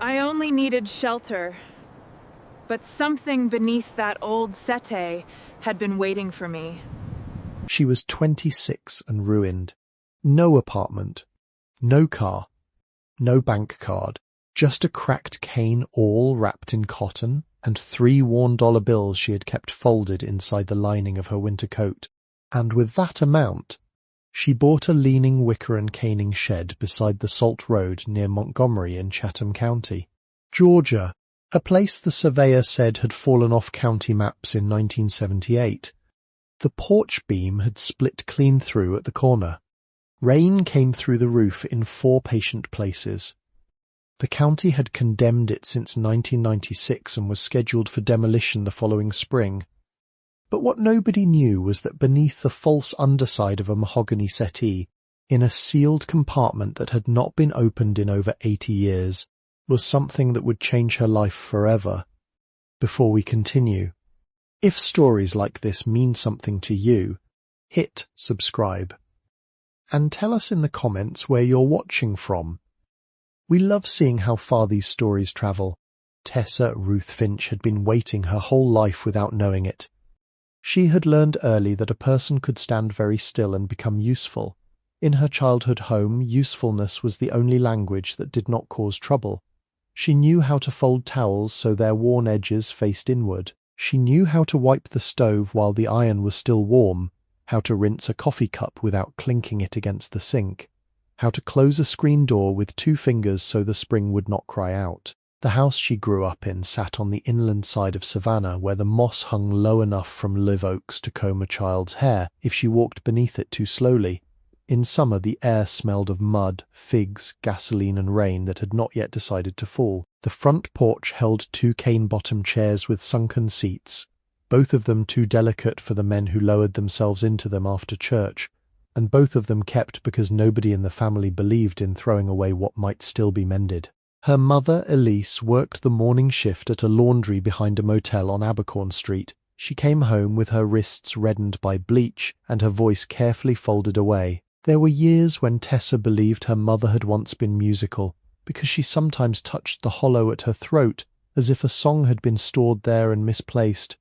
I only needed shelter, but something beneath that old settee had been waiting for me. She was 26 and ruined. No apartment, no car, no bank card, just a cracked cane all wrapped in cotton and 3 worn dollar bills she had kept folded inside the lining of her winter coat. And with that amount, she bought a leaning wicker-and-caning shed beside the Salt Road near Montgomery in Chatham County, Georgia, a place the surveyor said had fallen off county maps in 1978. The porch beam had split clean through at the corner. Rain came through the roof in 4 patient places. The county had condemned it since 1996 and was scheduled for demolition the following spring. But what nobody knew was that beneath the false underside of a mahogany settee, in a sealed compartment that had not been opened in over 80 years, was something that would change her life forever. Before we continue, if stories like this mean something to you, hit subscribe. And tell us in the comments where you're watching from. We love seeing how far these stories travel. Tessa Ruth Finch had been waiting her whole life without knowing it. She had learned early that a person could stand very still and become useful. In her childhood home, usefulness was the only language that did not cause trouble. She knew how to fold towels so their worn edges faced inward. She knew how to wipe the stove while the iron was still warm, how to rinse a coffee cup without clinking it against the sink, how to close a screen door with 2 fingers so the spring would not cry out. The house she grew up in sat on the inland side of Savannah, where the moss hung low enough from live oaks to comb a child's hair if she walked beneath it too slowly. In summer the air smelled of mud, figs, gasoline and rain that had not yet decided to fall. The front porch held 2 cane-bottomed chairs with sunken seats, both of them too delicate for the men who lowered themselves into them after church, and both of them kept because nobody in the family believed in throwing away what might still be mended. Her mother, Elise, worked the morning shift at a laundry behind a motel on Abercorn Street. She came home with her wrists reddened by bleach and her voice carefully folded away. There were years when Tessa believed her mother had once been musical, because she sometimes touched the hollow at her throat as if a song had been stored there and misplaced.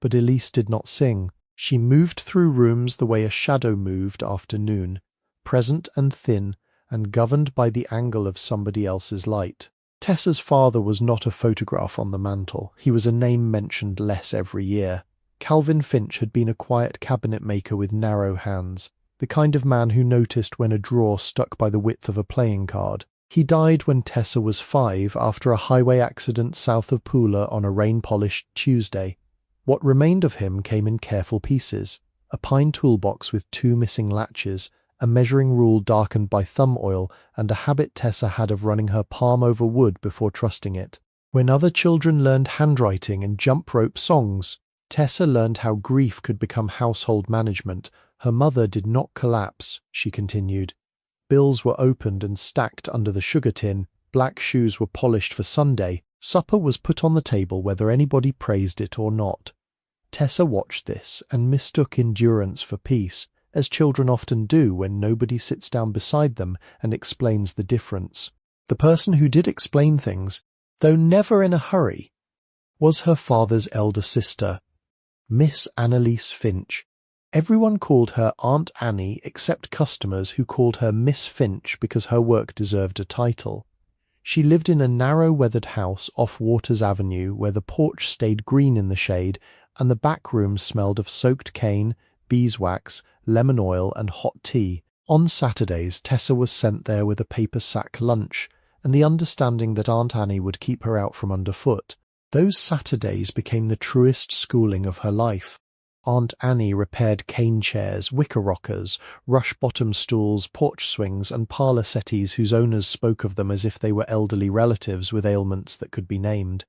But Elise did not sing. She moved through rooms the way a shadow moved after noon, present and thin, and governed by the angle of somebody else's light. Tessa's father was not a photograph on the mantel. He was a name mentioned less every year. Calvin Finch had been a quiet cabinet maker with narrow hands, the kind of man who noticed when a drawer stuck by the width of a playing card. He died when Tessa was 5 after a highway accident south of Pooler on a rain-polished Tuesday. What remained of him came in careful pieces: a pine toolbox with 2 missing latches, a measuring rule darkened by thumb oil, and a habit Tessa had of running her palm over wood before trusting it. When other children learned handwriting and jump rope songs, Tessa learned how grief could become household management. Her mother did not collapse, she continued. Bills were opened and stacked under the sugar tin, black shoes were polished for Sunday, supper was put on the table whether anybody praised it or not. Tessa watched this and mistook endurance for peace, as children often do when nobody sits down beside them and explains the difference. The person who did explain things, though never in a hurry, was her father's elder sister, Miss Annalise Finch. Everyone called her Aunt Annie except customers who called her Miss Finch because her work deserved a title. She lived in a narrow weathered house off Waters Avenue where the porch stayed green in the shade and the back rooms smelled of soaked cane, beeswax, lemon oil and hot tea. On Saturdays, Tessa was sent there with a paper sack lunch and the understanding that Aunt Annie would keep her out from underfoot. Those Saturdays became the truest schooling of her life. Aunt Annie repaired cane chairs, wicker rockers, rush-bottom stools, porch swings and parlour settees whose owners spoke of them as if they were elderly relatives with ailments that could be named.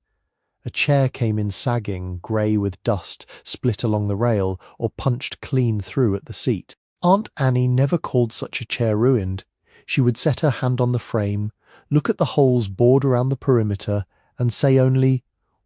A chair came in sagging, grey with dust, split along the rail, or punched clean through at the seat. Aunt Annie never called such a chair ruined. She would set her hand on the frame, look at the holes bored around the perimeter, and say only,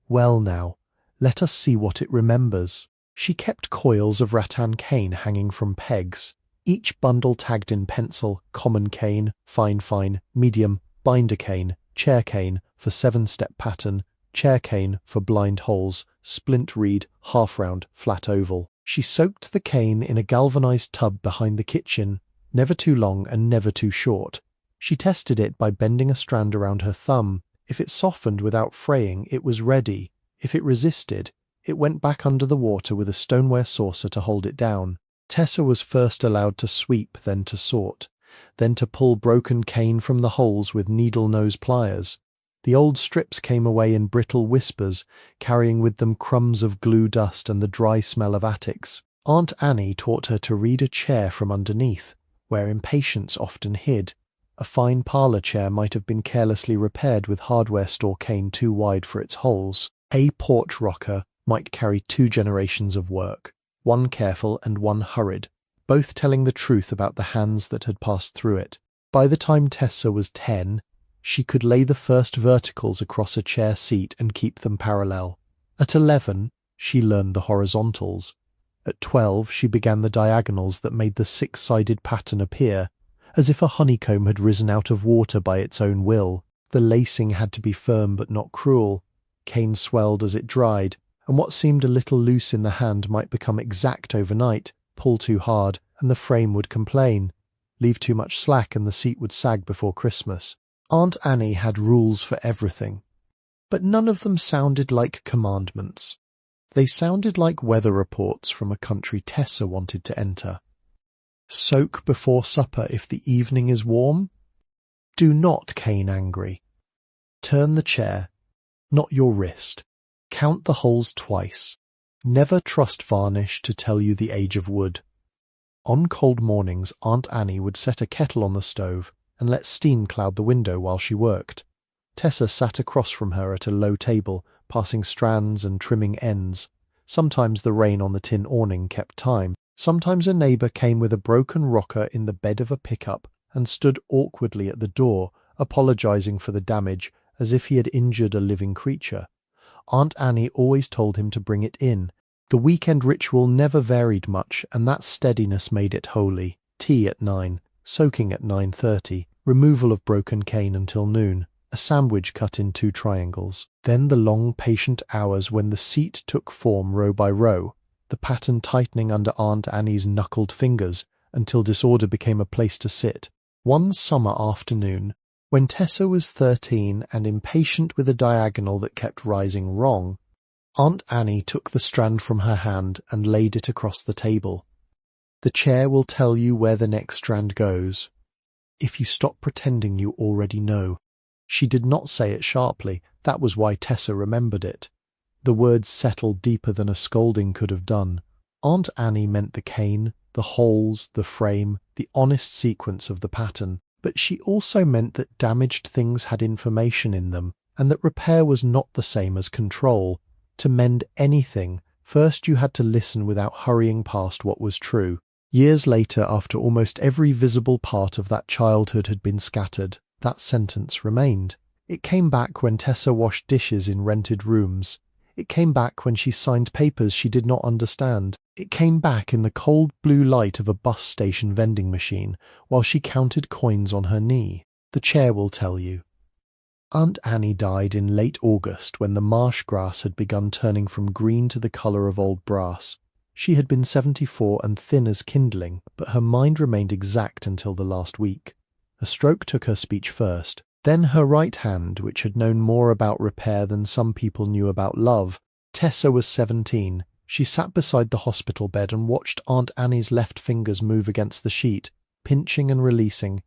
"Well now, let us see what it remembers." She kept coils of rattan cane hanging from pegs, each bundle tagged in pencil: common cane, fine, medium, binder cane, chair cane, for 7-step pattern, chair cane for blind holes, splint reed, half-round, flat oval. She soaked the cane in a galvanized tub behind the kitchen, never too long and never too short. She tested it by bending a strand around her thumb. If it softened without fraying, it was ready. If it resisted, it went back under the water with a stoneware saucer to hold it down. Tessa was first allowed to sweep, then to sort, then to pull broken cane from the holes with needle-nose pliers. The old strips came away in brittle whispers, carrying with them crumbs of glue dust and the dry smell of attics. Aunt Annie taught her to read a chair from underneath, where impatience often hid. A fine parlour chair might have been carelessly repaired with hardware store cane too wide for its holes. A porch rocker might carry 2 generations of work, one careful and one hurried, both telling the truth about the hands that had passed through it. By the time Tessa was 10, she could lay the first verticals across a chair seat and keep them parallel. At 11, she learned the horizontals. At 12, she began the diagonals that made the 6-sided pattern appear, as if a honeycomb had risen out of water by its own will. The lacing had to be firm but not cruel. Cane swelled as it dried, and what seemed a little loose in the hand might become exact overnight. Pull too hard, and the frame would complain. Leave too much slack, and the seat would sag before Christmas. Aunt Annie had rules for everything, but none of them sounded like commandments. They sounded like weather reports from a country Tessa wanted to enter. Soak before supper if the evening is warm. Do not cane angry. Turn the chair, not your wrist. Count the holes twice. Never trust varnish to tell you the age of wood. On cold mornings, Aunt Annie would set a kettle on the stove and let steam cloud the window while she worked. Tessa sat across from her at a low table, passing strands and trimming ends. Sometimes the rain on the tin awning kept time. Sometimes a neighbour came with a broken rocker in the bed of a pickup and stood awkwardly at the door, apologizing for the damage as if he had injured a living creature. Aunt Annie always told him to bring it in. The weekend ritual never varied much, and that steadiness made it holy. Tea at 9, soaking at 9:30, removal of broken cane until noon, a sandwich cut in 2 triangles. Then the long, patient hours when the seat took form row by row, the pattern tightening under Aunt Annie's knuckled fingers until disorder became a place to sit. One summer afternoon, when Tessa was 13 and impatient with a diagonal that kept rising wrong, Aunt Annie took the strand from her hand and laid it across the table. The chair will tell you where the next strand goes, if you stop pretending you already know. She did not say it sharply. That was why Tessa remembered it. The words settled deeper than a scolding could have done. Aunt Annie meant the cane, the holes, the frame, the honest sequence of the pattern. But she also meant that damaged things had information in them, and that repair was not the same as control. To mend anything, first you had to listen without hurrying past what was true. Years later, after almost every visible part of that childhood had been scattered, that sentence remained. It came back when Tessa washed dishes in rented rooms. It came back when she signed papers she did not understand. It came back in the cold blue light of a bus station vending machine while she counted coins on her knee. The chair will tell you. Aunt Annie died in late August when the marsh grass had begun turning from green to the colour of old brass. She had been 74 and thin as kindling, but her mind remained exact until the last week. A stroke took her speech first. Then her right hand, which had known more about repair than some people knew about love. Tessa was 17. She sat beside the hospital bed and watched Aunt Annie's left fingers move against the sheet, pinching and releasing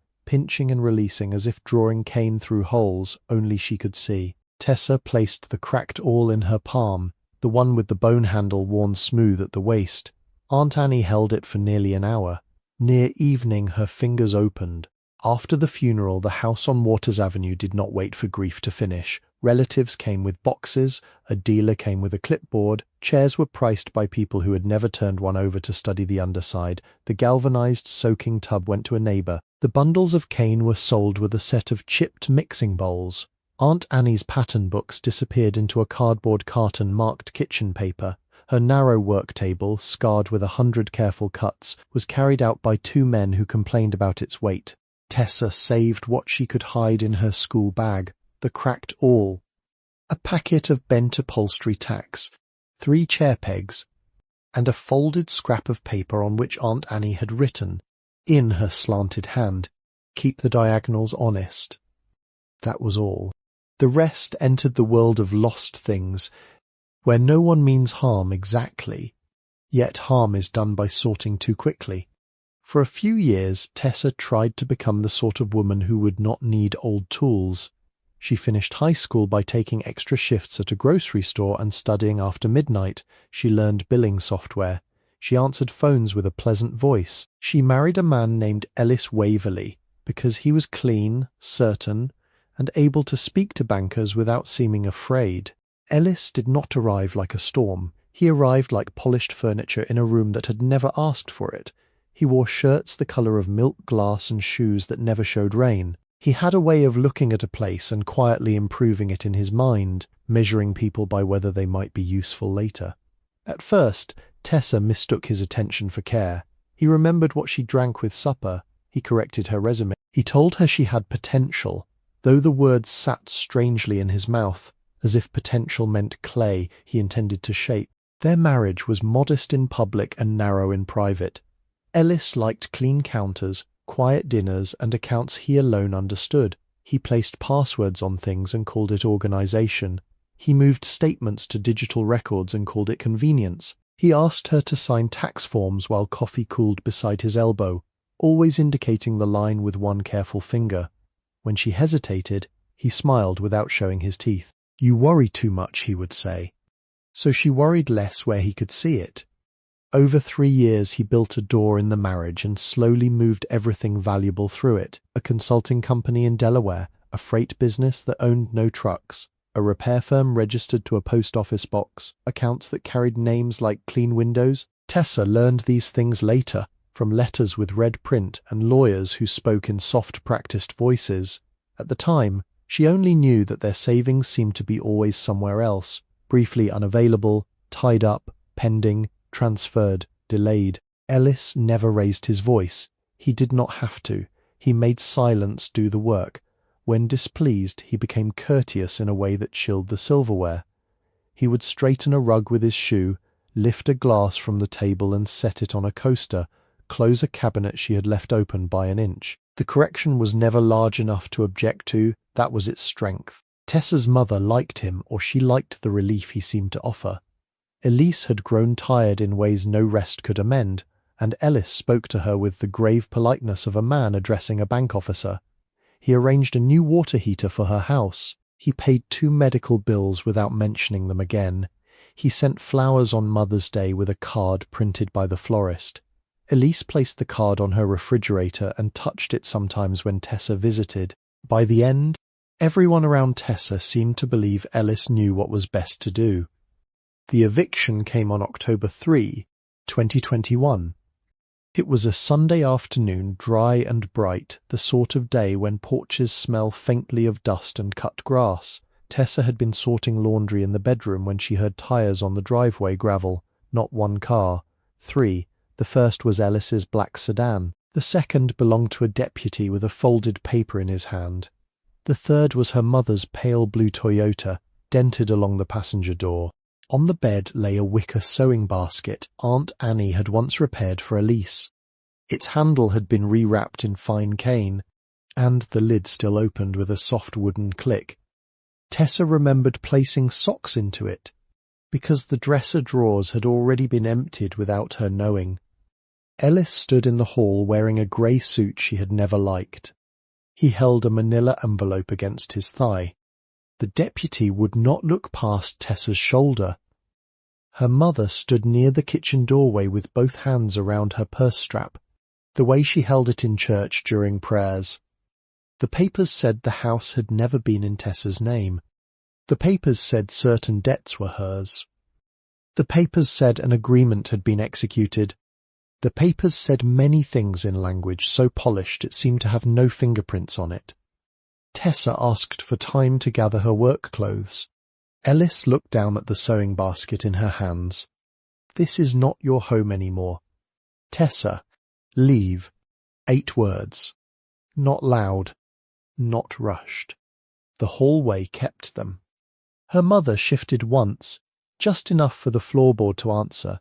as if drawing cane through holes only she could see. Tessa placed the cracked awl in her palm, the one with the bone handle worn smooth at the waist. Aunt Annie held it for nearly an hour. Near evening her fingers opened. After the funeral, the house on Waters Avenue did not wait for grief to finish. Relatives came with boxes, a dealer came with a clipboard, chairs were priced by people who had never turned one over to study the underside, the galvanized soaking tub went to a neighbour. The bundles of cane were sold with a set of chipped mixing bowls. Aunt Annie's pattern books disappeared into a cardboard carton marked kitchen paper. Her narrow work table, scarred with 100 careful cuts, was carried out by 2 men who complained about its weight. Tessa saved what she could hide in her school bag. the cracked awl, a packet of bent upholstery tacks, 3 chair pegs, and a folded scrap of paper on which Aunt Annie had written, in her slanted hand, "Keep the diagonals honest." That was all. The rest entered the world of lost things, where no one means harm exactly, yet harm is done by sorting too quickly. For a few years, Tessa tried to become the sort of woman who would not need old tools. She finished high school by taking extra shifts at a grocery store and studying after midnight. She learned billing software. She answered phones with a pleasant voice. She married a man named Ellis Waverley because he was clean, certain, and able to speak to bankers without seeming afraid. Ellis did not arrive like a storm. He arrived like polished furniture in a room that had never asked for it. He wore shirts the colour of milk glass and shoes that never showed rain. He had a way of looking at a place and quietly improving it in his mind, measuring people by whether they might be useful later. At first, Tessa mistook his attention for care. He remembered what she drank with supper. He corrected her resume. He told her she had potential, though the words sat strangely in his mouth, as if potential meant clay he intended to shape. Their marriage was modest in public and narrow in private. Ellis liked clean counters, quiet dinners, and accounts he alone understood. He placed passwords on things and called it organization. He moved statements to digital records and called it convenience. He asked her to sign tax forms while coffee cooled beside his elbow, always indicating the line with one careful finger. When she hesitated, he smiled without showing his teeth. "You worry too much," he would say. So she worried less where he could see it. Over 3 years he built a door in the marriage and slowly moved everything valuable through it. A consulting company in Delaware, a freight business that owned no trucks, a repair firm registered to a post office box, accounts that carried names like Clean Windows. Tessa learned these things later, from letters with red print and lawyers who spoke in soft practiced voices. At the time, she only knew that their savings seemed to be always somewhere else, briefly unavailable, tied up, pending, transferred, delayed. Ellis never raised his voice. He did not have to. He made silence do the work. When displeased, he became courteous in a way that chilled the silverware. He would straighten a rug with his shoe, lift a glass from the table and set it on a coaster, close a cabinet she had left open by an inch. The correction was never large enough to object to. That was its strength. Tessa's mother liked him, or she liked the relief he seemed to offer. Elise had grown tired in ways no rest could amend, and Ellis spoke to her with the grave politeness of a man addressing a bank officer. He arranged a new water heater for her house. He paid 2 medical bills without mentioning them again. He sent flowers on Mother's Day with a card printed by the florist. Elise placed the card on her refrigerator and touched it sometimes when Tessa visited. By the end, everyone around Tessa seemed to believe Ellis knew what was best to do. The eviction came on October 3, 2021. It was a Sunday afternoon, dry and bright, the sort of day when porches smell faintly of dust and cut grass. Tessa had been sorting laundry in the bedroom when she heard tires on the driveway gravel. Not 1 car, 3. The first was Ellis's black sedan. The second belonged to a deputy with a folded paper in his hand. The third was her mother's pale blue Toyota, dented along the passenger door. On the bed lay a wicker sewing basket Aunt Annie had once repaired for Elise. Its handle had been rewrapped in fine cane, and the lid still opened with a soft wooden click. Tessa remembered placing socks into it, because the dresser drawers had already been emptied without her knowing. Ellis stood in the hall wearing a grey suit she had never liked. He held a manila envelope against his thigh. The deputy would not look past Tessa's shoulder. Her mother stood near the kitchen doorway with both hands around her purse strap, the way she held it in church during prayers. The papers said the house had never been in Tessa's name. The papers said certain debts were hers. The papers said an agreement had been executed. The papers said many things in language so polished it seemed to have no fingerprints on it. Tessa asked for time to gather her work clothes. Ellis looked down at the sewing basket in her hands. "This is not your home anymore. Tessa, leave." 8 words. Not loud, not rushed. The hallway kept them. Her mother shifted once, just enough for the floorboard to answer.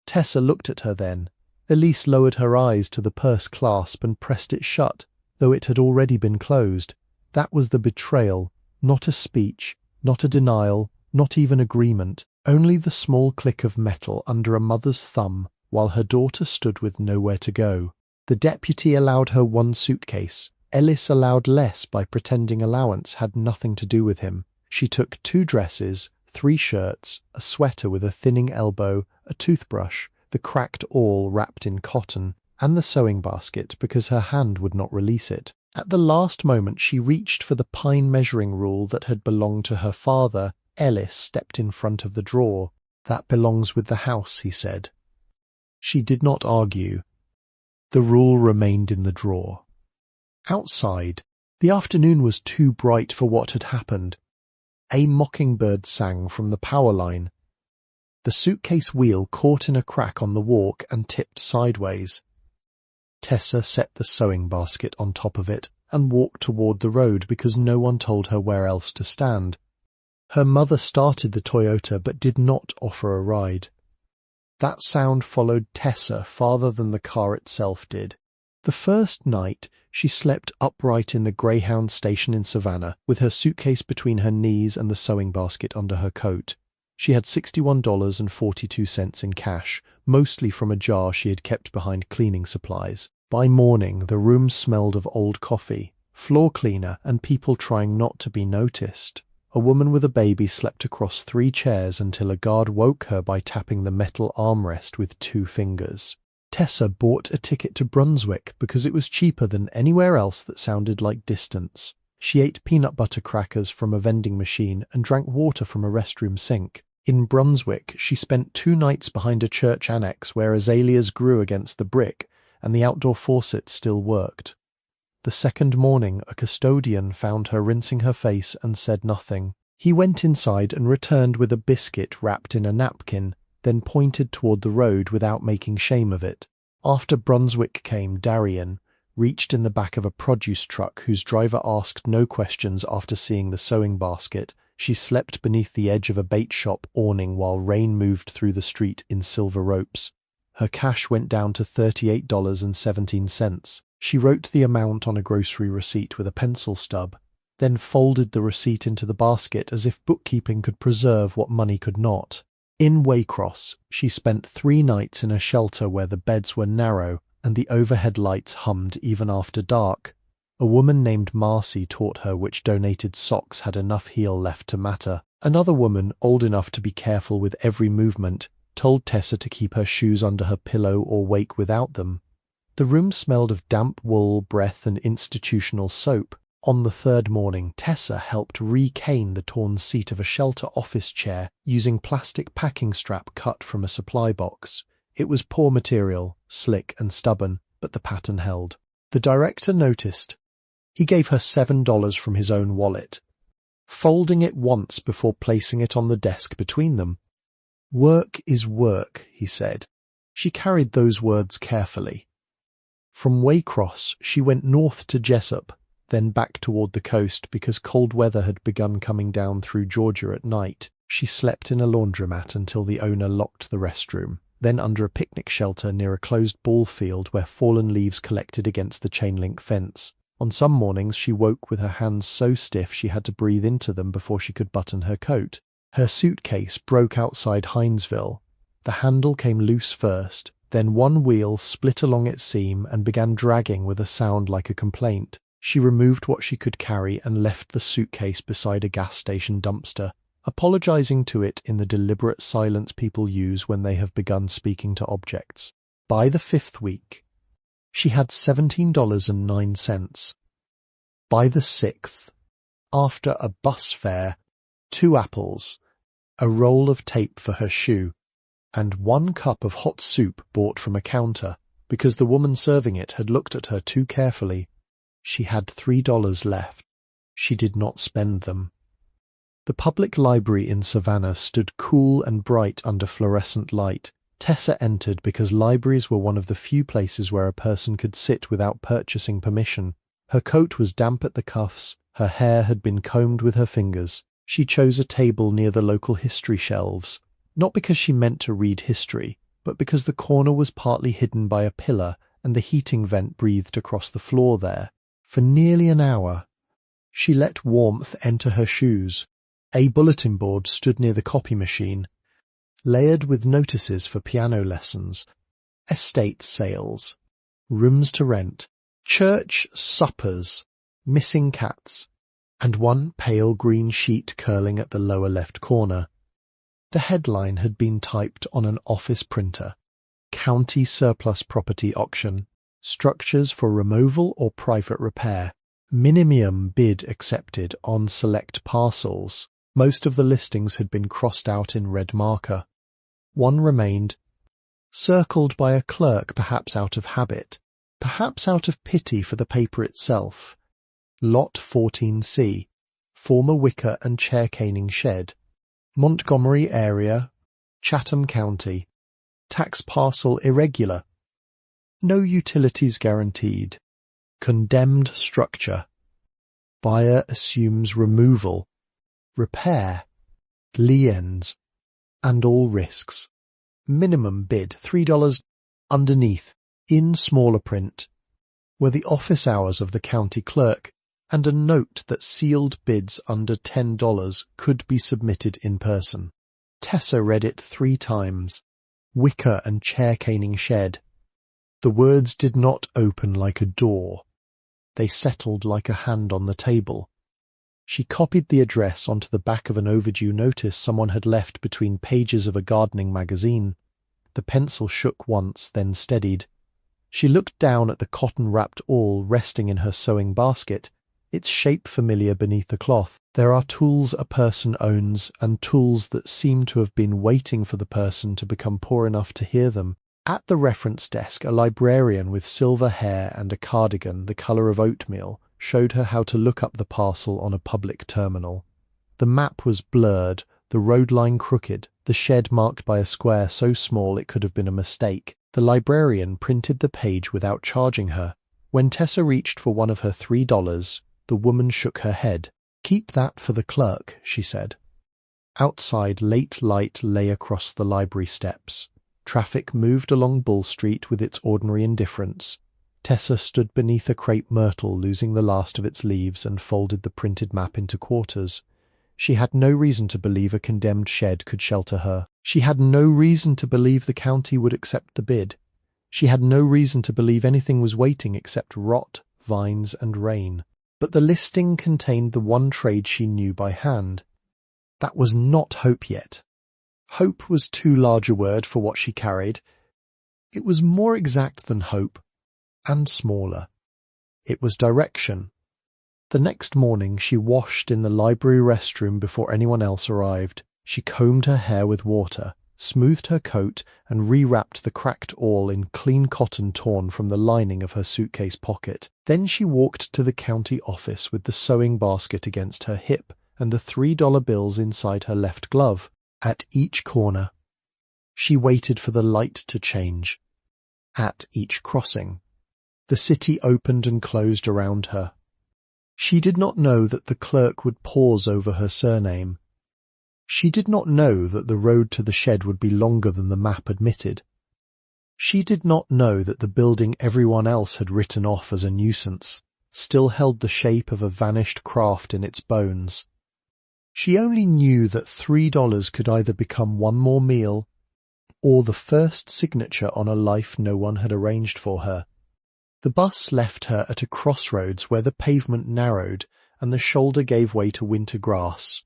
Tessa looked at her then. Elise lowered her eyes to the purse clasp and pressed it shut, though it had already been closed. That was the betrayal, not a speech, not a denial, not even agreement, only the small click of metal under a mother's thumb while her daughter stood with nowhere to go. The deputy allowed her one suitcase. Ellis allowed less by pretending allowance had nothing to do with him. She took 2 dresses, 3 shirts, a sweater with a thinning elbow, a toothbrush, the cracked awl wrapped in cotton, and the sewing basket because her hand would not release it. At the last moment she reached for the pine measuring rule that had belonged to her father. Ellis stepped in front of the drawer. "That belongs with the house," he said. She did not argue. The rule remained in the drawer. Outside, the afternoon was too bright for what had happened. A mockingbird sang from the power line. The suitcase wheel caught in a crack on the walk and tipped sideways. Tessa set the sewing basket on top of it and walked toward the road because no one told her where else to stand. Her mother started the Toyota but did not offer a ride. That sound followed Tessa farther than the car itself did. The first night, she slept upright in the Greyhound station in Savannah, with her suitcase between her knees and the sewing basket under her coat. She had $61.42 in cash, mostly from a jar she had kept behind cleaning supplies. By morning, the room smelled of old coffee, floor cleaner, and people trying not to be noticed. A woman with a baby slept across 3 chairs until a guard woke her by tapping the metal armrest with 2 fingers. Tessa bought a ticket to Brunswick because it was cheaper than anywhere else that sounded like distance. She ate peanut butter crackers from a vending machine and drank water from a restroom sink. In Brunswick, she spent 2 nights behind a church annex where azaleas grew against the brick and the outdoor faucet still worked. The second morning, a custodian found her rinsing her face and said nothing. He went inside and returned with a biscuit wrapped in a napkin, then pointed toward the road without making shame of it. After Brunswick came Darian, reached in the back of a produce truck whose driver asked no questions after seeing the sewing basket. She slept beneath the edge of a bait shop awning while rain moved through the street in silver ropes. Her cash went down to $38.17. She wrote the amount on a grocery receipt with a pencil stub, then folded the receipt into the basket as if bookkeeping could preserve what money could not. In Waycross, she spent 3 nights in a shelter where the beds were narrow and the overhead lights hummed even after dark. A woman named Marcy taught her which donated socks had enough heel left to matter. Another woman, old enough to be careful with every movement, told Tessa to keep her shoes under her pillow or wake without them. The room smelled of damp wool, breath, and institutional soap. On the 3rd morning, Tessa helped re-cane the torn seat of a shelter office chair using plastic packing strap cut from a supply box. It was poor material, slick and stubborn, but the pattern held. The director noticed. He gave her $7 from his own wallet, folding it once before placing it on the desk between them. "Work is work," he said. She carried those words carefully. From Waycross, she went north to Jessup, then back toward the coast because cold weather had begun coming down through Georgia at night. She slept in a laundromat until the owner locked the restroom, then under a picnic shelter near a closed ball field where fallen leaves collected against the chain-link fence. On some mornings she woke with her hands so stiff she had to breathe into them before she could button her coat. Her suitcase broke outside Hinesville. The handle came loose first, then one wheel split along its seam and began dragging with a sound like a complaint. She removed what she could carry and left the suitcase beside a gas station dumpster, apologizing to it in the deliberate silence people use when they have begun speaking to objects. By the 5th week, she had $17.09. By the 6th, after a bus fare, 2 apples, a roll of tape for her shoe, and 1 cup of hot soup bought from a counter because the woman serving it had looked at her too carefully, she had $3 left. She did not spend them. The public library in Savannah stood cool and bright under fluorescent light. Tessa entered because libraries were one of the few places where a person could sit without purchasing permission. Her coat was damp at the cuffs, Her hair had been combed with her fingers. She chose a table near the local history shelves, not because she meant to read history, but because the corner was partly hidden by a pillar and the heating vent breathed across the floor there. For nearly an hour, she let warmth enter her shoes. A bulletin board stood near the copy machine, layered with notices for piano lessons, estate sales, rooms to rent, church suppers, missing cats, and one pale green sheet curling at the lower left corner. The headline had been typed on an office printer. County surplus property auction. Structures for removal or private repair. Minimum bid accepted on select parcels. Most of the listings had been crossed out in red marker. One remained, circled by a clerk, perhaps out of habit, perhaps out of pity for the paper itself. Lot 14C, former wicker-and-chair-caning shed. Montgomery area, Chatham County. Tax parcel irregular. No utilities guaranteed. Condemned structure. Buyer assumes removal, repair, liens, and all risks. Minimum bid $3. Underneath, in smaller print, were the office hours of the county clerk and a note that sealed bids under $10 could be submitted in person. Tessa read it 3 times. Wicker-and-chair-caning shed. The words did not open like a door. They settled like a hand on the table. She copied the address onto the back of an overdue notice someone had left between pages of a gardening magazine. The pencil shook once, then steadied. She looked down at the cotton-wrapped awl resting in her sewing basket, its shape familiar beneath the cloth. There are tools a person owns, and tools that seem to have been waiting for the person to become poor enough to hear them. At the reference desk, a librarian with silver hair and a cardigan the colour of oatmeal showed her how to look up the parcel on a public terminal. The map was blurred, the road line crooked, the shed marked by a square so small it could have been a mistake. The librarian printed the page without charging her. When Tessa reached for one of her $3, the woman shook her head. "Keep that for the clerk," she said. Outside, late light lay across the library steps. Traffic moved along Bull Street with its ordinary indifference. Tessa stood beneath a crepe myrtle losing the last of its leaves and folded the printed map into quarters. She had no reason to believe a condemned shed could shelter her. She had no reason to believe the county would accept the bid. She had no reason to believe anything was waiting except rot, vines, and rain. But the listing contained the one trade she knew by hand. That was not hope yet. Hope was too large a word for what she carried. It was more exact than hope, and smaller. It was direction. The next morning she washed in the library restroom before anyone else arrived. She combed her hair with water, smoothed her coat, and rewrapped the cracked awl in clean cotton torn from the lining of her suitcase pocket. Then she walked to the county office with the sewing basket against her hip and the $3 bills inside her left glove. At each corner, she waited for the light to change. At each crossing, the city opened and closed around her. She did not know that the clerk would pause over her surname. She did not know that the road to the shed would be longer than the map admitted. She did not know that the building everyone else had written off as a nuisance still held the shape of a vanished craft in its bones. She only knew that $3 could either become one more meal or the first signature on a life no one had arranged for her. The bus left her at a crossroads where the pavement narrowed and the shoulder gave way to winter grass.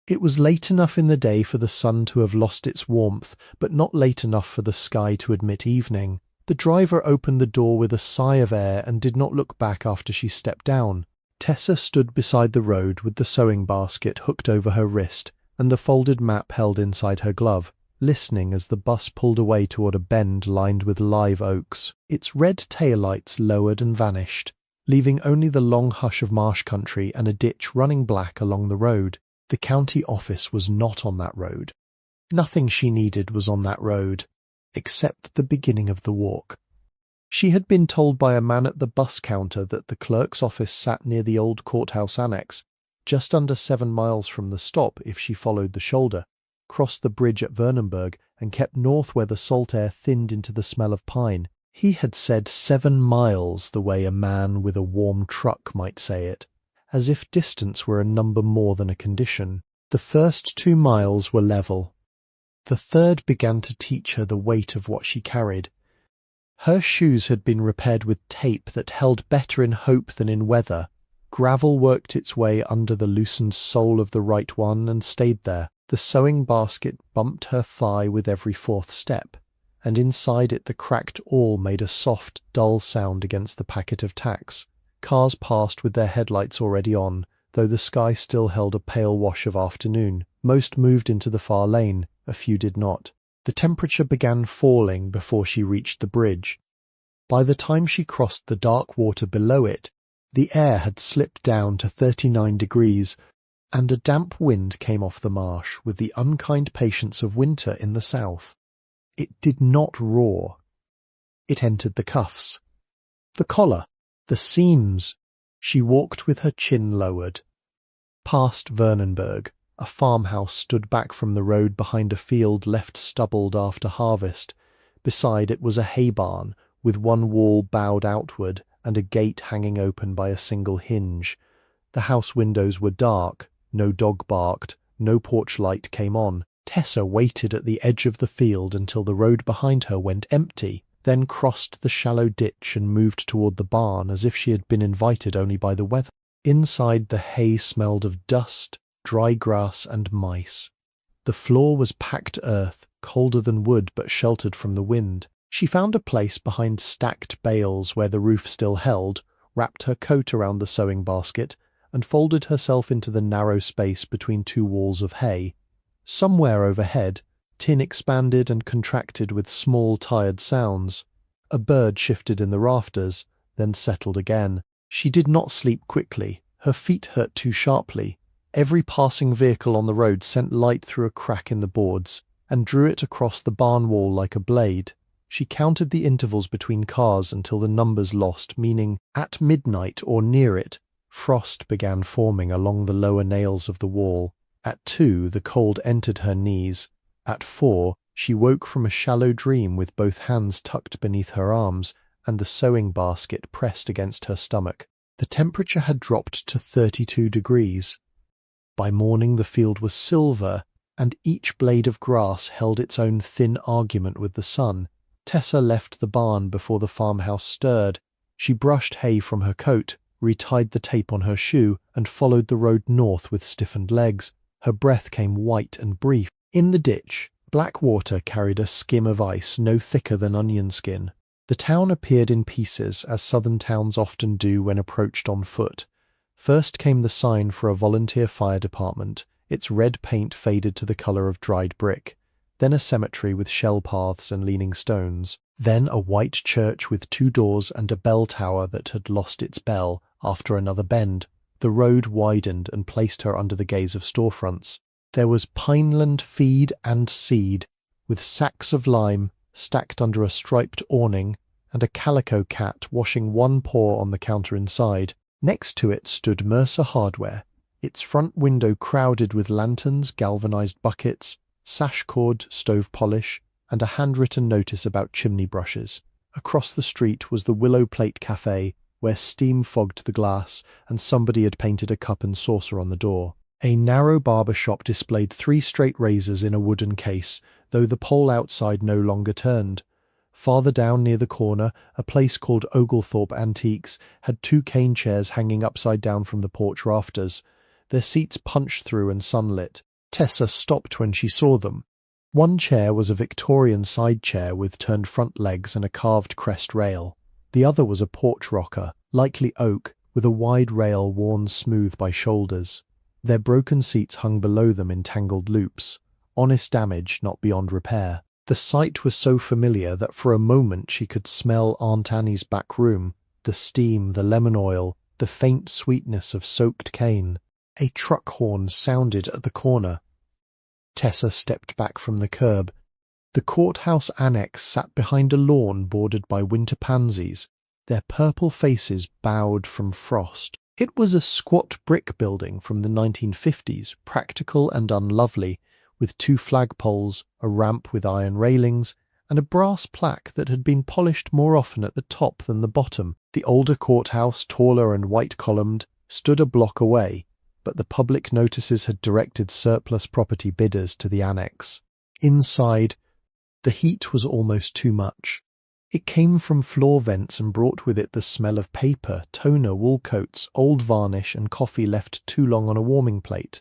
It was late enough in the day for the sun to have lost its warmth, but not late enough for the sky to admit evening. The driver opened the door with a sigh of air and did not look back after she stepped down. Tessa stood beside the road with the sewing basket hooked over her wrist and the folded map held inside her glove, listening as the bus pulled away toward a bend lined with live oaks. Its red taillights lowered and vanished, leaving only the long hush of marsh country and a ditch running black along the road. The county office was not on that road. Nothing she needed was on that road, except the beginning of the walk. She had been told by a man at the bus counter that the clerk's office sat near the old courthouse annex, just under 7 miles from the stop if she followed the shoulder, crossed the bridge at Vernonburg, and kept north where the salt air thinned into the smell of pine. He had said 7 miles the way a man with a warm truck might say it, as if distance were a number more than a condition. The first 2 miles were level. The third began to teach her the weight of what she carried. Her shoes had been repaired with tape that held better in hope than in weather. Gravel worked its way under the loosened sole of the right one and stayed there. The sewing basket bumped her thigh with every 4th step, and inside it the cracked awl made a soft, dull sound against the packet of tacks. Cars passed with their headlights already on, though the sky still held a pale wash of afternoon. Most moved into the far lane, a few did not. The temperature began falling before she reached the bridge. By the time she crossed the dark water below it, the air had slipped down to 39 degrees, and a damp wind came off the marsh with the unkind patience of winter in the south. It did not roar. It entered the cuffs, the collar, the seams. She walked with her chin lowered. Past Vernonburg, a farmhouse stood back from the road behind a field left stubbled after harvest. Beside it was a hay barn, with one wall bowed outward and a gate hanging open by a single hinge. The house windows were dark. No dog barked, no porch light came on. Tessa waited at the edge of the field until the road behind her went empty, then crossed the shallow ditch and moved toward the barn as if she had been invited only by the weather. Inside, the hay smelled of dust, dry grass, and mice. The floor was packed earth, colder than wood but sheltered from the wind. She found a place behind stacked bales where the roof still held, wrapped her coat around the sewing basket, and folded herself into the narrow space between 2 walls of hay. Somewhere overhead, tin expanded and contracted with small, tired sounds. A bird shifted in the rafters, then settled again. She did not sleep quickly. Her feet hurt too sharply. Every passing vehicle on the road sent light through a crack in the boards, and drew it across the barn wall like a blade. She counted the intervals between cars until the numbers lost meaning. At midnight or near it, frost began forming along the lower nails of the wall. At 2, the cold entered her knees. At 4, she woke from a shallow dream with both hands tucked beneath her arms and the sewing basket pressed against her stomach. The temperature had dropped to 32 degrees. By morning the field was silver, and each blade of grass held its own thin argument with the sun. Tessa left the barn before the farmhouse stirred. She brushed hay from her coat, retied the tape on her shoe, and followed the road north with stiffened legs. Her breath came white and brief. In the ditch, black water carried a skim of ice no thicker than onion skin. The town appeared in pieces, as southern towns often do when approached on foot. First came the sign for a volunteer fire department, its red paint faded to the colour of dried brick. Then a cemetery with shell paths and leaning stones. Then a white church with 2 doors and a bell tower that had lost its bell after another bend. The road widened and placed her under the gaze of storefronts. There was Pineland Feed and Seed, with sacks of lime stacked under a striped awning, and a calico cat washing one paw on the counter inside. Next to it stood Mercer Hardware, its front window crowded with lanterns, galvanized buckets, sash cord, stove polish, and a handwritten notice about chimney brushes. Across the street was the Willow Plate Cafe, where steam fogged the glass, and somebody had painted a cup and saucer on the door. A narrow barber shop displayed 3 straight razors in a wooden case, though the pole outside no longer turned. Farther down near the corner, a place called Oglethorpe Antiques had 2 cane chairs hanging upside down from the porch rafters, their seats punched through and sunlit. Tessa stopped when she saw them. One chair was a Victorian side chair with turned front legs and a carved crest rail. The other was a porch rocker, likely oak, with a wide rail worn smooth by shoulders. Their broken seats hung below them in tangled loops. Honest damage, not beyond repair. The sight was so familiar that for a moment she could smell Aunt Annie's back room, the steam, the lemon oil, the faint sweetness of soaked cane. A truck horn sounded at the corner. Tessa stepped back from the curb. The courthouse annex sat behind a lawn bordered by winter pansies, their purple faces bowed from frost. It was a squat brick building from the 1950s, practical and unlovely, with 2 flagpoles, a ramp with iron railings, and a brass plaque that had been polished more often at the top than the bottom. The older courthouse, taller and white-columned, stood a block away, but the public notices had directed surplus property bidders to the annex. Inside, the heat was almost too much. It came from floor vents and brought with it the smell of paper, toner, wool coats, old varnish, and coffee left too long on a warming plate.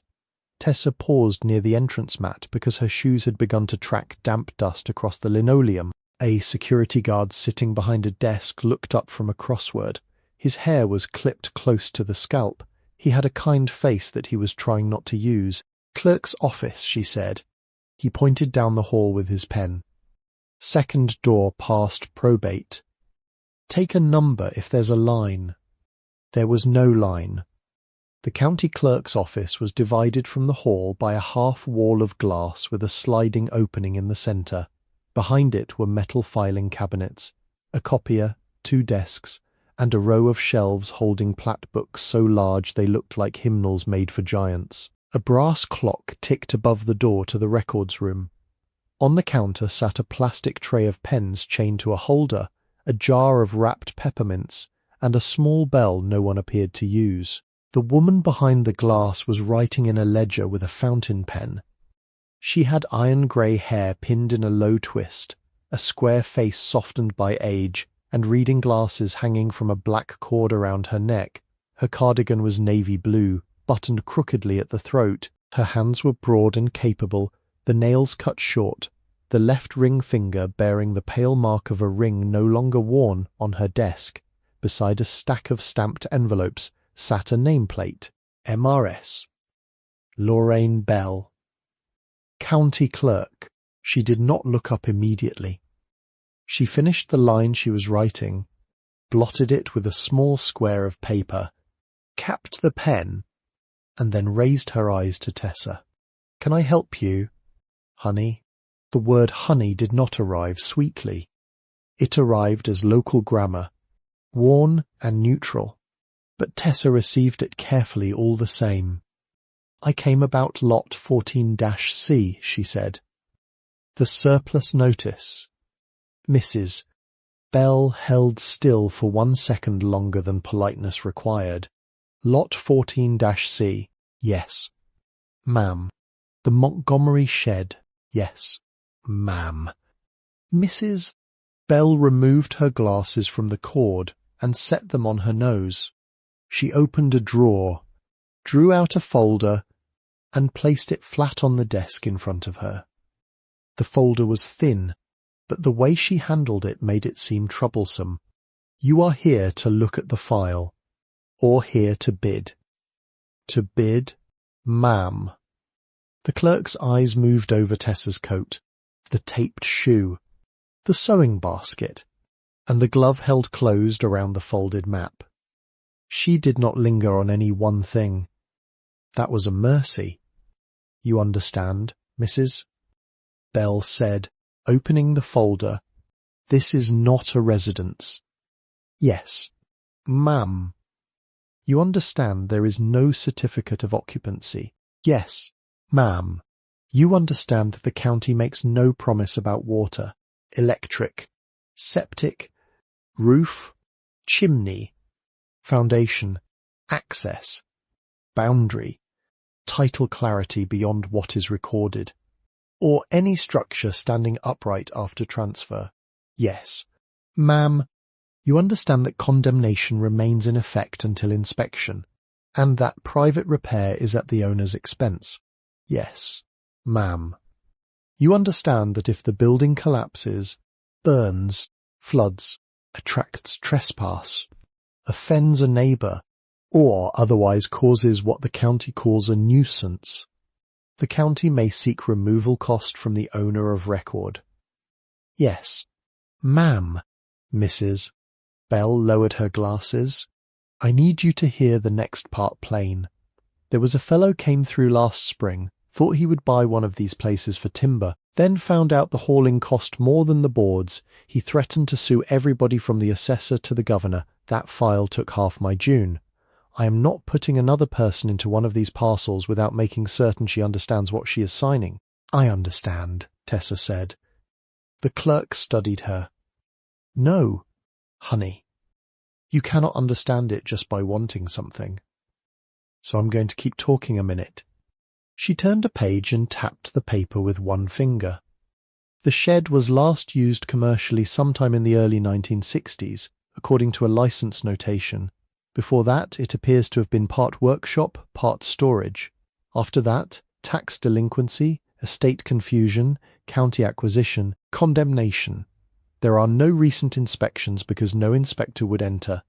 Tessa paused near the entrance mat because her shoes had begun to track damp dust across the linoleum. A security guard sitting behind a desk looked up from a crossword. His hair was clipped close to the scalp. He had a kind face that he was trying not to use. "Clerk's office," she said. He pointed down the hall with his pen. "Second door past probate. Take a number if there's a line." There was no line. The county clerk's office was divided from the hall by a half wall of glass with a sliding opening in the centre. Behind it were metal filing cabinets, a copier, 2 desks, and a row of shelves holding plat books so large they looked like hymnals made for giants. A brass clock ticked above the door to the records room. On the counter sat a plastic tray of pens chained to a holder, a jar of wrapped peppermints, and a small bell no one appeared to use. The woman behind the glass was writing in a ledger with a fountain pen. She had iron-grey hair pinned in a low twist, a square face softened by age, and reading glasses hanging from a black cord around her neck. Her cardigan was navy blue, buttoned crookedly at the throat. Her hands were broad and capable, the nails cut short, the left ring finger bearing the pale mark of a ring no longer worn on her desk. Beside a stack of stamped envelopes sat a nameplate, MRS. Lorraine Bell. County Clerk. She did not look up immediately. She finished the line she was writing, blotted it with a small square of paper, capped the pen, and then raised her eyes to Tessa. "Can I help you, honey?" The word honey did not arrive sweetly. It arrived as local grammar, worn and neutral, but Tessa received it carefully all the same. "I came about lot 14-C, she said. "The surplus notice." Mrs. Bell held still for 1 second longer than politeness required. "Lot 14-C, yes, ma'am." "The Montgomery shed, yes, ma'am." Mrs. Bell removed her glasses from the cord and set them on her nose. She opened a drawer, drew out a folder, and placed it flat on the desk in front of her. The folder was thin, but the way she handled it made it seem troublesome. "You are here to look at the file, or here to bid?" "To bid, ma'am." The clerk's eyes moved over Tessa's coat, the taped shoe, the sewing basket, and the glove held closed around the folded map. She did not linger on any one thing. That was a mercy. "You understand, Mrs.?" Bell said, opening the folder. "This is not a residence." "Yes, ma'am." "You understand there is no certificate of occupancy." "Yes, ma'am." "You understand that the county makes no promise about water, electric, septic, roof, chimney, foundation, access, boundary, title clarity beyond what is recorded, or any structure standing upright after transfer." "Yes, ma'am." "You understand that condemnation remains in effect until inspection, and that private repair is at the owner's expense." "Yes, ma'am." "You understand that if the building collapses, burns, floods, attracts trespass, offends a neighbour, or otherwise causes what the county calls a nuisance, the county may seek removal cost from the owner of record." "Yes, ma'am." Mrs. Bell lowered her glasses. "I need you to hear the next part plain. There was a fellow came through last spring, thought he would buy one of these places for timber. Then found out the hauling cost more than the boards. He threatened to sue everybody from the assessor to the governor. That file took half my June. I am not putting another person into one of these parcels without making certain she understands what she is signing. I understand, Tessa said. The clerk studied her. No, honey. You cannot understand it just by wanting something. So I'm going to keep talking a minute. She turned a page and tapped the paper with one finger. The shed was last used commercially sometime in the early 1960s, according to a license notation. Before that, it appears to have been part workshop, part storage. After that, tax delinquency, estate confusion, county acquisition, condemnation. There are no recent inspections because no inspector would enter.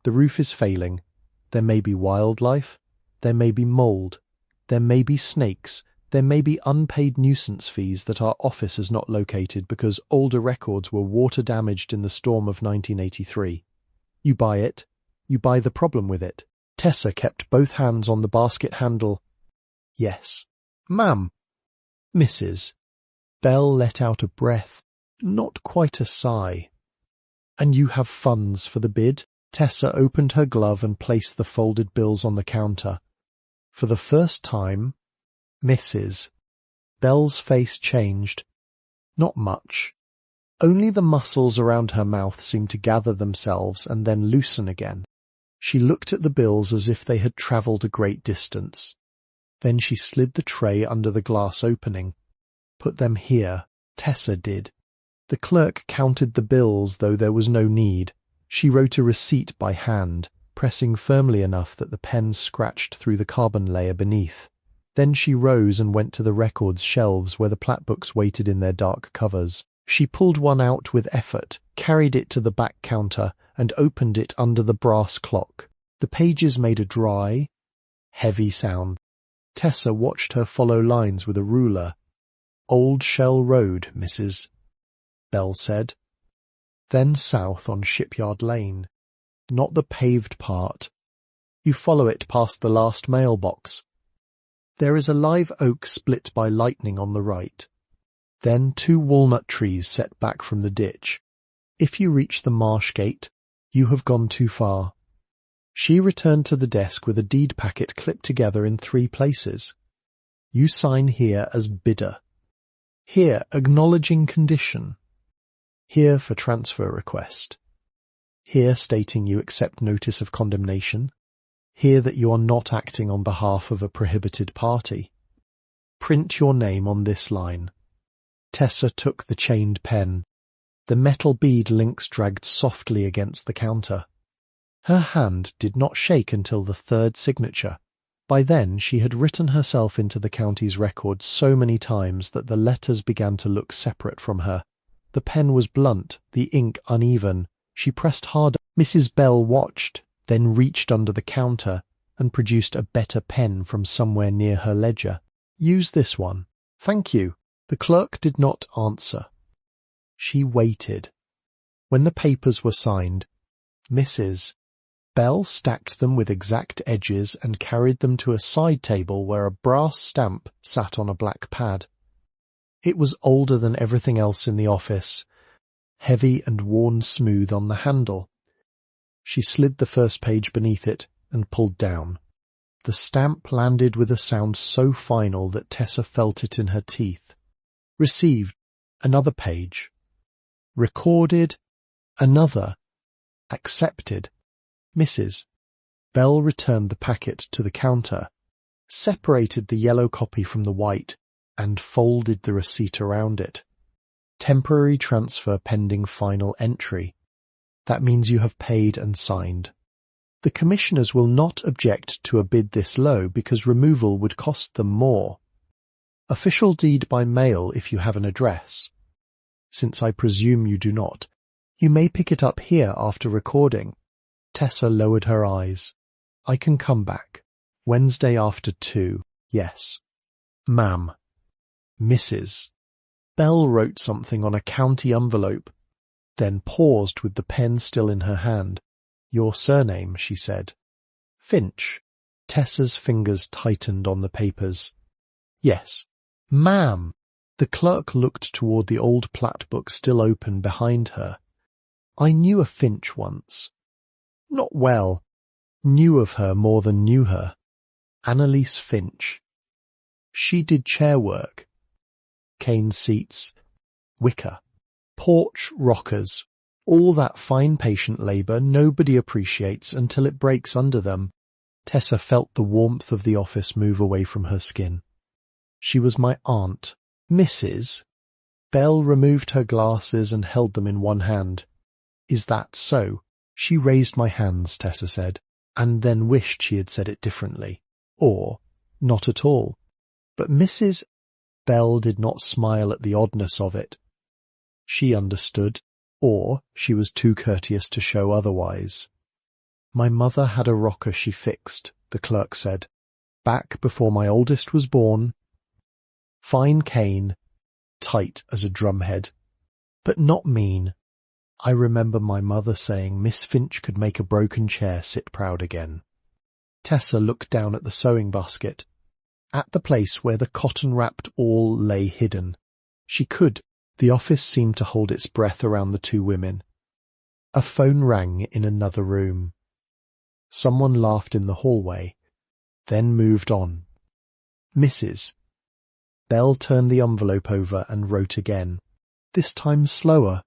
The roof is failing. There may be wildlife. There may be mould. There may be snakes. There may be unpaid nuisance fees that our office has not located because older records were water damaged in the storm of 1983. You buy it. You buy the problem with it. Tessa kept both hands on the basket handle. Yes. Ma'am. Mrs. Belle let out a breath, not quite a sigh. And you have funds for the bid? Tessa opened her glove and placed the folded bills on the counter. For the first time, Mrs. Belle's face changed. Not much. Only the muscles around her mouth seemed to gather themselves and then loosen again. She looked at the bills as if they had travelled a great distance. Then she slid the tray under the glass opening. Put them here. Tessa did. The clerk counted the bills, though there was no need. She wrote a receipt by hand, pressing firmly enough that the pen scratched through the carbon layer beneath. Then she rose and went to the records shelves where the plat books waited in their dark covers. She pulled one out with effort, carried it to the back counter, and opened it under the brass clock. The pages made a dry, heavy sound. Tessa watched her follow lines with a ruler. Old Shell Road, Mrs. Belle said. Then south on Shipyard Lane. Not the paved part. You follow it past the last mailbox. There is a live oak split by lightning on the right. Then 2 walnut trees set back from the ditch. If you reach the marsh gate, you have gone too far. She returned to the desk with a deed packet clipped together in 3 places. You sign here as bidder. Here, acknowledging condition. Here for transfer request. Here stating you accept notice of condemnation. Here that you are not acting on behalf of a prohibited party. Print your name on this line. Tessa took the chained pen. The metal bead links dragged softly against the counter. Her hand did not shake until the 3rd signature. By then she had written herself into the county's record so many times that the letters began to look separate from her. The pen was blunt, the ink uneven. She pressed harder. Mrs. Belle watched, then reached under the counter and produced a better pen from somewhere near her ledger. Use this one. Thank you. The clerk did not answer. She waited. When the papers were signed, Mrs. Belle stacked them with exact edges and carried them to a side table where a brass stamp sat on a black pad. It was older than everything else in the office, heavy and worn smooth on the handle. She slid the first page beneath it and pulled down. The stamp landed with a sound so final that Tessa felt it in her teeth. Received. Another page. Recorded. Another. Accepted. Mrs. Belle returned the packet to the counter, separated the yellow copy from the white, and folded the receipt around it. Temporary transfer pending final entry. That means you have paid and signed. The commissioners will not object to a bid this low because removal would cost them more. Official deed by mail if you have an address. Since I presume you do not, you may pick it up here after recording. Tessa lowered her eyes. I can come back. Wednesday after 2. Yes. Ma'am. Mrs. Belle wrote something on a county envelope, then paused with the pen still in her hand. Your surname, she said. Finch. Tessa's fingers tightened on the papers. Yes. Ma'am. The clerk looked toward the old plat book still open behind her. I knew a Finch once. Not well. Knew of her more than knew her. Annalise Finch. She did chair work. Cane seats. Wicker. Porch rockers. All that fine patient labour nobody appreciates until it breaks under them. Tessa felt the warmth of the office move away from her skin. She was my aunt, Mrs. Belle removed her glasses and held them in one hand. Is that so? She raised my hands, Tessa said, and then wished she had said it differently. Or, not at all. But Mrs. Belle did not smile at the oddness of it. She understood, or she was too courteous to show otherwise. My mother had a rocker she fixed, the clerk said, back before my oldest was born. Fine cane, tight as a drumhead, but not mean. I remember my mother saying Miss Finch could make a broken chair sit proud again. Tessa looked down at the sewing basket, at the place where the cotton-wrapped awl lay hidden. She could. The office seemed to hold its breath around the two women. A phone rang in another room. Someone laughed in the hallway, then moved on. Mrs. Belle turned the envelope over and wrote again, this time slower.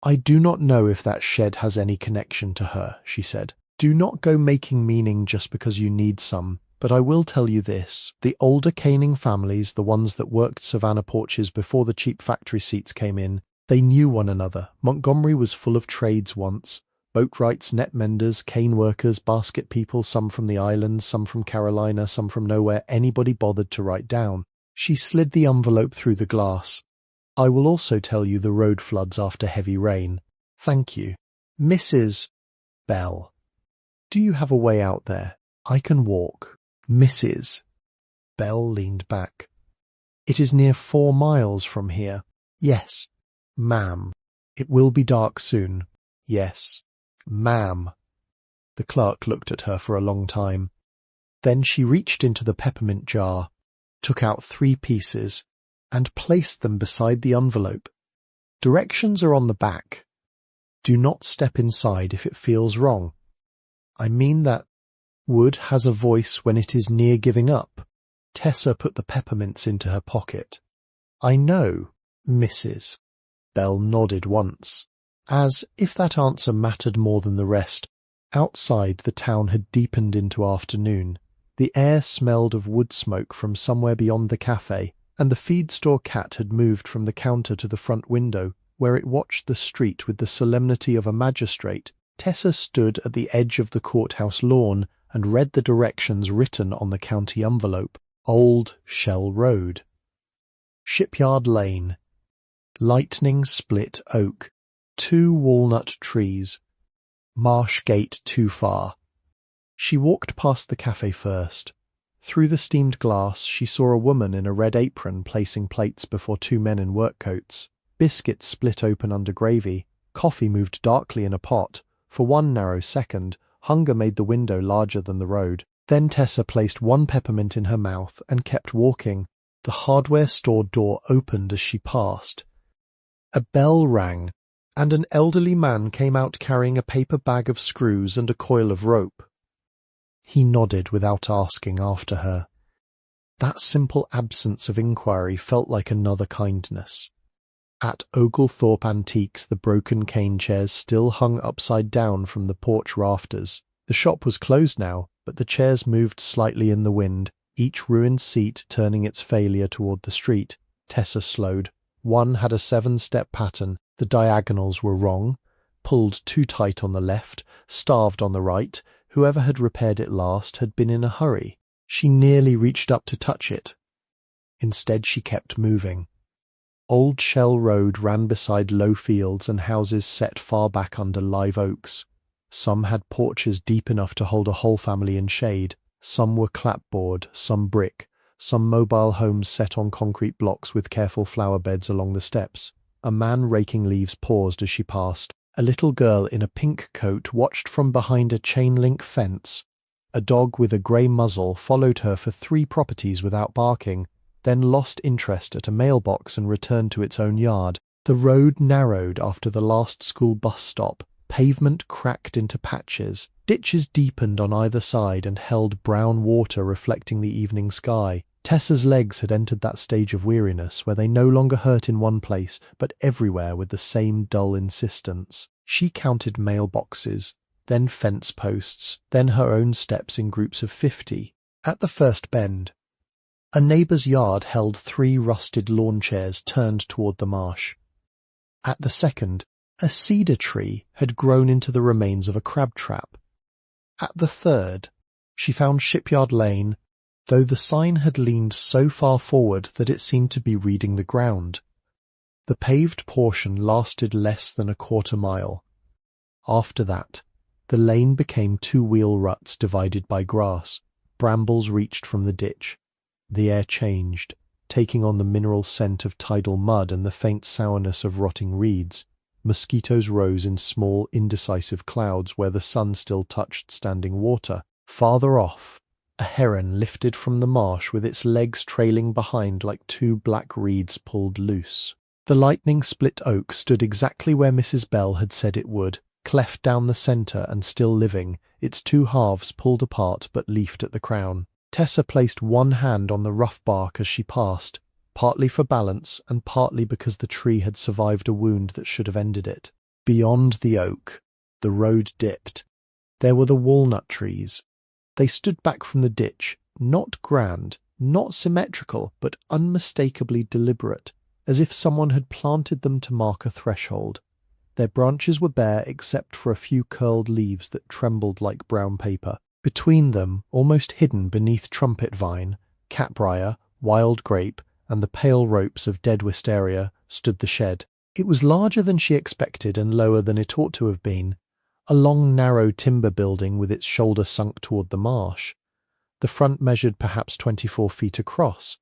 I do not know if that shed has any connection to her, she said. Do not go making meaning just because you need some, but I will tell you this. The older caning families, the ones that worked Savannah porches before the cheap factory seats came in, they knew one another. Montgomery was full of trades once. Boatwrights, net menders, cane workers, basket people, some from the islands, some from Carolina, some from nowhere anybody bothered to write down. She slid the envelope through the glass. I will also tell you the road floods after heavy rain. Thank you. Mrs. Belle. Do you have a way out there? I can walk. Mrs. Belle leaned back. It is near 4 miles from here. Yes. Ma'am. It will be dark soon. Yes. Ma'am. The clerk looked at her for a long time. Then she reached into the peppermint jar, took out 3 pieces, and placed them beside the envelope. Directions are on the back. Do not step inside if it feels wrong. I mean that wood has a voice when it is near giving up. Tessa put the peppermints into her pocket. I know, Mrs. Belle nodded once, as if that answer mattered more than the rest. Outside, the town had deepened into afternoon. The air smelled of wood smoke from somewhere beyond the cafe, and the feed store cat had moved from the counter to the front window, where it watched the street with the solemnity of a magistrate. Tessa stood at the edge of the courthouse lawn and read the directions written on the county envelope. Old Shell Road. Shipyard Lane. Lightning Split Oak. 2 walnut trees. Marsh Gate too far. She walked past the cafe first. Through the steamed glass, she saw a woman in a red apron placing plates before 2 men in work coats. Biscuits split open under gravy. Coffee moved darkly in a pot. For 1 narrow second, hunger made the window larger than the road. Then Tessa placed 1 peppermint in her mouth and kept walking. The hardware store door opened as she passed. A bell rang, and an elderly man came out carrying a paper bag of screws and a coil of rope. He nodded without asking after her. That simple absence of inquiry felt like another kindness. At Oglethorpe Antiques, the broken cane chairs still hung upside down from the porch rafters. The shop was closed now, but the chairs moved slightly in the wind, each ruined seat turning its failure toward the street. Tessa slowed. One had a 7-step pattern. The diagonals were wrong, pulled too tight on the left, starved on the right. Whoever had repaired it last had been in a hurry. She nearly reached up to touch it. Instead, she kept moving. Old Shell Road ran beside low fields and houses set far back under live oaks. Some had porches deep enough to hold a whole family in shade. Some were clapboard, some brick, some mobile homes set on concrete blocks with careful flower beds along the steps. A man raking leaves paused as she passed. A little girl in a pink coat watched from behind a chain-link fence. A dog with a grey muzzle followed her for 3 properties without barking. then lost interest at a mailbox and returned to its own yard. The road narrowed after the last school bus stop. Pavement cracked into patches. Ditches deepened on either side and held brown water reflecting the evening sky. Tessa's legs had entered that stage of weariness where they no longer hurt in one place, but everywhere with the same dull insistence. She counted mailboxes, then fence posts, then her own steps in groups of 50. At the first bend, a neighbour's yard held 3 rusted lawn chairs turned toward the marsh. At the second, a cedar tree had grown into the remains of a crab trap. At the third, she found Shipyard Lane, though the sign had leaned so far forward that it seemed to be reading the ground. The paved portion lasted less than a quarter mile. After that, the lane became 2-wheel ruts divided by grass. Brambles reached from the ditch. The air changed, taking on the mineral scent of tidal mud and the faint sourness of rotting reeds. Mosquitoes rose in small, indecisive clouds where the sun still touched standing water. Farther off, a heron lifted from the marsh with its legs trailing behind like 2 black reeds pulled loose. The lightning-split oak stood exactly where Mrs. Bell had said it would, cleft down the centre and still living, its 2 halves pulled apart but leafed at the crown. Tessa placed one hand on the rough bark as she passed, partly for balance and partly because the tree had survived a wound that should have ended it. Beyond the oak, the road dipped. There were the walnut trees. They stood back from the ditch, not grand, not symmetrical, but unmistakably deliberate, as if someone had planted them to mark a threshold. Their branches were bare except for a few curled leaves that trembled like brown paper. Between them, almost hidden beneath trumpet vine, catbrier, wild grape, and the pale ropes of dead wisteria, stood the shed. It was larger than she expected and lower than it ought to have been, a long narrow timber building with its shoulder sunk toward the marsh. The front measured perhaps 24 feet across,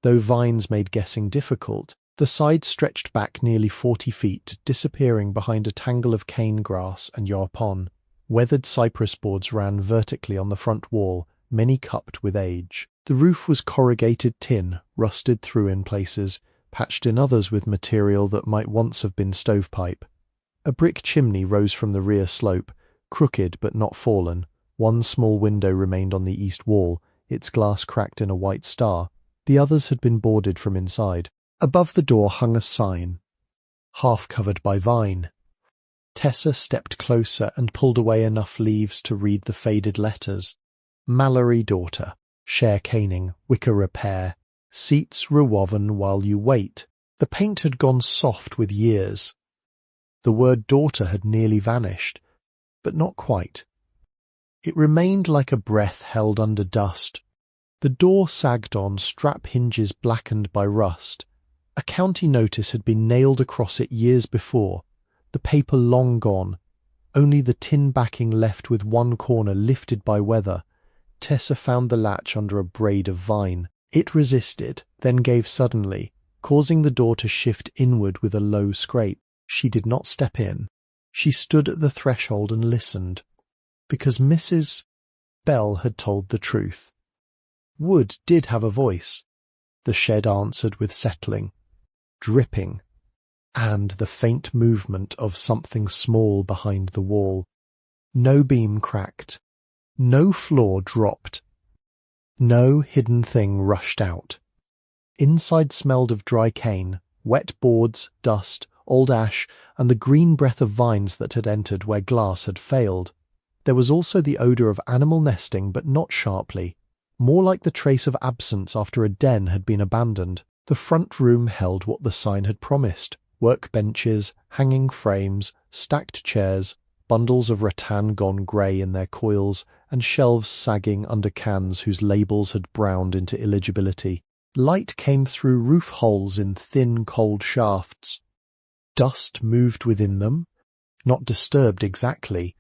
though vines made guessing difficult. The side stretched back nearly 40 feet, disappearing behind a tangle of cane grass and yarpon. Weathered cypress boards ran vertically on the front wall, many cupped with age. The roof was corrugated tin, rusted through in places, patched in others with material that might once have been stovepipe. A brick chimney rose from the rear slope, crooked but not fallen. One small window remained on the east wall, its glass cracked in a white star. The others had been boarded from inside. Above the door hung a sign, half covered by vine. Tessa stepped closer and pulled away enough leaves to read the faded letters. Mallory daughter, share caning, wicker repair, seats rewoven while you wait. The paint had gone soft with years. The word daughter had nearly vanished, but not quite. It remained like a breath held under dust. The door sagged on strap hinges blackened by rust. A county notice had been nailed across it years before, the paper long gone, only the tin backing left with one corner lifted by weather. Tessa found the latch under a braid of vine. It resisted, then gave suddenly, causing the door to shift inward with a low scrape. She did not step in. She stood at the threshold and listened, because Mrs. Bell had told the truth. Wood did have a voice, the shed answered with settling, dripping, and the faint movement of something small behind the wall. No beam cracked. No floor dropped. No hidden thing rushed out. Inside smelled of dry cane, wet boards, dust, old ash, and the green breath of vines that had entered where glass had failed. There was also the odour of animal nesting, but not sharply, more like the trace of absence after a den had been abandoned. The front room held what the sign had promised: workbenches, hanging frames, stacked chairs, bundles of rattan gone grey in their coils, and shelves sagging under cans whose labels had browned into illegibility. Light came through roof holes in thin, cold shafts. Dust moved within them, not disturbed exactly,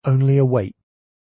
only awake.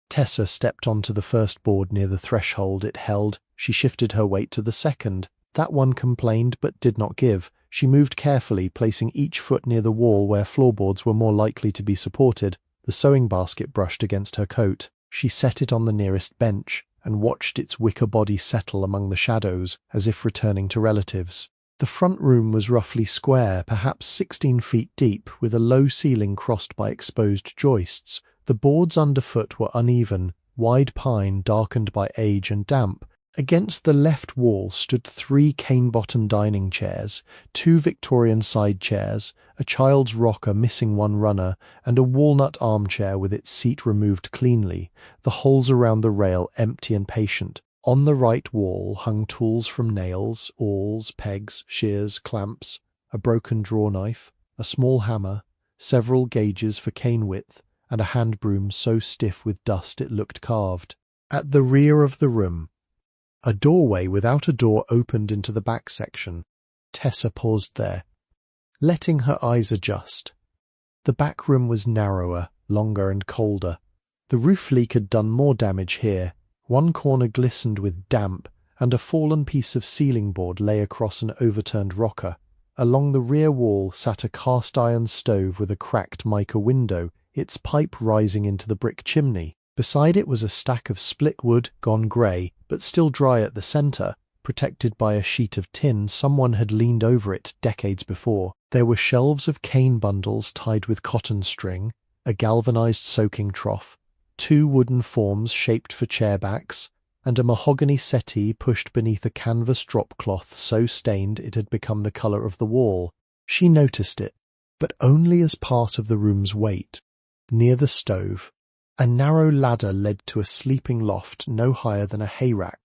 Tessa stepped onto the first board near the threshold it held. She shifted her weight to the second. That one complained but did not give. She moved carefully, placing each foot near the wall where floorboards were more likely to be supported. The sewing basket brushed against her coat. She set it on the nearest bench. and watched its wicker body settle among the shadows as if returning to relatives. The front room was roughly square, perhaps 16 feet deep, with a low ceiling crossed by exposed joists. The boards underfoot were uneven, wide pine darkened by age and damp. Against the left wall stood 3 cane-bottom dining chairs, 2 Victorian side chairs, a child's rocker missing one runner, and a walnut armchair with its seat removed cleanly, the holes around the rail empty and patient. On the right wall hung tools from nails, awls, pegs, shears, clamps, a broken draw knife, a small hammer, several gauges for cane width, and a hand broom so stiff with dust it looked carved. At the rear of the room, a doorway without a door opened into the back section. Tessa paused there, letting her eyes adjust. The back room was narrower, longer and colder. The roof leak had done more damage here. One corner glistened with damp, and a fallen piece of ceiling board lay across an overturned rocker. Along the rear wall sat a cast-iron stove with a cracked mica window, its pipe rising into the brick chimney. Beside it was a stack of split wood, gone grey, but still dry at the centre, protected by a sheet of tin. Someone had leaned over it decades before. There were shelves of cane bundles tied with cotton string, a galvanized soaking trough, 2 wooden forms shaped for chair backs, and a mahogany settee pushed beneath a canvas drop cloth so stained it had become the colour of the wall. She noticed it, but only as part of the room's weight. Near the stove, a narrow ladder led to a sleeping loft no higher than a hayrack.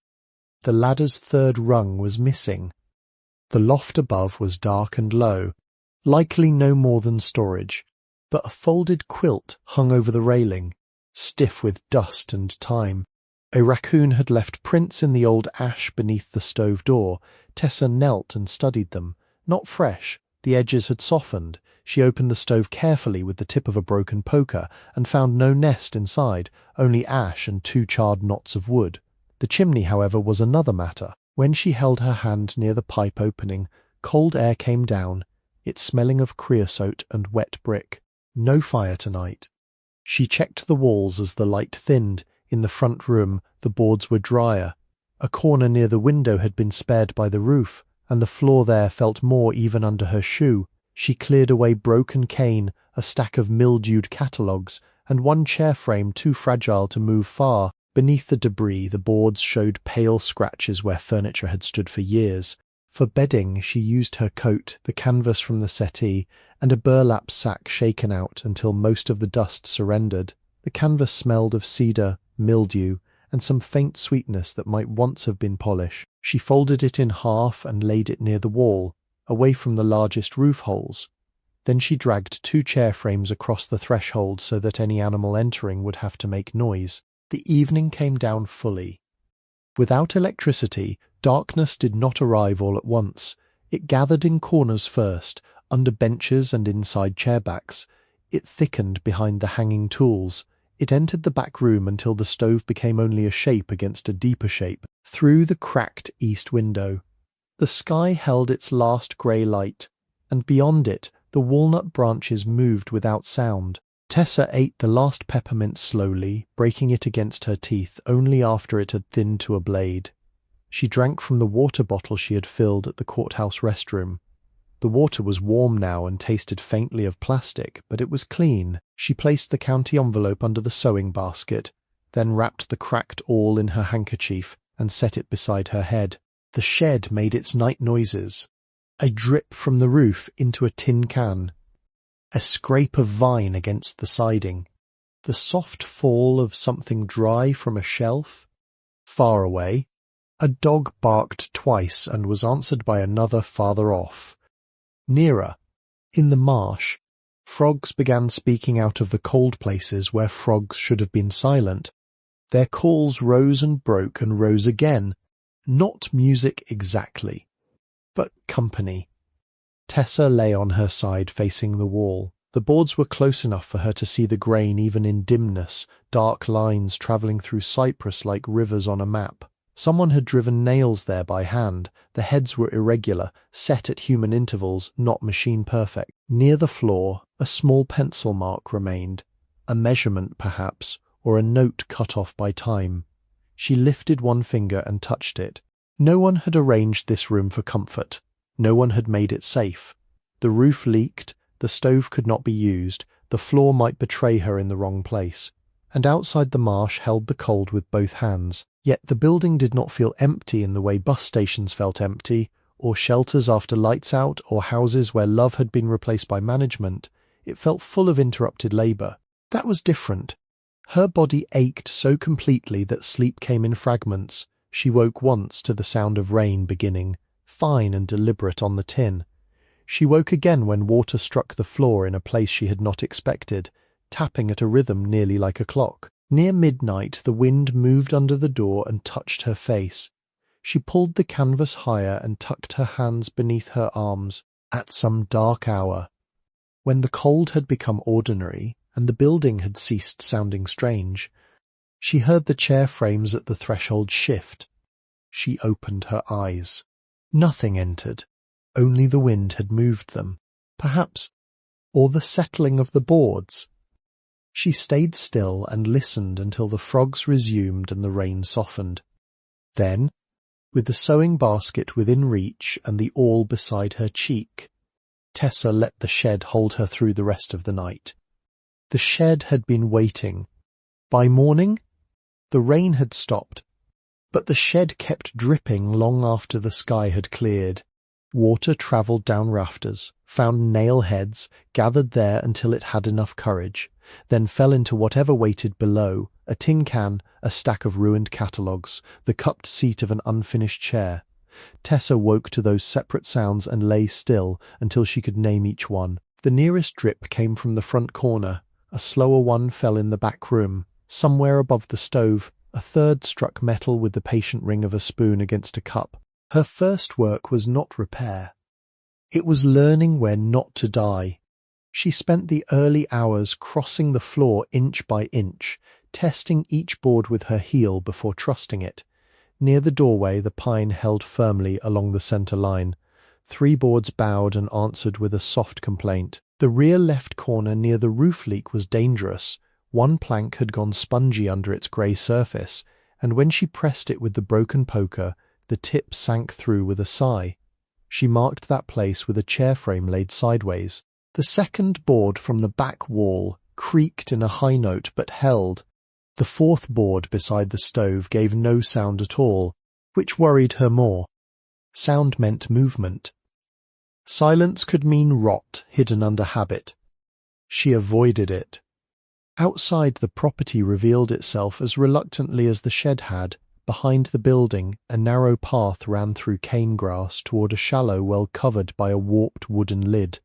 The ladder's 3rd rung was missing. The loft above was dark and low, likely no more than storage, but a folded quilt hung over the railing, stiff with dust and time. A raccoon had left prints in the old ash beneath the stove door. Tessa knelt and studied them. Not fresh, the edges had softened. She opened the stove carefully with the tip of a broken poker and found no nest inside, only ash and 2 charred knots of wood. The chimney, however, was another matter. When she held her hand near the pipe opening, cold air came down, it smelling of creosote and wet brick. No fire tonight. She checked the walls as the light thinned. In the front room, the boards were drier. A corner near the window had been spared by the roof, and the floor there felt more even under her shoe. She cleared away broken cane, a stack of mildewed catalogues, and one chair frame too fragile to move far. Beneath the debris, the boards showed pale scratches where furniture had stood for years. For bedding, she used her coat, the canvas from the settee, and a burlap sack shaken out until most of the dust surrendered. The canvas smelled of cedar, mildew, and some faint sweetness that might once have been polish. She folded it in half and laid it near the wall, away from the largest roof holes. Then she dragged 2 chair frames across the threshold so that any animal entering would have to make noise. The evening came down fully. Without electricity, darkness did not arrive all at once. It gathered in corners first, under benches and inside chairbacks. It thickened behind the hanging tools. It entered the back room until the stove became only a shape against a deeper shape. Through the cracked east window, the sky held its last grey light, and beyond it the walnut branches moved without sound. Tessa ate the last peppermint slowly, breaking it against her teeth only after it had thinned to a blade. She drank from the water bottle she had filled at the courthouse restroom. The water was warm now and tasted faintly of plastic, but it was clean. She placed the county envelope under the sewing basket, then wrapped the cracked awl in her handkerchief and set it beside her head. The shed made its night noises. A drip from the roof into a tin can. A scrape of vine against the siding. The soft fall of something dry from a shelf. Far away, a dog barked twice and was answered by another farther off. Nearer, in the marsh, frogs began speaking out of the cold places where frogs should have been silent. Their calls rose and broke and rose again. Not music exactly, but company. Tessa lay on her side facing the wall. The boards were close enough for her to see the grain even in dimness, dark lines travelling through cypress like rivers on a map. Someone had driven nails there by hand. The heads were irregular, set at human intervals, not machine perfect. Near the floor, a small pencil mark remained, a measurement perhaps, or a note cut off by time. She lifted one finger and touched it. No one had arranged this room for comfort. No one had made it safe. The roof leaked, the stove could not be used, the floor might betray her in the wrong place. And outside the marsh held the cold with both hands. Yet the building did not feel empty in the way bus stations felt empty, or shelters after lights out, or houses where love had been replaced by management. It felt full of interrupted labour. That was different. Her body ached so completely that sleep came in fragments. She woke once to the sound of rain beginning, fine and deliberate on the tin. She woke again when water struck the floor in a place she had not expected, tapping at a rhythm nearly like a clock. Near midnight the wind moved under the door and touched her face. She pulled the canvas higher and tucked her hands beneath her arms. At some dark hour, when the cold had become ordinary and the building had ceased sounding strange, she heard the chair frames at the threshold shift. She opened her eyes. Nothing entered. Only the wind had moved them, perhaps, or the settling of the boards. She stayed still and listened until the frogs resumed and the rain softened. Then, with the sewing basket within reach and the awl beside her cheek, Tessa let the shed hold her through the rest of the night. The shed had been waiting. By morning, the rain had stopped, but the shed kept dripping long after the sky had cleared. Water travelled down rafters, found nail heads, gathered there until it had enough courage, then fell into whatever waited below, a tin can, a stack of ruined catalogues, the cupped seat of an unfinished chair. Tessa woke to those separate sounds and lay still until she could name each one. The nearest drip came from the front corner, a slower one fell in the back room, somewhere above the stove, a third struck metal with the patient ring of a spoon against a cup. Her first work was not repair. It was learning where not to die. She spent the early hours crossing the floor inch by inch, testing each board with her heel before trusting it. Near the doorway the pine held firmly along the centre line. 3 boards bowed and answered with a soft complaint. The rear left corner near the roof leak was dangerous. One plank had gone spongy under its grey surface, and when she pressed it with the broken poker, the tip sank through with a sigh. She marked that place with a chair frame laid sideways. The second board from the back wall creaked in a high note but held. The 4th board beside the stove gave no sound at all, which worried her more. Sound meant movement. Silence could mean rot hidden under habit. She avoided it. Outside, the property revealed itself as reluctantly as the shed had. Behind the building, a narrow path ran through cane grass toward a shallow well covered by a warped wooden lid.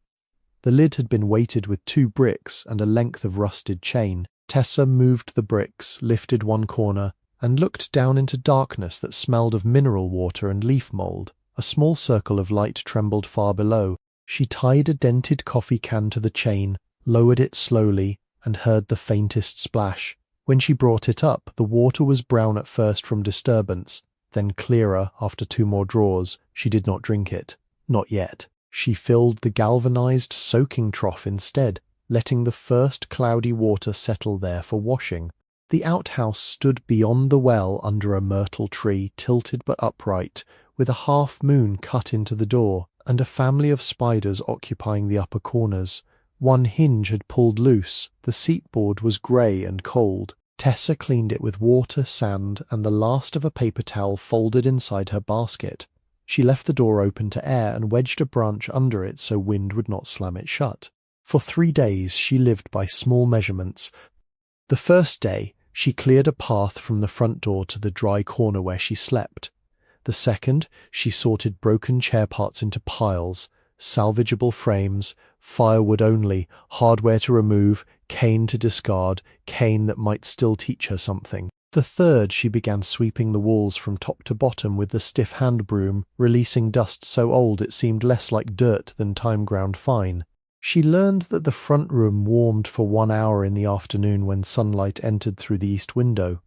The lid had been weighted with 2 bricks and a length of rusted chain. Tessa moved the bricks, lifted one corner, and looked down into darkness that smelled of mineral water and leaf mould. A small circle of light trembled far below. She tied a dented coffee can to the chain, lowered it slowly, and heard the faintest splash. When she brought it up, the water was brown at first from disturbance, then clearer after 2 more draws. She did not drink it. Not yet. She filled the galvanized soaking trough instead, letting the first cloudy water settle there for washing. The outhouse stood beyond the well under a myrtle tree, tilted but upright, with a half-moon cut into the door, and a family of spiders occupying the upper corners. One hinge had pulled loose. The seat-board was grey and cold. Tessa cleaned it with water, sand, and the last of a paper towel folded inside her basket. She left the door open to air and wedged a branch under it so wind would not slam it shut. For 3 days she lived by small measurements. The first day, she cleared a path from the front door to the dry corner where she slept. The second, she sorted broken chair parts into piles, salvageable frames, firewood only, hardware to remove, cane to discard, cane that might still teach her something. The third, she began sweeping the walls from top to bottom with the stiff hand broom, releasing dust so old it seemed less like dirt than time ground fine. She learned that the front room warmed for 1 hour in the afternoon when sunlight entered through the east window.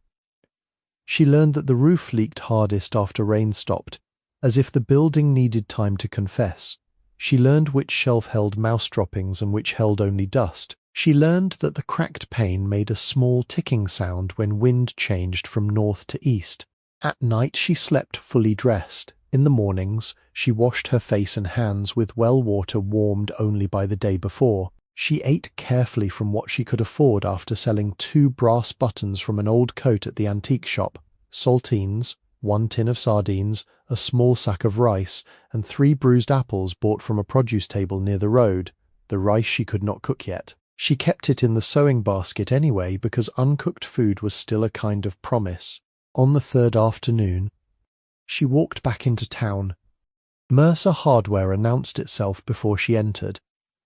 She learned that the roof leaked hardest after rain stopped, as if the building needed time to confess. She learned which shelf held mouse droppings and which held only dust. She learned that the cracked pane made a small ticking sound when wind changed from north to east. At night she slept fully dressed. In the mornings, she washed her face and hands with well water warmed only by the day before. She ate carefully from what she could afford after selling 2 brass buttons from an old coat at the antique shop, saltines, 1 tin of sardines, a small sack of rice, and 3 bruised apples bought from a produce table near the road. The rice she could not cook yet. She kept it in the sewing basket anyway because uncooked food was still a kind of promise. On the 3rd afternoon, she walked back into town. Mercer Hardware announced itself before she entered.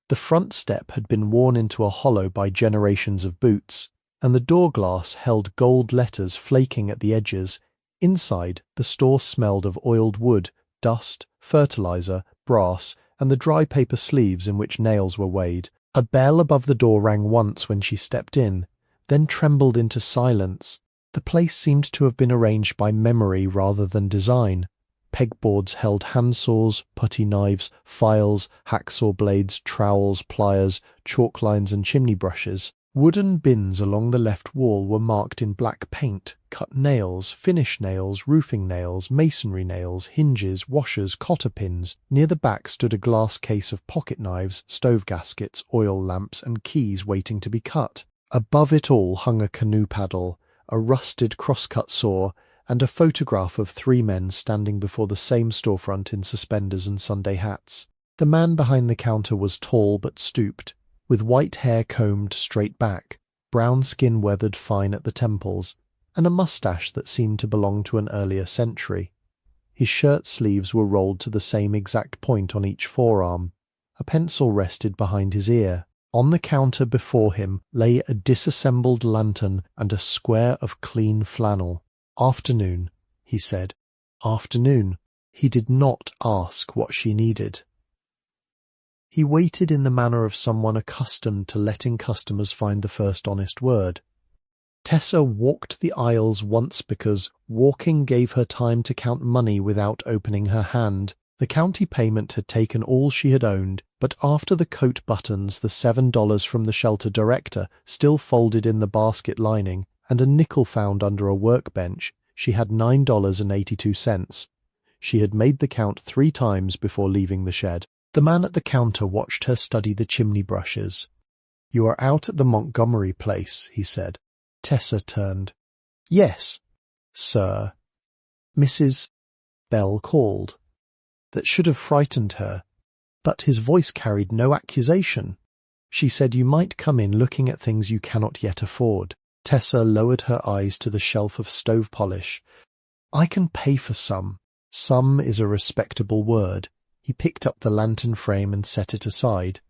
The front step had been worn into a hollow by generations of boots, and the door glass held gold letters flaking at the edges. Inside, the store smelled of oiled wood, dust, fertilizer, brass, and the dry paper sleeves in which nails were weighed. A bell above the door rang once when she stepped in, then trembled into silence. The place seemed to have been arranged by memory rather than design. Pegboards held handsaws, putty knives, files, hacksaw blades, trowels, pliers, chalk lines and chimney brushes. Wooden bins along the left wall were marked in black paint, cut nails, finish nails, roofing nails, masonry nails, hinges, washers, cotter pins. Near the back stood a glass case of pocket knives, stove gaskets, oil lamps, and keys waiting to be cut. Above it all hung a canoe paddle, a rusted crosscut saw, and a photograph of 3 men standing before the same storefront in suspenders and Sunday hats. The man behind the counter was tall but stooped, with white hair combed straight back, brown skin weathered fine at the temples, and a moustache that seemed to belong to an earlier century. His shirt sleeves were rolled to the same exact point on each forearm. A pencil rested behind his ear. On the counter before him lay a disassembled lantern and a square of clean flannel. "Afternoon," he said. "Afternoon." He did not ask what she needed. He waited in the manner of someone accustomed to letting customers find the first honest word. Tessa walked the aisles once because walking gave her time to count money without opening her hand. The county payment had taken all she had owned, but after the coat buttons, the $7 from the shelter director, still folded in the basket lining, and a nickel found under a workbench, she had $9.82. She had made the count 3 times before leaving the shed. The man at the counter watched her study the chimney brushes. "You are out at the Montgomery place," he said. Tessa turned. "Yes, sir." Mrs. Bell called. That should have frightened her, but his voice carried no accusation. She said, "You might come in looking at things you cannot yet afford." Tessa lowered her eyes to the shelf of stove polish. "I can pay for some." Some is a respectable word. He picked up the lantern frame and set it aside.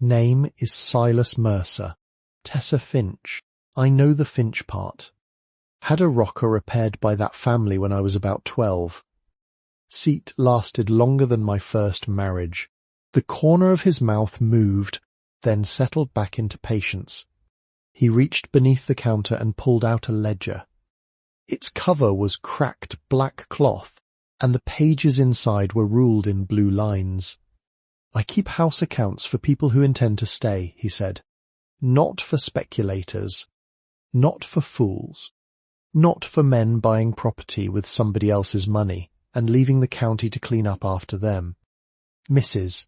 "Name is Silas Mercer. Tessa Finch. I know the Finch part. Had a rocker repaired by that family when I was about 12. Seat lasted longer than my first marriage." The corner of his mouth moved, then settled back into patience. He reached beneath the counter and pulled out a ledger. Its cover was cracked black cloth, and the pages inside were ruled in blue lines. "I keep house accounts for people who intend to stay," he said. "Not for speculators. Not for fools. Not for men buying property with somebody else's money and leaving the county to clean up after them. Mrs.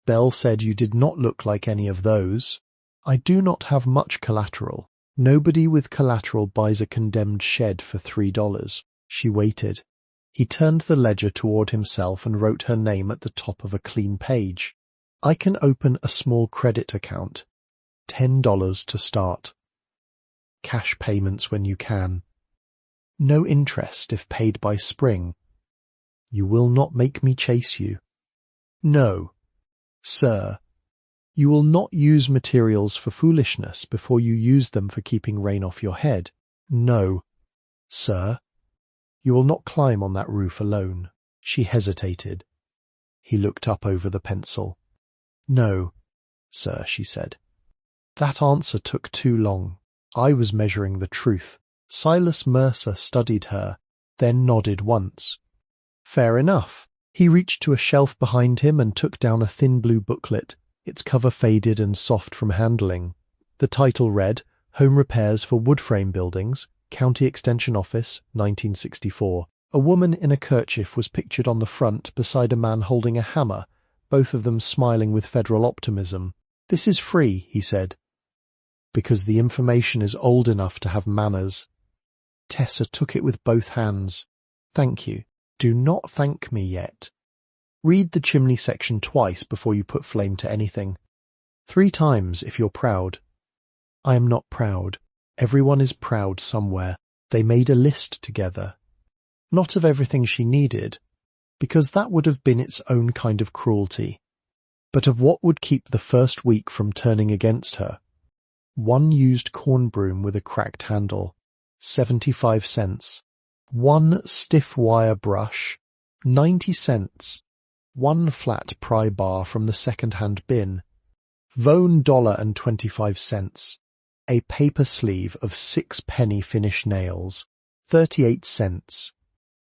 Bell said you did not look like any of those. I do not have much collateral. Nobody with collateral buys a condemned shed for $3. She waited. He turned the ledger toward himself and wrote her name at the top of a clean page. "I can open a small credit account. $10 to start. Cash payments when you can. No interest if paid by spring. You will not make me chase you. No, sir. You will not use materials for foolishness before you use them for keeping rain off your head. No, sir. You will not climb on that roof alone." She hesitated. He looked up over the pencil. "No, sir," she said. That answer took too long. I was measuring the truth. Silas Mercer studied her, then nodded once. "Fair enough." He reached to a shelf behind him and took down a thin blue booklet. its cover faded and soft from handling. The title read, Home Repairs for Wood Frame Buildings, County Extension Office, 1964. A woman in a kerchief was pictured on the front beside a man holding a hammer, both of them smiling with federal optimism. "This is free," he said, "because the information is old enough to have manners." Tessa took it with both hands. "Thank you. Do not thank me yet. Read the chimney section twice before you put flame to anything. 3 times if you're proud." "I am not proud. Everyone is proud somewhere." They made a list together. Not of everything she needed, because that would have been its own kind of cruelty, but of what would keep the first week from turning against her. 1 used corn broom with a cracked handle, 75 cents. 1 stiff wire brush, 90 cents. 1 flat pry bar from the second-hand bin, $1.25. A paper sleeve of 6-penny finish nails, 38 cents.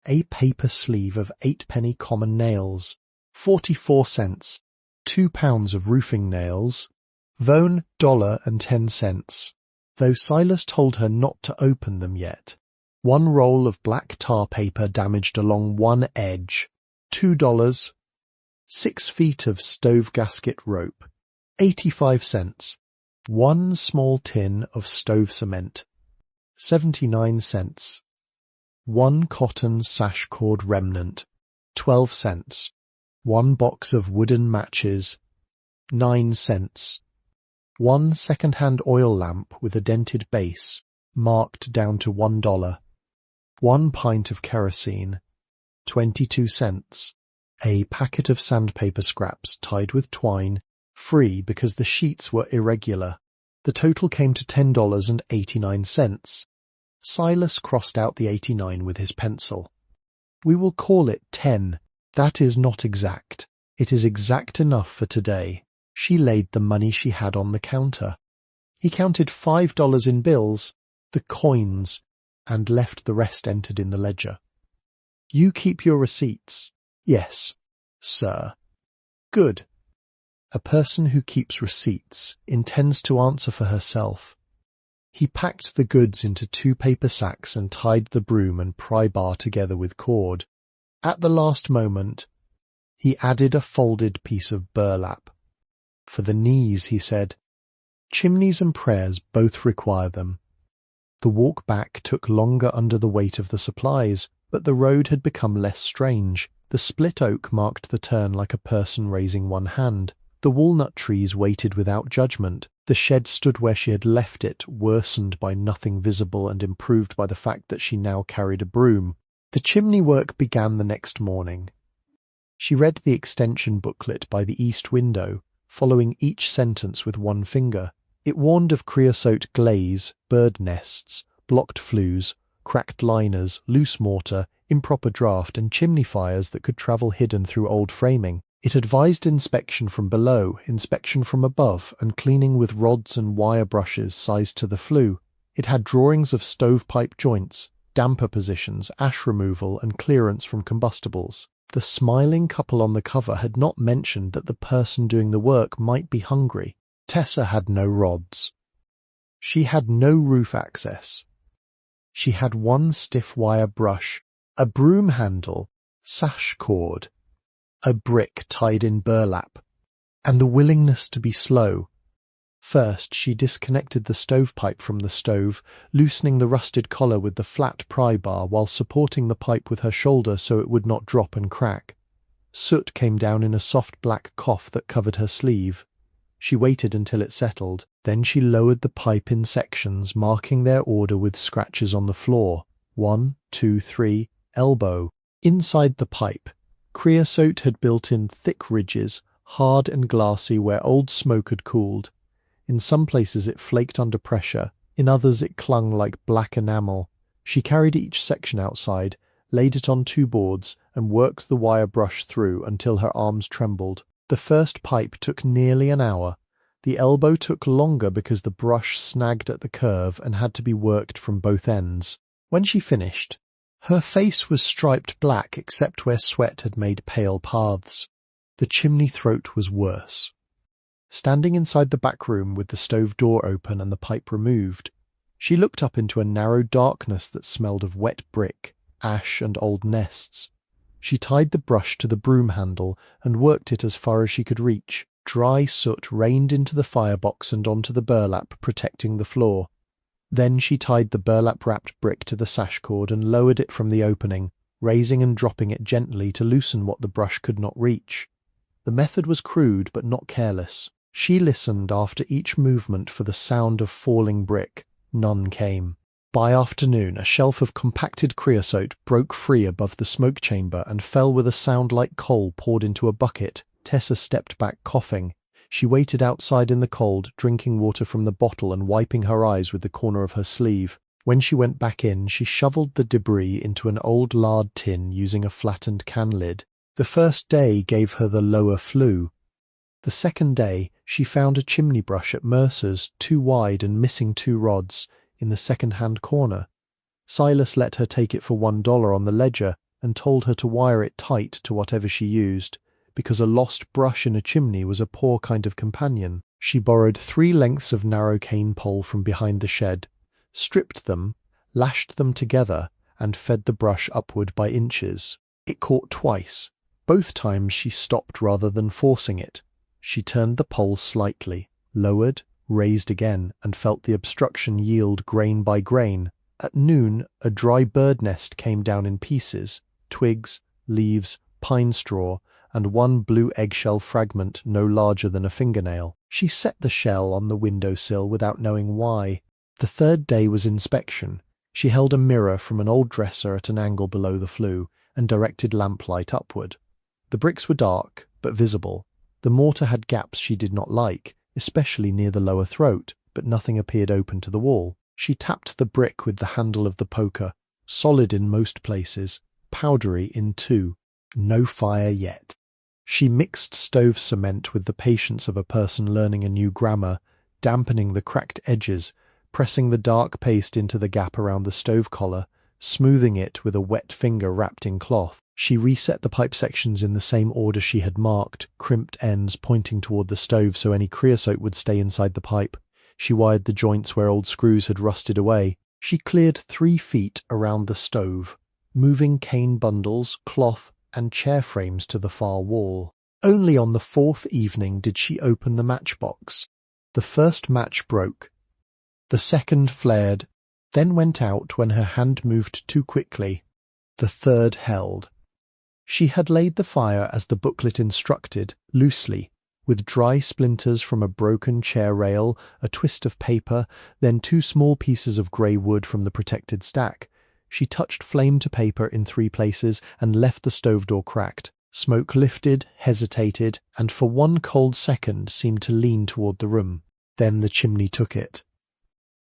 A paper sleeve of 8-penny common nails, 44 cents. 2 pounds of roofing nails, $1.10. Though Silas told her not to open them yet. 1 roll of black tar paper damaged along one edge, $2. 6 feet of stove gasket rope, 85 cents. 1 small tin of stove cement, 79 cents. 1 cotton sash cord remnant, 12 cents. 1 box of wooden matches, 9 cents. 1 second-hand oil lamp with a dented base, marked down to $1. 1 pint of kerosene, 22 cents. A packet of sandpaper scraps tied with twine, free because the sheets were irregular. The total came to $10.89. Silas crossed out the 89 with his pencil. "We will call it 10. That is not exact. It is exact enough for today." She laid the money she had on the counter. He counted $5 in bills, the coins, and left the rest entered in the ledger. "You keep your receipts." "Yes, sir." "Good. A person who keeps receipts intends to answer for herself." He packed the goods into 2 paper sacks and tied the broom and pry bar together with cord. At the last moment, he added a folded piece of burlap. "For the knees," he said. "Chimneys and prayers both require them." The walk back took longer under the weight of the supplies, but the road had become less strange. The split oak marked the turn like a person raising one hand. The walnut trees waited without judgment. The shed stood where she had left it, worsened by nothing visible and improved by the fact that she now carried a broom. The chimney work began the next morning. She read the extension booklet by the east window, following each sentence with 1 finger. It warned of creosote glaze, bird nests, blocked flues, cracked liners, loose mortar, improper draft, and chimney fires that could travel hidden through old framing. It advised inspection from below, inspection from above, and cleaning with rods and wire brushes sized to the flue. It had drawings of stovepipe joints, damper positions, ash removal, and clearance from combustibles. The smiling couple on the cover had not mentioned that the person doing the work might be hungry. Tessa had no rods. She had no roof access. She had 1 stiff wire brush, a broom handle, sash cord, a brick tied in burlap, and the willingness to be slow. First, she disconnected the stovepipe from the stove, loosening the rusted collar with the flat pry bar while supporting the pipe with her shoulder so it would not drop and crack. Soot came down in a soft black cough that covered her sleeve. She waited until it settled. Then she lowered the pipe in sections, marking their order with scratches on the floor. 1, 2, 3, elbow. Inside the pipe, creosote had built in thick ridges, hard and glassy where old smoke had cooled. In some places it flaked under pressure, in others it clung like black enamel. She carried each section outside, laid it on 2 boards, and worked the wire brush through until her arms trembled. The first pipe took nearly an hour. The elbow took longer because the brush snagged at the curve and had to be worked from both ends. When she finished, her face was striped black except where sweat had made pale paths. The chimney throat was worse. Standing inside the back room with the stove door open and the pipe removed, she looked up into a narrow darkness that smelled of wet brick, ash, and old nests. She tied the brush to the broom handle and worked it as far as she could reach. Dry soot rained into the firebox and onto the burlap, protecting the floor. Then she tied the burlap-wrapped brick to the sash cord and lowered it from the opening, raising and dropping it gently to loosen what the brush could not reach. The method was crude but not careless. She listened after each movement for the sound of falling brick. None came. By afternoon, a shelf of compacted creosote broke free above the smoke chamber and fell with a sound like coal poured into a bucket. Tessa stepped back, coughing. She waited outside in the cold, drinking water from the bottle and wiping her eyes with the corner of her sleeve. When she went back in, she shoveled the debris into an old lard tin using a flattened can lid. The first day gave her the lower flu. The second day, she found a chimney brush at Mercer's, too wide and missing 2 rods, in the second-hand corner. Silas let her take it for $1 on the ledger and told her to wire it tight to whatever she used, because a lost brush in a chimney was a poor kind of companion. She borrowed 3 lengths of narrow cane pole from behind the shed, stripped them, lashed them together, and fed the brush upward by inches. It caught twice. Both times she stopped rather than forcing it. She turned the pole slightly, lowered, raised again, and felt the obstruction yield grain by grain. At noon, a dry bird nest came down in pieces, twigs, leaves, pine straw, and 1 blue eggshell fragment no larger than a fingernail. She set the shell on the window-sill without knowing why. The third day was inspection. She held a mirror from an old dresser at an angle below the flue and directed lamplight upward. The bricks were dark, but visible. The mortar had gaps she did not like, especially near the lower throat, but nothing appeared open to the wall. She tapped the brick with the handle of the poker, solid in most places, powdery in 2. No fire yet. She mixed stove cement with the patience of a person learning a new grammar, dampening the cracked edges, pressing the dark paste into the gap around the stove collar, smoothing it with a wet finger wrapped in cloth. She reset the pipe sections in the same order she had marked, crimped ends pointing toward the stove so any creosote would stay inside the pipe. She wired the joints where old screws had rusted away. She cleared 3 feet around the stove, moving cane bundles, cloth, and chair frames to the far wall. Only on the 4th evening did she open the matchbox. The first match broke. The second flared, then went out when her hand moved too quickly. The third held. She had laid the fire as the booklet instructed, loosely, with dry splinters from a broken chair rail, a twist of paper, then 2 small pieces of grey wood from the protected stack. She touched flame to paper in 3 places and left the stove door cracked. Smoke lifted, hesitated, and for 1 cold second seemed to lean toward the room. Then the chimney took it.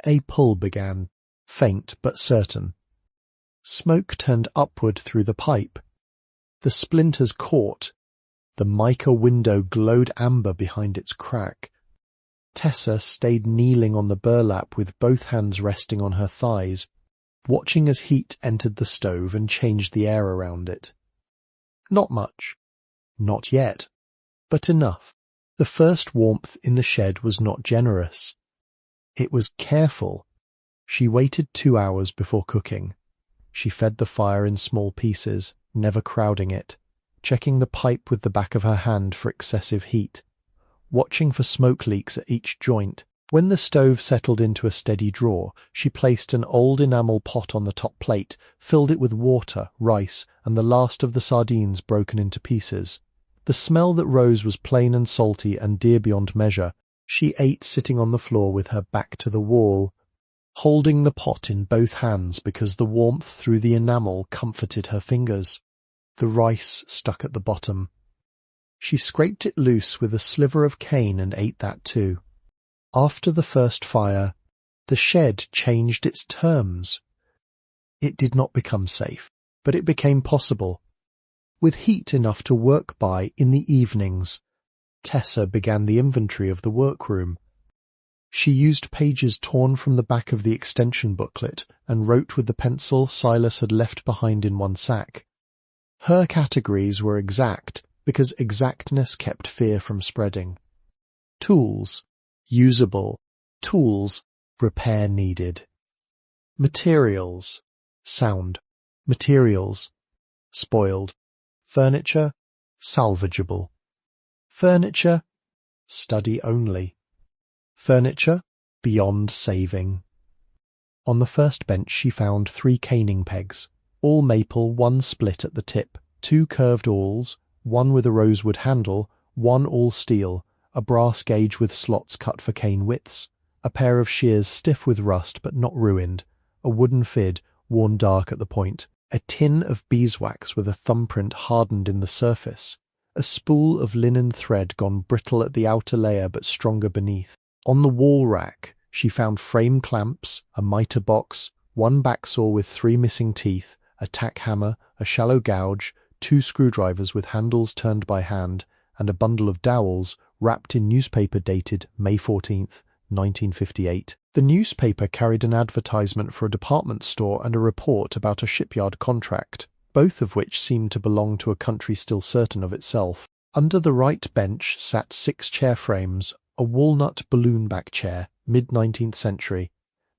A pull began, faint but certain. Smoke turned upward through the pipe. The splinters caught. The mica window glowed amber behind its crack. Tessa stayed kneeling on the burlap with both hands resting on her thighs, watching as heat entered the stove and changed the air around it. Not much. Not yet. But enough. The first warmth in the shed was not generous. It was careful. She waited 2 hours before cooking. She fed the fire in small pieces, never crowding it, checking the pipe with the back of her hand for excessive heat, watching for smoke leaks at each joint. When the stove settled into a steady draw, she placed an old enamel pot on the top plate, filled it with water, rice, and the last of the sardines broken into pieces. The smell that rose was plain and salty and dear beyond measure. She ate sitting on the floor with her back to the wall, holding the pot in both hands because the warmth through the enamel comforted her fingers. The rice stuck at the bottom. She scraped it loose with a sliver of cane and ate that too. After the first fire, the shed changed its terms. It did not become safe, but it became possible. With heat enough to work by in the evenings, Tessa began the inventory of the workroom. She used pages torn from the back of the extension booklet and wrote with the pencil Silas had left behind in one sack. Her categories were exact because exactness kept fear from spreading. Tools. Usable. Tools. Repair needed. Materials. Sound. Materials. Spoiled. Furniture. Salvageable. Furniture. Study only. Furniture. Beyond saving. On the first bench she found 3 caning pegs, all maple, 1 split at the tip, 2 curved awls, 1 with a rosewood handle, 1 all steel, a brass gauge with slots cut for cane widths, a pair of shears stiff with rust but not ruined, a wooden fid worn dark at the point, a tin of beeswax with a thumbprint hardened in the surface, a spool of linen thread gone brittle at the outer layer but stronger beneath. On the wall rack she found frame clamps, a mitre box, 1 backsaw with 3 missing teeth, a tack hammer, a shallow gouge, 2 screwdrivers with handles turned by hand, and a bundle of dowels wrapped in newspaper dated May 14th, 1958. The newspaper carried an advertisement for a department store and a report about a shipyard contract, both of which seemed to belong to a country still certain of itself. Under the right bench sat 6 chair frames, a walnut balloon-back chair, mid-19th century,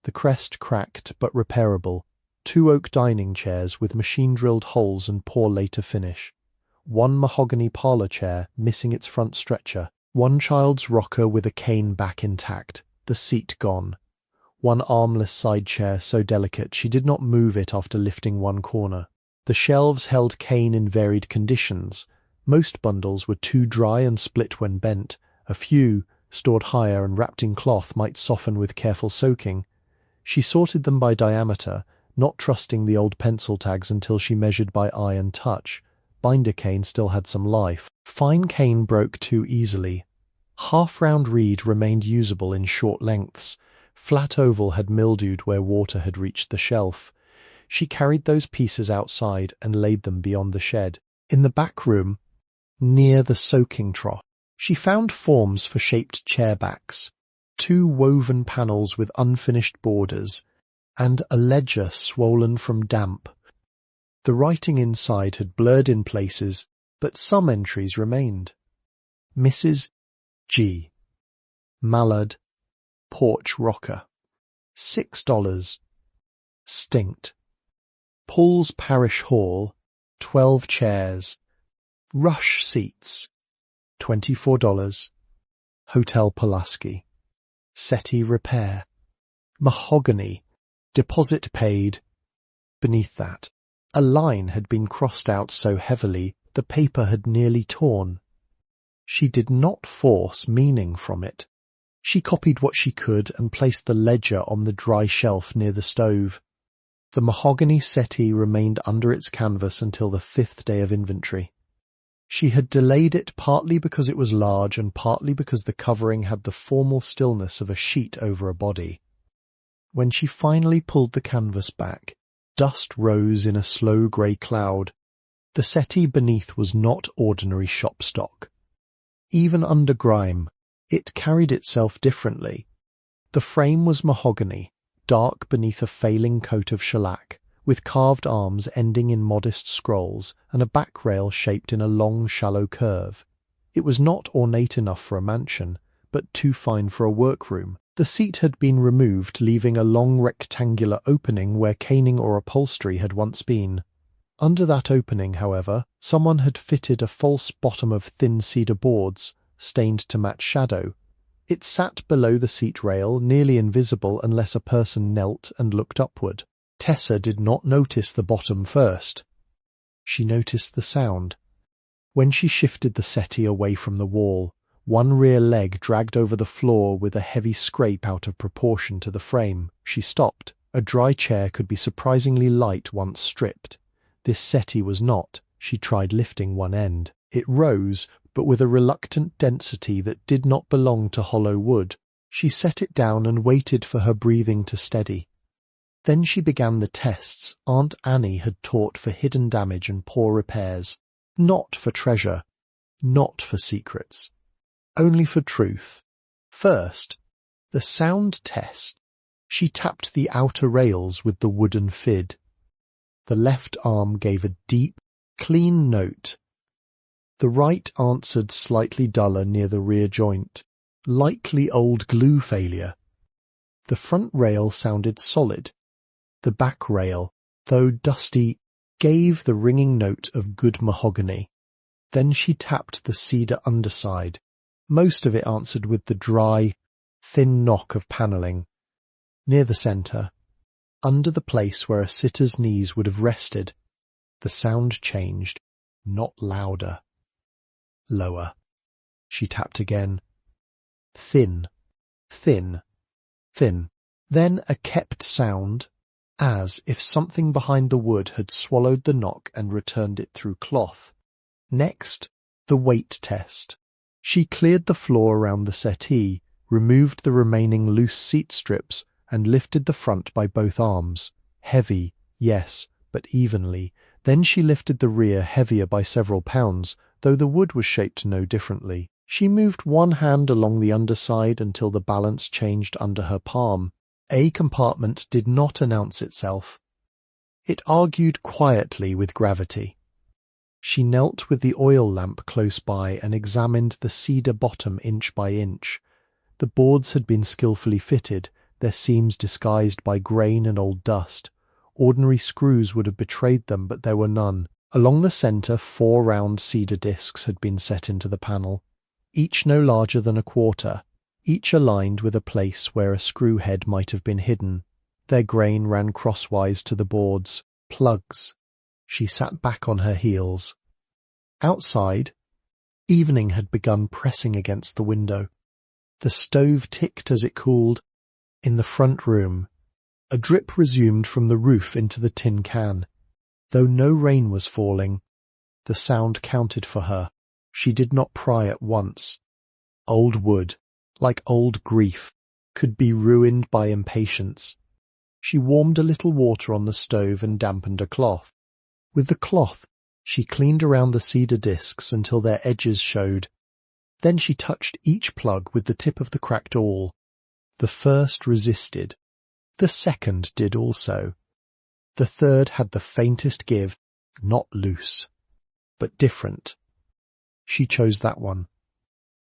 the crest cracked but repairable, 2 oak dining chairs with machine-drilled holes and poor later finish, 1 mahogany parlour chair missing its front stretcher, 1 child's rocker with a cane back intact, the seat gone, 1 armless side chair so delicate she did not move it after lifting 1 corner. The shelves held cane in varied conditions. Most bundles were too dry and split when bent. A few, stored higher and wrapped in cloth, might soften with careful soaking. She sorted them by diameter, not trusting the old pencil tags until she measured by eye and touch. Binder cane still had some life. Fine cane broke too easily. Half-round reed remained usable in short lengths. Flat oval had mildewed where water had reached the shelf. She carried those pieces outside and laid them beyond the shed. In the back room, near the soaking trough, she found forms for shaped chair backs, 2 woven panels with unfinished borders, and a ledger swollen from damp. The writing inside had blurred in places, but some entries remained. Mrs. G. Mallard, porch rocker, $6. Stinked. Paul's Parish Hall, 12 chairs. Rush seats, $24. Hotel Pulaski. Settee repair. Mahogany. Deposit paid. Beneath that, a line had been crossed out so heavily the paper had nearly torn. She did not force meaning from it. She copied what she could and placed the ledger on the dry shelf near the stove. The mahogany settee remained under its canvas until the 5th day of inventory. She had delayed it partly because it was large and partly because the covering had the formal stillness of a sheet over a body. When she finally pulled the canvas back, dust rose in a slow grey cloud. The settee beneath was not ordinary shop stock. Even under grime, it carried itself differently. The frame was mahogany, dark beneath a failing coat of shellac, with carved arms ending in modest scrolls and a back rail shaped in a long, shallow curve. It was not ornate enough for a mansion, but too fine for a workroom. The seat had been removed, leaving a long rectangular opening where caning or upholstery had once been. Under that opening, however, someone had fitted a false bottom of thin cedar boards, stained to match shadow. It sat below the seat rail, nearly invisible unless a person knelt and looked upward. Tessa did not notice the bottom first. She noticed the sound. When she shifted the settee away from the wall, one rear leg dragged over the floor with a heavy scrape out of proportion to the frame. She stopped. A dry chair could be surprisingly light once stripped. This settee was not. She tried lifting one end. It rose, but with a reluctant density that did not belong to hollow wood. She set it down and waited for her breathing to steady. Then she began the tests Aunt Annie had taught for hidden damage and poor repairs. Not for treasure, not for secrets, only for truth. First, the sound test. She tapped the outer rails with the wooden fid. The left arm gave a deep, clean note. The right answered slightly duller near the rear joint. Likely old glue failure. The front rail sounded solid. The back rail, though dusty, gave the ringing note of good mahogany. Then she tapped the cedar underside. Most of it answered with the dry, thin knock of panelling. Near the centre, under the place where a sitter's knees would have rested, the sound changed, not louder. Lower. She tapped again. Thin, thin, thin. Then a kept sound, as if something behind the wood had swallowed the knock and returned it through cloth. Next, the weight test. She cleared the floor around the settee, removed the remaining loose seat strips, and lifted the front by both arms. Heavy, yes, but evenly. Then she lifted the rear heavier by several pounds, though the wood was shaped no differently. She moved one hand along the underside until the balance changed under her palm. A compartment did not announce itself. It argued quietly with gravity. She knelt with the oil lamp close by and examined the cedar bottom inch by inch. The boards had been skillfully fitted, their seams disguised by grain and old dust. Ordinary screws would have betrayed them, but there were none. Along the centre, 4 round cedar discs had been set into the panel, each no larger than a quarter, each aligned with a place where a screw head might have been hidden. Their grain ran crosswise to the boards. Plugs. She sat back on her heels. Outside, evening had begun pressing against the window. The stove ticked as it cooled. In the front room, a drip resumed from the roof into the tin can. Though no rain was falling, the sound counted for her. She did not pry at once. Old wood, like old grief, could be ruined by impatience. She warmed a little water on the stove and dampened a cloth. With the cloth, she cleaned around the cedar discs until their edges showed. Then she touched each plug with the tip of the cracked awl. The first resisted. The second did also. The third had the faintest give, not loose, but different. She chose that one.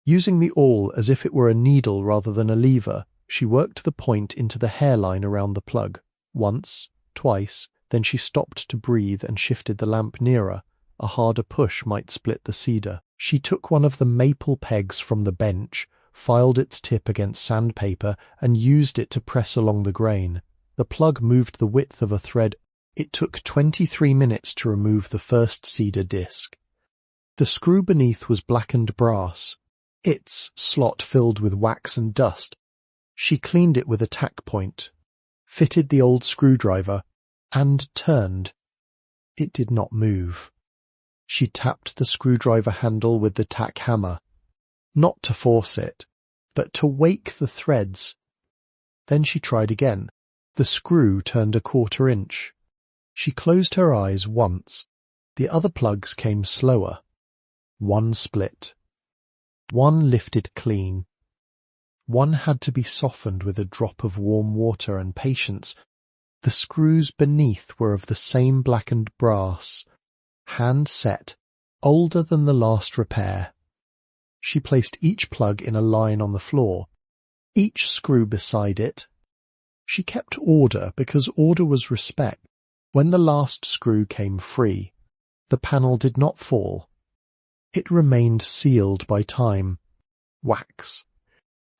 Using the awl as if it were a needle rather than a lever, she worked the point into the hairline around the plug. Once, twice, then she stopped to breathe and shifted the lamp nearer. A harder push might split the cedar. She took one of the maple pegs from the bench, filed its tip against sandpaper, and used it to press along the grain. The plug moved the width of a thread. It took 23 minutes to remove the first cedar disc. The screw beneath was blackened brass, its slot filled with wax and dust. She cleaned it with a tack point, fitted the old screwdriver, and turned. It did not move. She tapped the screwdriver handle with the tack hammer, not to force it, but to wake the threads. Then she tried again. The screw turned a 1/4 inch. She closed her eyes once. The other plugs came slower. One split. One lifted clean. One had to be softened with a drop of warm water and patience. The screws beneath were of the same blackened brass, hand set, older than the last repair. She placed each plug in a line on the floor, each screw beside it. She kept order because order was respect. When the last screw came free, the panel did not fall. It remained sealed by time, wax,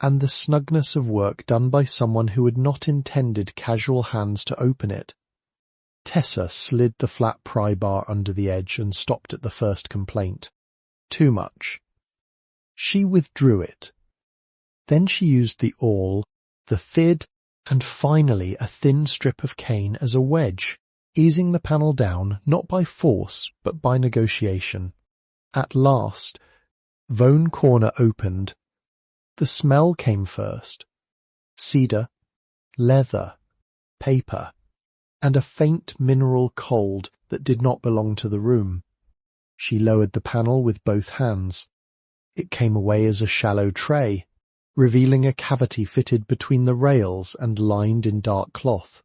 and the snugness of work done by someone who had not intended casual hands to open it. Tessa slid the flat pry bar under the edge and stopped at the first complaint. Too much. She withdrew it. Then she used the awl, the fid, and finally a thin strip of cane as a wedge, easing the panel down not by force but by negotiation. At last, Vone corner opened. The smell came first. Cedar, leather, paper, and a faint mineral cold that did not belong to the room. She lowered the panel with both hands. It came away as a shallow tray, revealing a cavity fitted between the rails and lined in dark cloth.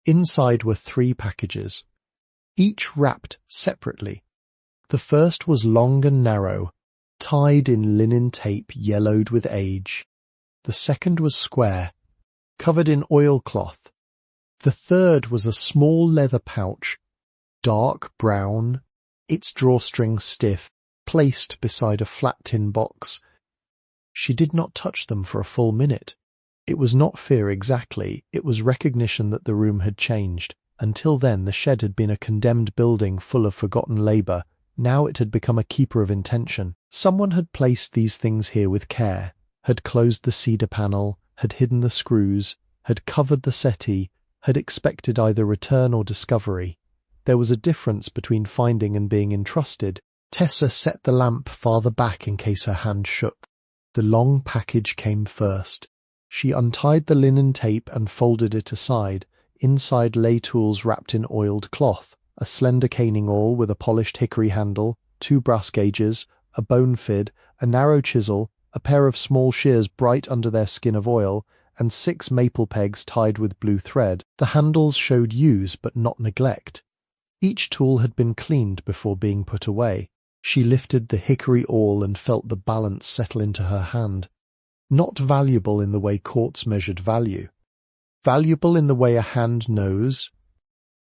Inside were 3 packages, each wrapped separately. The first was long and narrow, tied in linen tape yellowed with age. The second was square, covered in oilcloth. The third was a small leather pouch, dark brown, its drawstring stiff, placed beside a flat tin box. She did not touch them for a full minute. It was not fear exactly, it was recognition that the room had changed. Until then the shed had been a condemned building full of forgotten labour. Now it had become a keeper of intention. Someone had placed these things here with care, had closed the cedar panel, had hidden the screws, had covered the settee, had expected either return or discovery. There was a difference between finding and being entrusted. Tessa set the lamp farther back in case her hand shook. The long package came first. She untied the linen tape and folded it aside. Inside lay tools wrapped in oiled cloth, a slender caning awl with a polished hickory handle, 2 brass gauges, a bone fid, a narrow chisel, a pair of small shears bright under their skin of oil, and 6 maple pegs tied with blue thread. The handles showed use but not neglect. Each tool had been cleaned before being put away. She lifted the hickory awl and felt the balance settle into her hand. Not valuable in the way courts measured value. Valuable in the way a hand knows.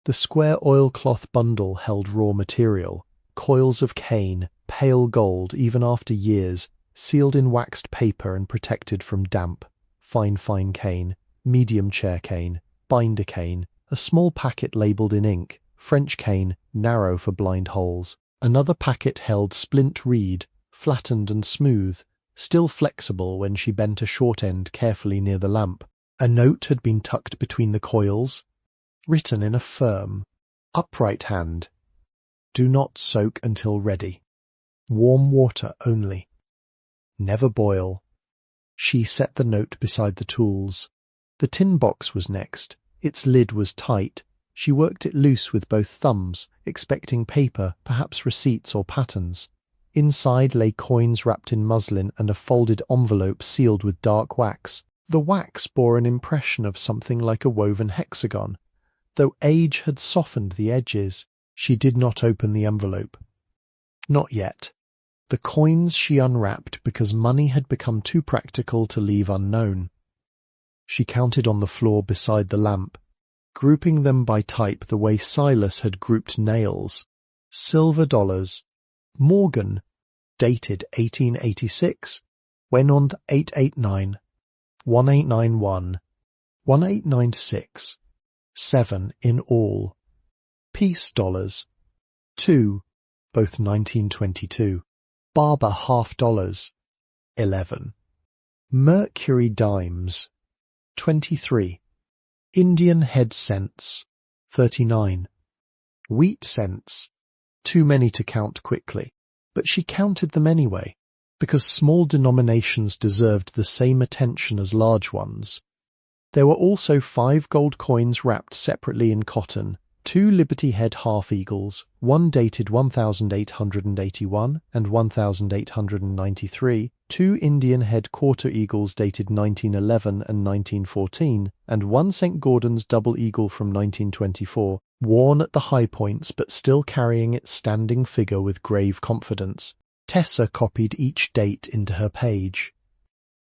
The square oilcloth bundle held raw material, coils of cane, pale gold even after years, sealed in waxed paper and protected from damp. Fine cane, medium chair cane, binder cane, a small packet labelled in ink, French cane, narrow for blind holes. Another packet held splint reed, flattened and smooth, still flexible when she bent a short end carefully near the lamp. A note had been tucked between the coils, written in a firm, upright hand. Do not soak until ready. Warm water only. Never boil. She set the note beside the tools. The tin box was next. Its lid was tight. She worked it loose with both thumbs, expecting paper, perhaps receipts or patterns. Inside lay coins wrapped in muslin and a folded envelope sealed with dark wax. The wax bore an impression of something like a woven hexagon, though age had softened the edges. She did not open the envelope. Not yet. The coins she unwrapped because money had become too practical to leave unknown. She counted on the floor beside the lamp, grouping them by type the way Silas had grouped nails. Silver dollars. Morgan, dated 1886, went on 889, 1891, 1896, 7 in all. Peace dollars, 2, both 1922. Barber $half, 11. Mercury dimes, 23. Indian head cents, 39. Wheat cents, too many to count quickly, but she counted them anyway, because small denominations deserved the same attention as large ones. There were also 5 gold coins wrapped separately in cotton, 2 Liberty Head half-eagles, one dated 1881 and 1893, 2 Indian Head quarter-eagles dated 1911 and 1914, and 1 St. Gordon's double eagle from 1924, worn at the high points but still carrying its standing figure with grave confidence. Tessa copied each date into her page.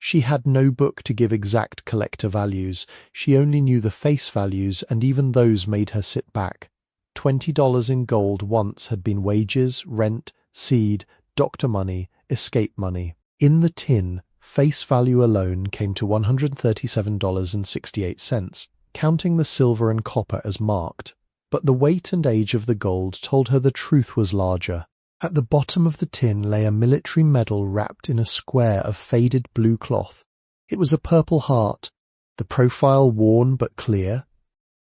She had no book to give exact collector values. She only knew the face values, and even those made her sit back. $20 in gold once had been wages, rent, seed, doctor money, escape money. In the tin, face value alone came to $137.68, counting the silver and copper as marked. But the weight and age of the gold told her the truth was larger. At the bottom of the tin lay a military medal wrapped in a square of faded blue cloth. It was a purple heart, the profile worn but clear,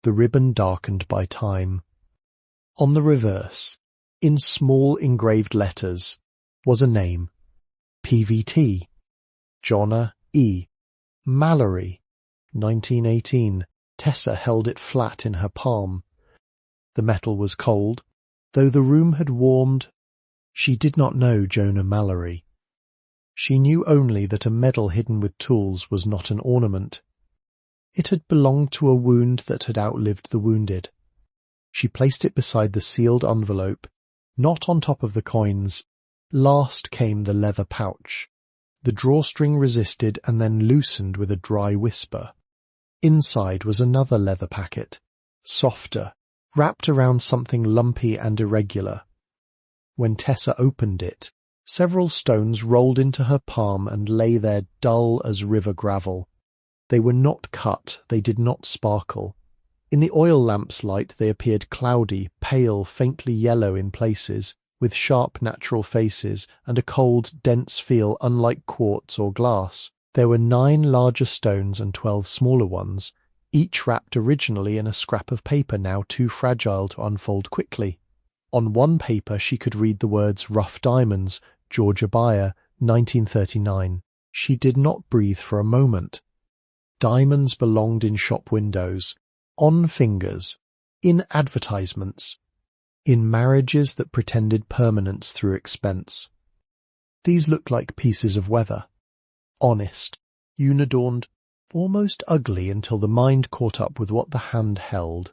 the ribbon darkened by time. On the reverse, in small engraved letters, was a name. PVT. Jonna E. Mallory. 1918. Tessa held it flat in her palm. The metal was cold, though the room had warmed. She did not know Jonah Mallory. She knew only that a medal hidden with tools was not an ornament. It had belonged to a wound that had outlived the wounded. She placed it beside the sealed envelope, not on top of the coins, Last came the leather pouch. The drawstring resisted and then loosened with a dry whisper. Inside was another leather packet, softer, wrapped around something lumpy and irregular. When Tessa opened it, several stones rolled into her palm and lay there dull as river gravel. They were not cut, they did not sparkle. In the oil lamp's light they appeared cloudy, pale, faintly yellow in places, with sharp natural faces and a cold, dense feel unlike quartz or glass. There were 9 larger stones and 12 smaller ones, each wrapped originally in a scrap of paper now too fragile to unfold quickly. On one paper she could read the words Rough Diamonds, Georgia Buyer, 1939. She did not breathe for a moment. Diamonds belonged in shop windows, on fingers, in advertisements, in marriages that pretended permanence through expense. These looked like pieces of weather. Honest, unadorned, almost ugly until the mind caught up with what the hand held.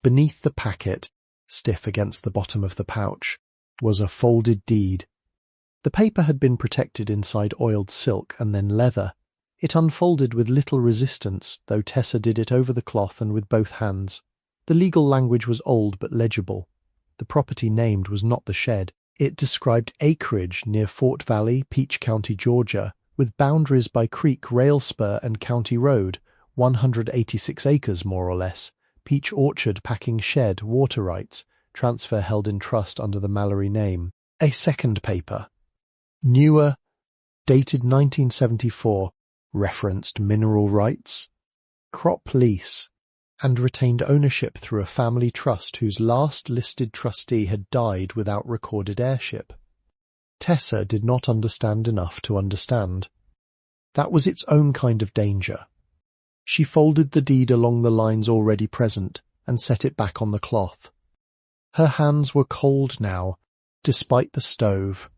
Beneath the packet, stiff against the bottom of the pouch, was a folded deed. The paper had been protected inside oiled silk and then leather. It unfolded with little resistance, though Tessa did it over the cloth and with both hands. The legal language was old but legible. The property named was not the shed. It described acreage near Fort Valley, Peach County, Georgia, with boundaries by creek, rail spur and county road, 186 acres more or less, peach orchard, packing shed, water rights, transfer held in trust under the Mallory name. A second paper, newer, dated 1974, referenced mineral rights, crop lease, and retained ownership through a family trust whose last listed trustee had died without recorded heirship. Tessa did not understand enough to understand. That was its own kind of danger. She folded the deed along the lines already present and set it back on the cloth. Her hands were cold now, despite the stove.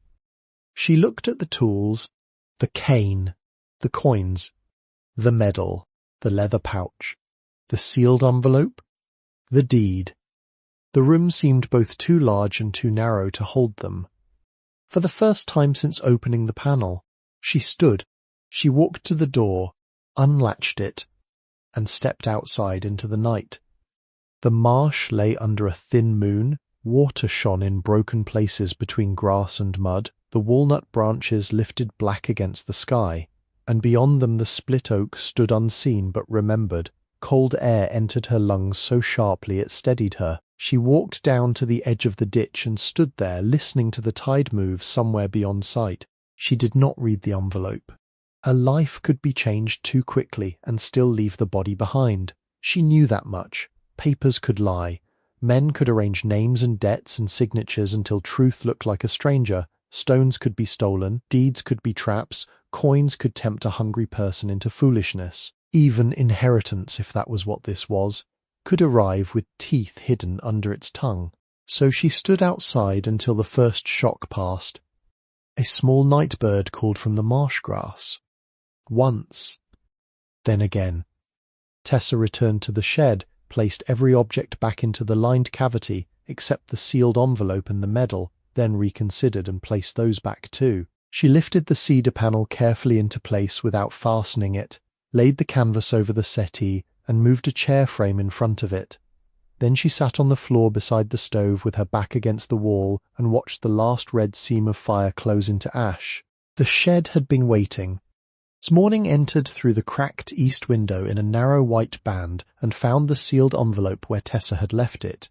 She looked at the tools, the cane, the coins, the medal, the leather pouch, the sealed envelope, the deed. The room seemed both too large and too narrow to hold them. For the first time since opening the panel, she stood. She walked to the door, unlatched it, and stepped outside into the night. The marsh lay under a thin moon, water shone in broken places between grass and mud, the walnut branches lifted black against the sky, and beyond them the split oak stood unseen but remembered. Cold air entered her lungs so sharply it steadied her. She walked down to the edge of the ditch and stood there listening to the tide move somewhere beyond sight. She did not read the envelope. A life could be changed too quickly and still leave the body behind. She knew that much. Papers could lie. Men could arrange names and debts and signatures until truth looked like a stranger. Stones could be stolen. Deeds could be traps. Coins could tempt a hungry person into foolishness. Even inheritance, if that was what this was, could arrive with teeth hidden under its tongue. So she stood outside until the first shock passed. A small night bird called from the marsh grass. Once. Then again. Tessa returned to the shed, placed every object back into the lined cavity except the sealed envelope and the medal, then reconsidered and placed those back too. She lifted the cedar panel carefully into place without fastening it, laid the canvas over the settee, and moved a chair frame in front of it. Then she sat on the floor beside the stove with her back against the wall and watched the last red seam of fire close into ash. The shed had been waiting. As morning entered through the cracked east window in a narrow white band and found the sealed envelope where Tessa had left it.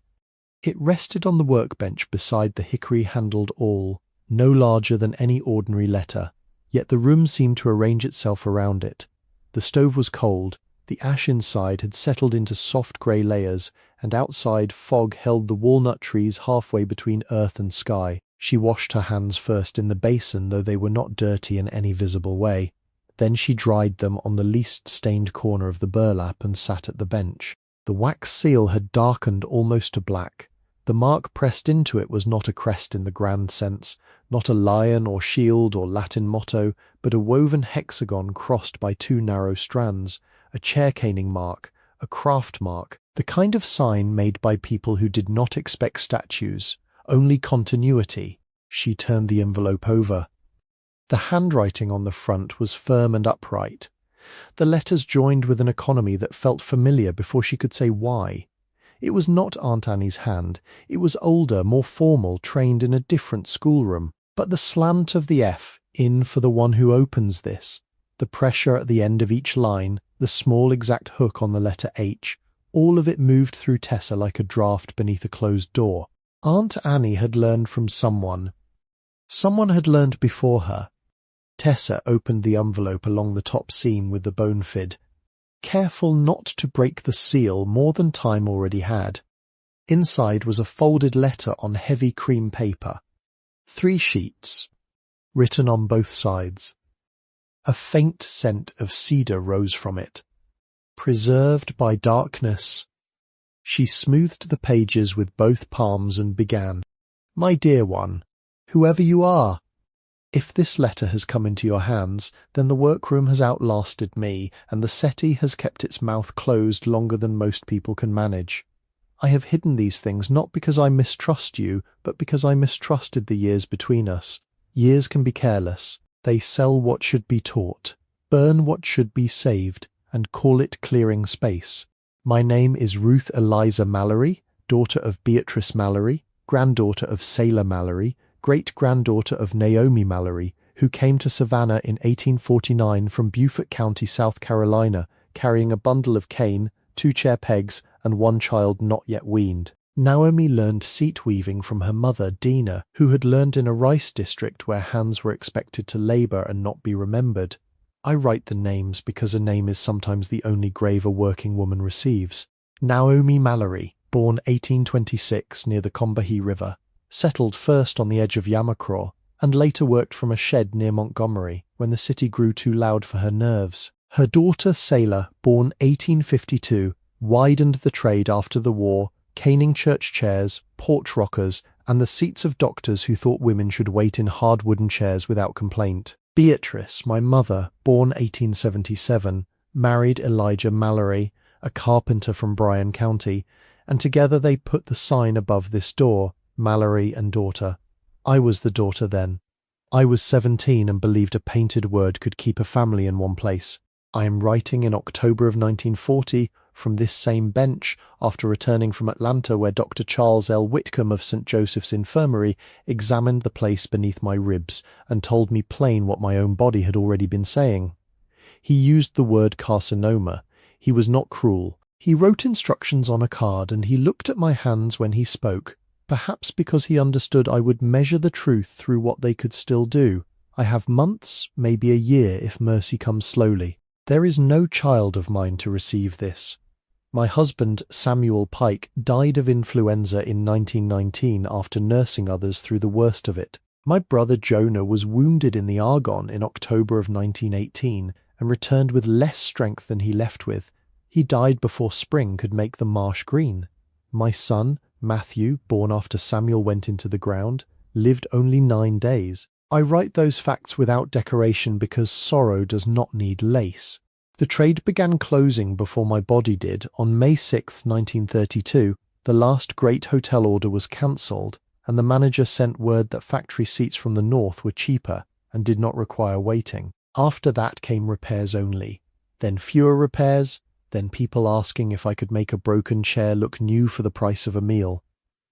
It rested on the workbench beside the hickory-handled awl, no larger than any ordinary letter, yet the room seemed to arrange itself around it. The stove was cold, the ash inside had settled into soft grey layers, and outside fog held the walnut trees halfway between earth and sky. She washed her hands first in the basin, though they were not dirty in any visible way. Then she dried them on the least stained corner of the burlap and sat at the bench. The wax seal had darkened almost to black. The mark pressed into it was not a crest in the grand sense, not a lion or shield or Latin motto, but a woven hexagon crossed by two narrow strands, a chair-caning mark, a craft mark, the kind of sign made by people who did not expect statues, only continuity. She turned the envelope over. The handwriting on the front was firm and upright. The letters joined with an economy that felt familiar before she could say why. It was not Aunt Annie's hand. It was older, more formal, trained in a different schoolroom. But the slant of the F, in for the one who opens this, the pressure at the end of each line, the small exact hook on the letter H, all of it moved through Tessa like a draft beneath a closed door. Aunt Annie had learned from someone. Someone had learned before her. Tessa opened the envelope along the top seam with the bone fid, careful not to break the seal more than time already had. Inside was a folded letter on heavy cream paper. 3 sheets, written on both sides. A faint scent of cedar rose from it. Preserved by darkness. She smoothed the pages with both palms and began. My dear one, whoever you are, if this letter has come into your hands, then the workroom has outlasted me, and the settee has kept its mouth closed longer than most people can manage. I have hidden these things not because I mistrust you, but because I mistrusted the years between us. Years can be careless. They sell what should be taught, burn what should be saved, and call it clearing space. My name is Ruth Eliza Mallory, daughter of Beatrice Mallory, granddaughter of Sailor Mallory, great-granddaughter of Naomi Mallory, who came to Savannah in 1849 from Beaufort County, South Carolina, carrying a bundle of cane, 2 chair pegs, and 1 child not yet weaned. Naomi learned seat weaving from her mother, Dina, who had learned in a rice district where hands were expected to labor and not be remembered. I write the names because a name is sometimes the only grave a working woman receives. Naomi Mallory, born 1826 near the Combahee River, settled first on the edge of Yamacraw, and later worked from a shed near Montgomery when the city grew too loud for her nerves. Her daughter Sailor, born 1852, widened the trade after the war, caning church chairs, porch rockers, and the seats of doctors who thought women should wait in hard wooden chairs without complaint. Beatrice, my mother, born 1877, married Elijah Mallory, a carpenter from Bryan County, and together they put the sign above this door, Mallory and daughter. I was the daughter then. I was 17 and believed a painted word could keep a family in one place. I am writing in October of 1940 from this same bench after returning from Atlanta where Dr. Charles L. Whitcomb of St. Joseph's Infirmary examined the place beneath my ribs and told me plain what my own body had already been saying. He used the word carcinoma. He was not cruel. He wrote instructions on a card and he looked at my hands when he spoke, perhaps because he understood I would measure the truth through what they could still do. I have months, maybe a year if mercy comes slowly. There is no child of mine to receive this. My husband, Samuel Pike, died of influenza in 1919 after nursing others through the worst of it. My brother Jonah was wounded in the Argonne in October of 1918 and returned with less strength than he left with. He died before spring could make the marsh green. My son, Matthew, born after Samuel went into the ground, lived only 9 days. I write those facts without decoration because sorrow does not need lace. The trade began closing before my body did. On May 6, 1932, the last great hotel order was cancelled, and the manager sent word that factory seats from the north were cheaper and did not require waiting. After that came repairs only, then fewer repairs, then people asking if I could make a broken chair look new for the price of a meal.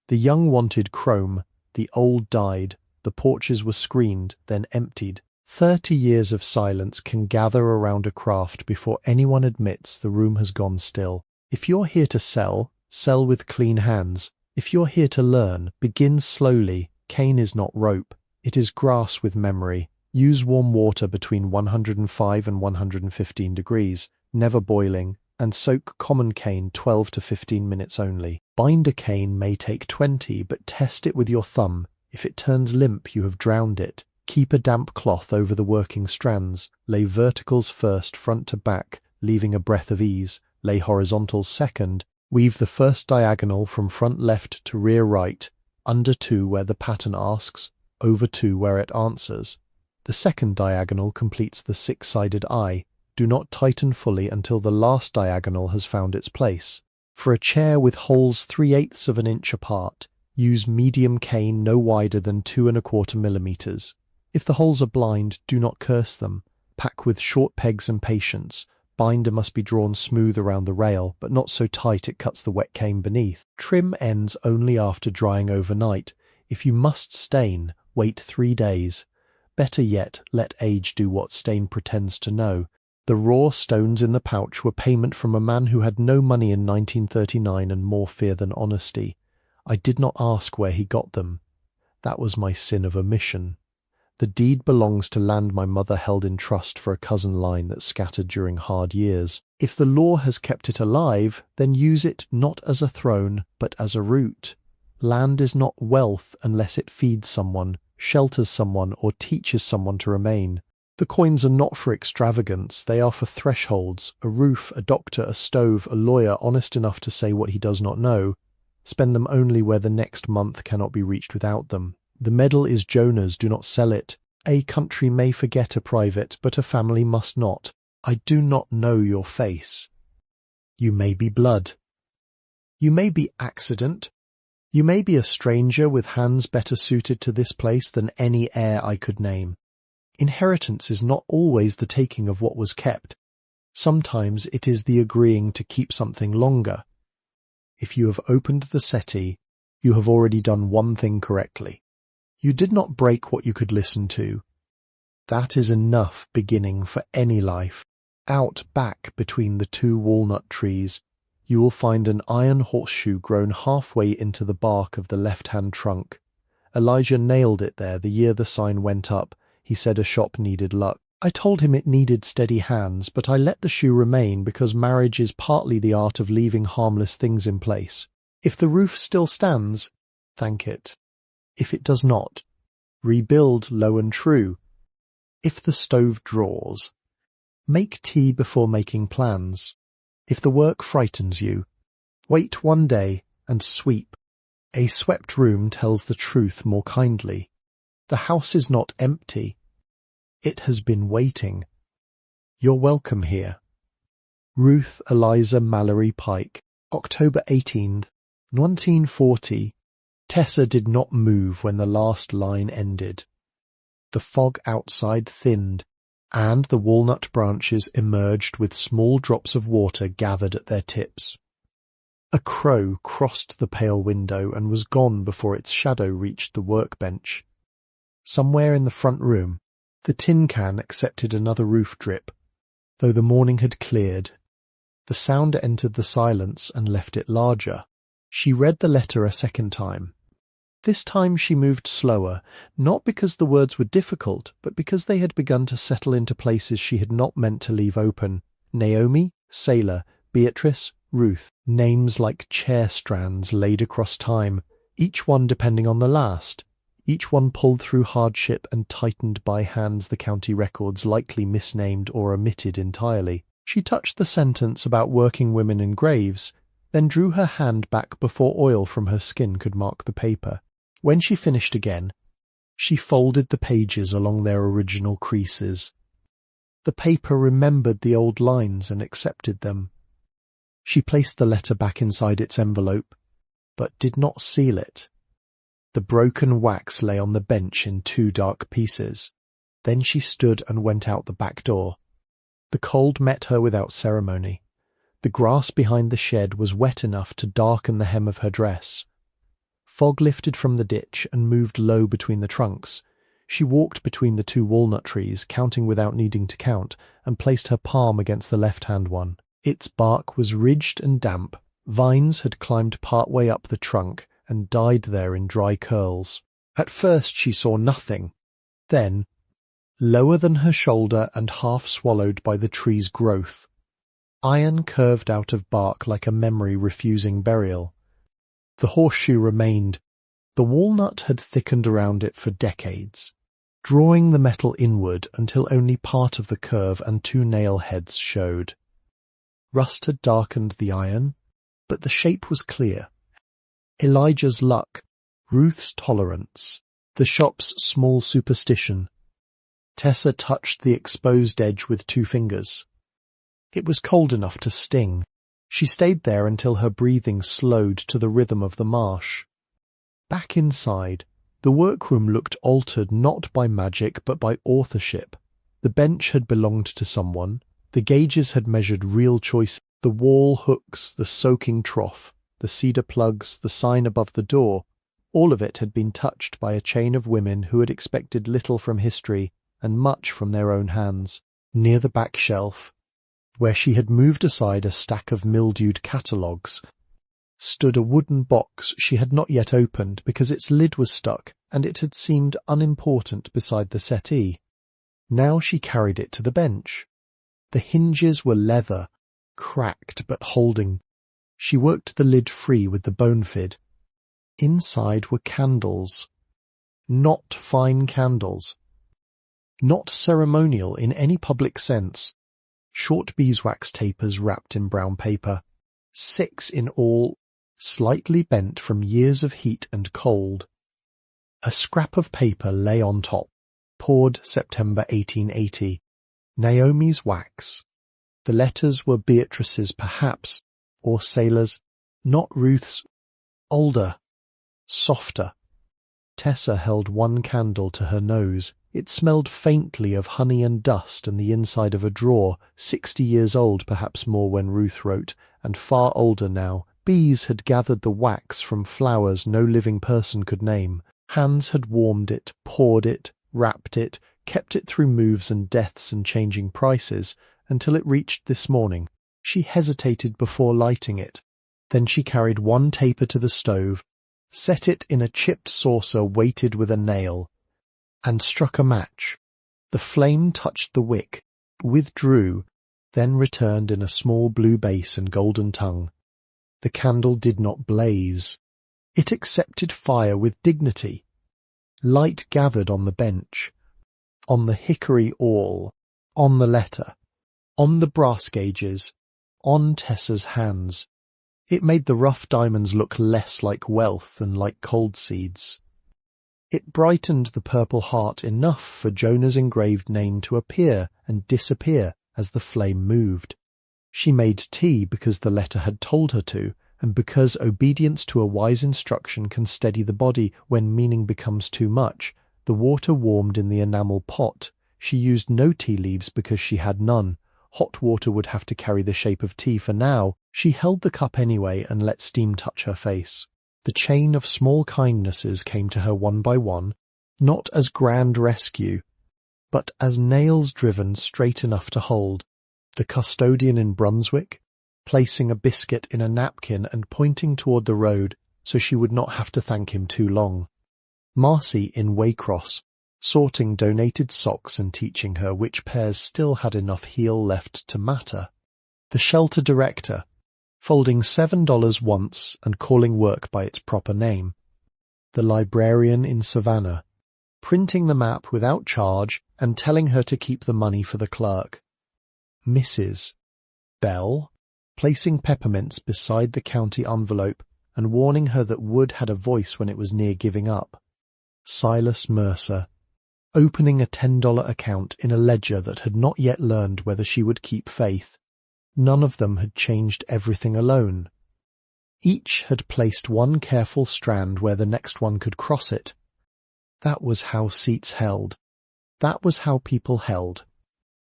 The young wanted chrome, the old died. The porches were screened, then emptied. 30 years of silence can gather around a craft before anyone admits the room has gone still. If you're here to sell, sell with clean hands. If you're here to learn, begin slowly. Cane is not rope. It is grass with memory. Use warm water between 105 and 115 degrees, never boiling, and soak common cane 12 to 15 minutes only. Binder cane may take 20, but test it with your thumb. If it turns limp, you have drowned it. Keep a damp cloth over the working strands. Lay verticals first, front to back, leaving a breath of ease. Lay horizontals second. Weave the first diagonal from front left to rear right, under 2 where the pattern asks, over 2 where it answers. The second diagonal completes the 6-sided eye. Do not tighten fully until the last diagonal has found its place. For a chair with holes 3/8 of an inch apart, Use medium cane no wider than 2¼ millimeters. If the holes are blind, do not curse them. Pack with short pegs and patience. Binder must be drawn smooth around the rail, but not so tight it cuts the wet cane beneath. Trim ends only after drying overnight. If you must stain, wait 3 days. Better yet, let age do what stain pretends to know. The raw stones in the pouch were payment from a man who had no money in 1939 and more fear than honesty. I did not ask where he got them. That was my sin of omission. The deed belongs to land my mother held in trust for a cousin line that scattered during hard years. If the law has kept it alive, then use it not as a throne, but as a root. Land is not wealth unless it feeds someone, shelters someone, or teaches someone to remain. The coins are not for extravagance, they are for thresholds, a roof, a doctor, a stove, a lawyer honest enough to say what he does not know. Spend them only where the next month cannot be reached without them. The medal is Jonah's, do not sell it. A country may forget a private, but a family must not. I do not know your face. You may be blood. You may be accident. You may be a stranger with hands better suited to this place than any heir I could name. Inheritance is not always the taking of what was kept. Sometimes it is the agreeing to keep something longer. If you have opened the settee, you have already done one thing correctly. You did not break what you could listen to. That is enough beginning for any life. Out back between the 2 walnut trees, you will find an iron horseshoe grown halfway into the bark of the left-hand trunk. Elijah nailed it there the year the sign went up. He said a shop needed luck. I told him it needed steady hands, but I let the shoe remain because marriage is partly the art of leaving harmless things in place. If the roof still stands, thank it. If it does not, rebuild low and true. If the stove draws, make tea before making plans. If the work frightens you, wait 1 day and sweep. A swept room tells the truth more kindly. The house is not empty. It has been waiting. You're welcome here. Ruth Eliza Mallory Pike, October 18th, 1940. Tessa did not move when the last line ended. The fog outside thinned, and the walnut branches emerged with small drops of water gathered at their tips. A crow crossed the pale window and was gone before its shadow reached the workbench. Somewhere in the front room, the tin can accepted another roof drip, though the morning had cleared. The sound entered the silence and left it larger. She read the letter a second time. This time she moved slower, not because the words were difficult, but because they had begun to settle into places she had not meant to leave open. Naomi, Sailor, Beatrice, Ruth, names like chair strands laid across time, each one depending on the last, each one pulled through hardship and tightened by hands the county records likely misnamed or omitted entirely. She touched the sentence about working women in graves, then drew her hand back before oil from her skin could mark the paper. When she finished again, she folded the pages along their original creases. The paper remembered the old lines and accepted them. She placed the letter back inside its envelope, but did not seal it. The broken wax lay on the bench in 2 dark pieces. Then she stood and went out the back door. The cold met her without ceremony. The grass behind the shed was wet enough to darken the hem of her dress. Fog lifted from the ditch and moved low between the trunks. She walked between the 2 walnut trees, counting without needing to count, and placed her palm against the left-hand one. Its bark was ridged and damp. Vines had climbed part way up the trunk and died there in dry curls. At first she saw nothing. Then, lower than her shoulder and half swallowed by the tree's growth, iron curved out of bark like a memory refusing burial. The horseshoe remained. The walnut had thickened around it for decades, drawing the metal inward until only part of the curve and 2 nail heads showed. Rust had darkened the iron, but the shape was clear. Elijah's luck, Ruth's tolerance, the shop's small superstition. Tessa touched the exposed edge with 2 fingers. It was cold enough to sting. She stayed there until her breathing slowed to the rhythm of the marsh. Back inside, the workroom looked altered not by magic but by authorship. The bench had belonged to someone. The gauges had measured real choice. The wall hooks, the soaking trough, the cedar plugs, the sign above the door, all of it had been touched by a chain of women who had expected little from history and much from their own hands. Near the back shelf, where she had moved aside a stack of mildewed catalogues, stood a wooden box she had not yet opened because its lid was stuck and it had seemed unimportant beside the settee. Now she carried it to the bench. The hinges were leather, cracked but holding. She worked the lid free with the bone fid. Inside were candles. Not fine candles. Not ceremonial in any public sense. Short beeswax tapers wrapped in brown paper. 6 in all, slightly bent from years of heat and cold. A scrap of paper lay on top, poured September 1880. Naomi's wax. The letters were Beatrice's perhaps, or Sailor's, not Ruth's. Older, softer. Tessa held one candle to her nose. It smelled faintly of honey and dust and the inside of a drawer, 60 years old, perhaps more when Ruth wrote, and far older now. Bees had gathered the wax from flowers no living person could name. Hands had warmed it, poured it, wrapped it, kept it through moves and deaths and changing prices, until it reached this morning. She hesitated before lighting it. Then she carried one taper to the stove, set it in a chipped saucer weighted with a nail, and struck a match. The flame touched the wick, withdrew, then returned in a small blue base and golden tongue. The candle did not blaze. It accepted fire with dignity. Light gathered on the bench, on the hickory awl, on the letter, on the brass gauges, on Tessa's hands. It made the rough diamonds look less like wealth and like cold seeds. It brightened the purple heart enough for Jonah's engraved name to appear and disappear as the flame moved. She made tea because the letter had told her to, and because obedience to a wise instruction can steady the body when meaning becomes too much. The water warmed in the enamel pot. She used no tea leaves because she had none. Hot water would have to carry the shape of tea for now. She held the cup anyway and let steam touch her face. The chain of small kindnesses came to her one by one, not as grand rescue, but as nails driven straight enough to hold. The custodian in Brunswick, placing a biscuit in a napkin and pointing toward the road so she would not have to thank him too long. Marcy in Waycross, sorting donated socks and teaching her which pairs still had enough heel left to matter. The shelter director, folding $7 once and calling work by its proper name. The librarian in Savannah, printing the map without charge and telling her to keep the money for the clerk. Mrs. Bell, placing peppermints beside the county envelope and warning her that wood had a voice when it was near giving up. Silas Mercer, opening a $10 account in a ledger that had not yet learned whether she would keep faith. None of them had changed everything alone. Each had placed one careful strand where the next one could cross it. That was how seats held. That was how people held.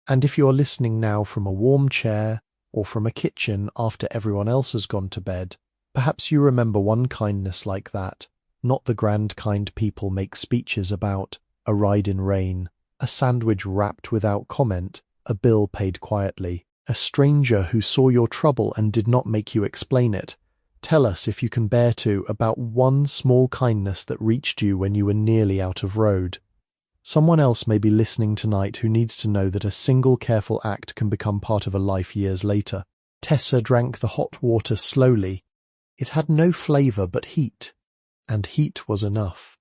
And if you're listening now from a warm chair or from a kitchen after everyone else has gone to bed, perhaps you remember one kindness like that, not the grand kind people make speeches about, a ride in rain, a sandwich wrapped without comment, a bill paid quietly, a stranger who saw your trouble and did not make you explain it. Tell us, if you can bear to, about one small kindness that reached you when you were nearly out of road. Someone else may be listening tonight who needs to know that a single careful act can become part of a life years later. Tessa drank the hot water slowly. It had no flavour but heat, and heat was enough.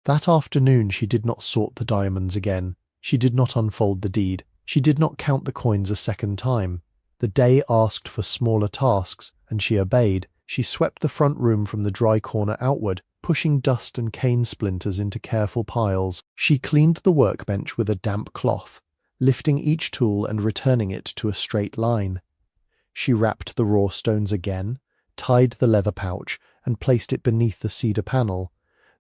That afternoon she did not sort the diamonds again. She did not unfold the deed. She did not count the coins a second time. The day asked for smaller tasks, and she obeyed. She swept the front room from the dry corner outward, pushing dust and cane splinters into careful piles. She cleaned the workbench with a damp cloth, lifting each tool and returning it to a straight line. She wrapped the raw stones again, tied the leather pouch, and placed it beneath the cedar panel.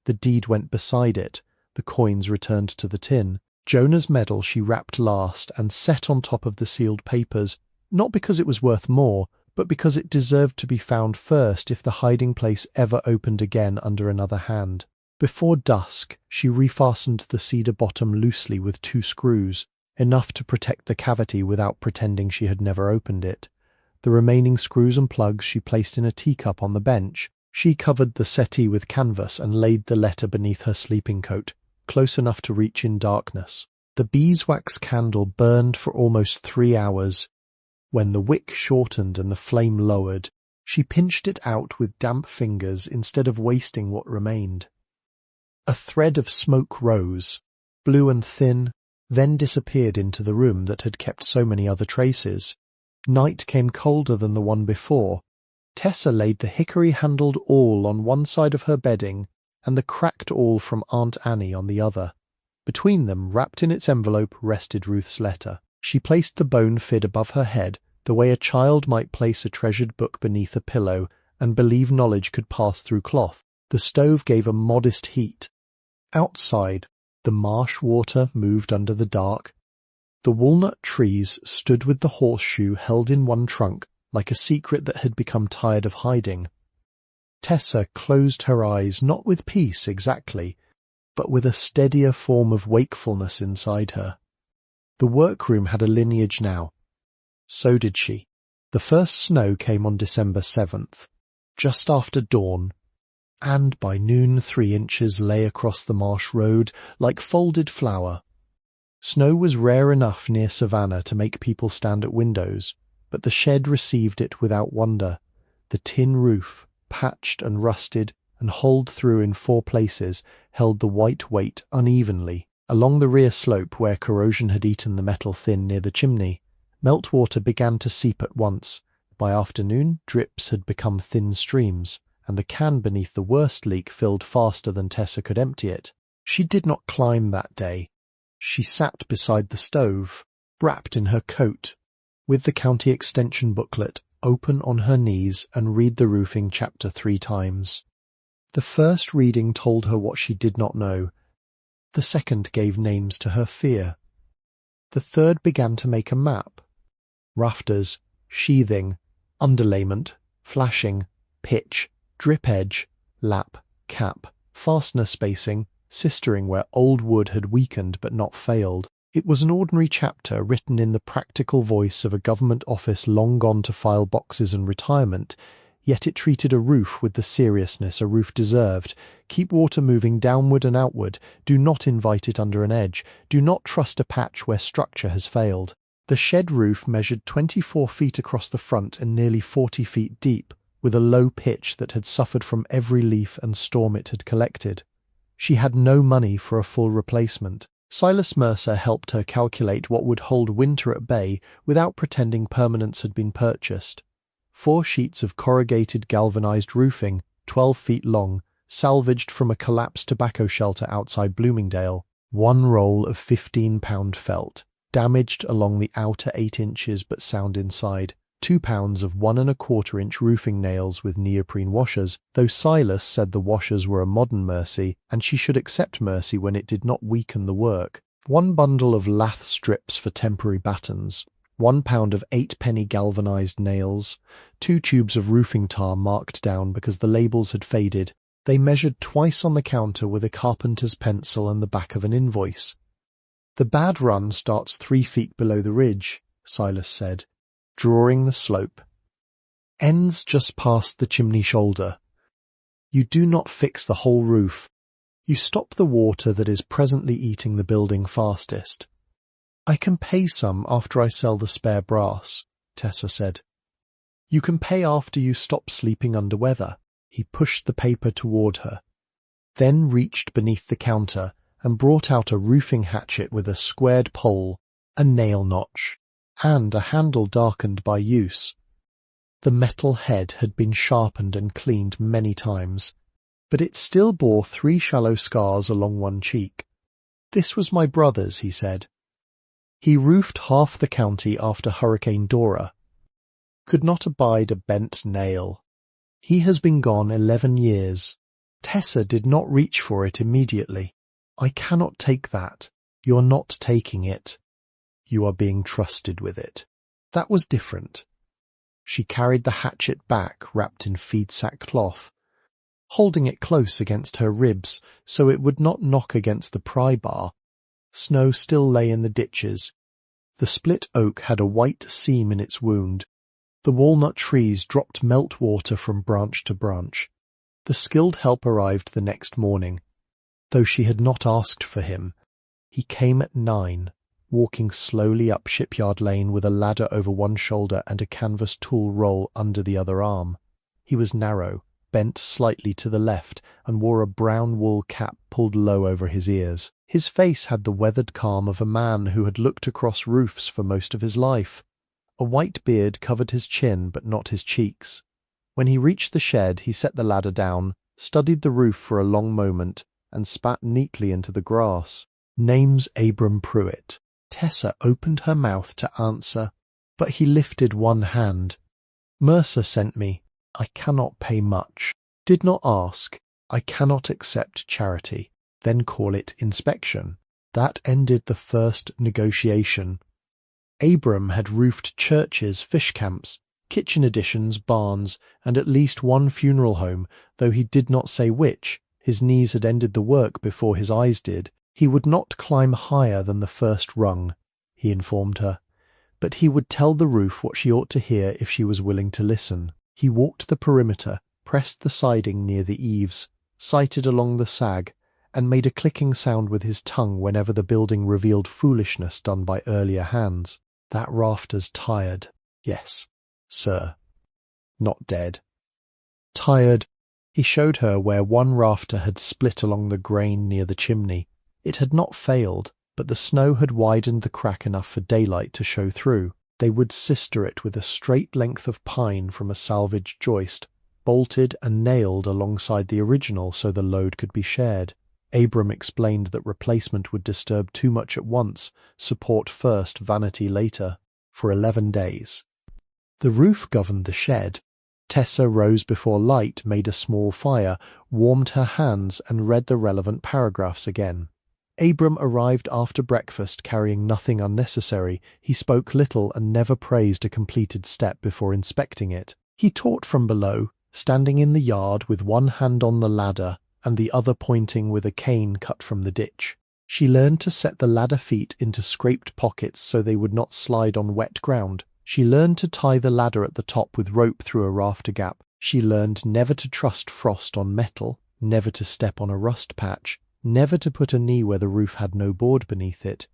The deed went beside it. The coins returned to the tin. Jonah's medal she wrapped last and set on top of the sealed papers, not because it was worth more, but because it deserved to be found first if the hiding place ever opened again under another hand. Before dusk, she refastened the cedar bottom loosely with 2 screws, enough to protect the cavity without pretending she had never opened it. The remaining screws and plugs she placed in a teacup on the bench. She covered the settee with canvas and laid the letter beneath her sleeping coat, close enough to reach in darkness. The beeswax candle burned for almost 3 hours. When the wick shortened and the flame lowered, she pinched it out with damp fingers instead of wasting what remained. A thread of smoke rose, blue and thin, then disappeared into the room that had kept so many other traces. Night came colder than the one before. Tessa laid the hickory-handled awl on one side of her bedding and the cracked awl from Aunt Annie on the other. Between them, wrapped in its envelope, rested Ruth's letter. She placed the bone fid above her head, the way a child might place a treasured book beneath a pillow and believe knowledge could pass through cloth. The stove gave a modest heat. Outside, the marsh water moved under the dark. The walnut trees stood with the horseshoe held in one trunk, like a secret that had become tired of hiding. Tessa closed her eyes, not with peace exactly, but with a steadier form of wakefulness inside her. The workroom had a lineage now. So did she. The first snow came on December 7th, just after dawn, and by noon 3 inches lay across the marsh road like folded flour. Snow was rare enough near Savannah to make people stand at windows, but the shed received it without wonder. The tin roof, patched and rusted and holed through in 4 places, held the white weight unevenly. Along the rear slope where corrosion had eaten the metal thin near the chimney, meltwater began to seep at once. By afternoon, drips had become thin streams, and the can beneath the worst leak filled faster than Tessa could empty it. She did not climb that day. She sat beside the stove, wrapped in her coat, with the county extension booklet open on her knees, and read the roofing chapter 3 times. The first reading told her what she did not know. The second gave names to her fear. The third began to make a map. Rafters, sheathing, underlayment, flashing, pitch, drip edge, lap, cap, fastener spacing, sistering where old wood had weakened but not failed. It was an ordinary chapter written in the practical voice of a government office long gone to file boxes and retirement, yet it treated a roof with the seriousness a roof deserved. Keep water moving downward and outward. Do not invite it under an edge. Do not trust a patch where structure has failed. The shed roof measured 24 feet across the front and nearly 40 feet deep, with a low pitch that had suffered from every leaf and storm it had collected. She had no money for a full replacement. Silas Mercer helped her calculate what would hold winter at bay without pretending permanence had been purchased. 4 sheets of corrugated galvanized roofing, 12 feet long, salvaged from a collapsed tobacco shelter outside Bloomingdale. 1 roll of 15-pound felt, damaged along the outer 8 inches but sound inside. 2 pounds of 1¼ inch roofing nails with neoprene washers, though Silas said the washers were a modern mercy, and she should accept mercy when it did not weaken the work. 1 bundle of lath strips for temporary battens, 1 pound of 8-penny galvanized nails, 2 tubes of roofing tar marked down because the labels had faded. They measured twice on the counter with a carpenter's pencil and the back of an invoice. The bad run starts 3 feet below the ridge, Silas said, drawing the slope. Ends just past the chimney shoulder. You do not fix the whole roof. You stop the water that is presently eating the building fastest. I can pay some after I sell the spare brass, Tessa said. You can pay after you stop sleeping under weather. He pushed the paper toward her, then reached beneath the counter and brought out a roofing hatchet with a squared pole, a nail notch, and a handle darkened by use. The metal head had been sharpened and cleaned many times, but it still bore 3 shallow scars along one cheek. This was my brother's, he said. He roofed half the county after Hurricane Dora. Could not abide a bent nail. He has been gone 11 years. Tessa did not reach for it immediately. "I cannot take that. You're not taking it. You are being trusted with it." That was different. She carried the hatchet back wrapped in feed sack cloth, holding it close against her ribs so it would not knock against the pry bar. Snow still lay in the ditches. The split oak had a white seam in its wound. The walnut trees dropped meltwater from branch to branch. The skilled help arrived the next morning, though she had not asked for him. He came at 9, walking slowly up Shipyard Lane with a ladder over one shoulder and a canvas tool roll under the other arm. He was narrow, bent slightly to the left, and wore a brown wool cap pulled low over his ears. His face had the weathered calm of a man who had looked across roofs for most of his life. A white beard covered his chin but not his cheeks. When he reached the shed, he set the ladder down, studied the roof for a long moment, and spat neatly into the grass. "Name's Abram Pruitt." Tessa opened her mouth to answer, but he lifted one hand. "Mercer sent me. I cannot pay much. Did not ask. I cannot accept charity." Then call it inspection. That ended the first negotiation. Abram had roofed churches, fish camps, kitchen additions, barns, and at least one funeral home, though he did not say which. His knees had ended the work before his eyes did. He would not climb higher than the first rung, he informed her, but he would tell the roof what she ought to hear if she was willing to listen. He walked the perimeter, pressed the siding near the eaves, sighted along the sag, and made a clicking sound with his tongue whenever the building revealed foolishness done by earlier hands. "That rafter's tired." "Yes, sir." "Not dead." "Tired." He showed her where one rafter had split along the grain near the chimney. It had not failed, but the snow had widened the crack enough for daylight to show through. They would sister it with a straight length of pine from a salvaged joist, bolted and nailed alongside the original so the load could be shared. Abram explained that replacement would disturb too much at once, support first, vanity later, for 11 days. The roof governed the shed. Tessa rose before light, made a small fire, warmed her hands, and read the relevant paragraphs again. Abram arrived after breakfast carrying nothing unnecessary. He spoke little and never praised a completed step before inspecting it. He taught from below, standing in the yard with one hand on the ladder and the other pointing with a cane cut from the ditch. She learned to set the ladder feet into scraped pockets so they would not slide on wet ground. She learned to tie the ladder at the top with rope through a rafter gap. She learned never to trust frost on metal, never to step on a rust patch, never to put a knee where the roof had no board beneath it.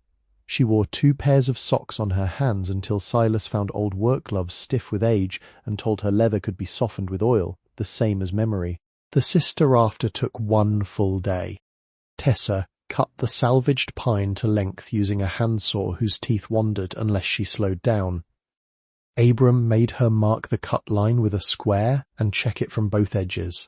She wore 2 pairs of socks on her hands until Silas found old work gloves stiff with age and told her leather could be softened with oil, the same as memory. The sister rafter took 1 full day. Tessa cut the salvaged pine to length using a handsaw whose teeth wandered unless she slowed down. Abram made her mark the cut line with a square and check it from both edges.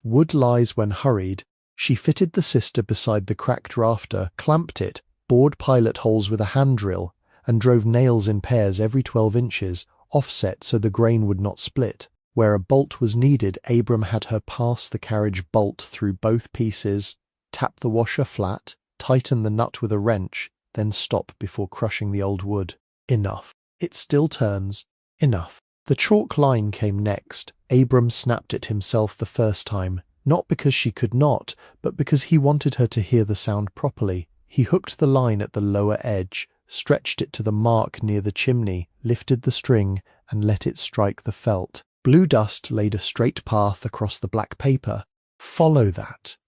Wood lies when hurried. She fitted the sister beside the cracked rafter, clamped it, bored pilot holes with a hand drill, and drove nails in pairs every 12 inches, offset so the grain would not split. Where a bolt was needed, Abram had her pass the carriage bolt through both pieces, tap the washer flat, tighten the nut with a wrench, then stop before crushing the old wood. Enough. It still turns. Enough. The chalk line came next. Abram snapped it himself the first time, not because she could not, but because he wanted her to hear the sound properly. He hooked the line at the lower edge, stretched it to the mark near the chimney, lifted the string, and let it strike the felt. Blue dust laid a straight path across the black paper. Follow that.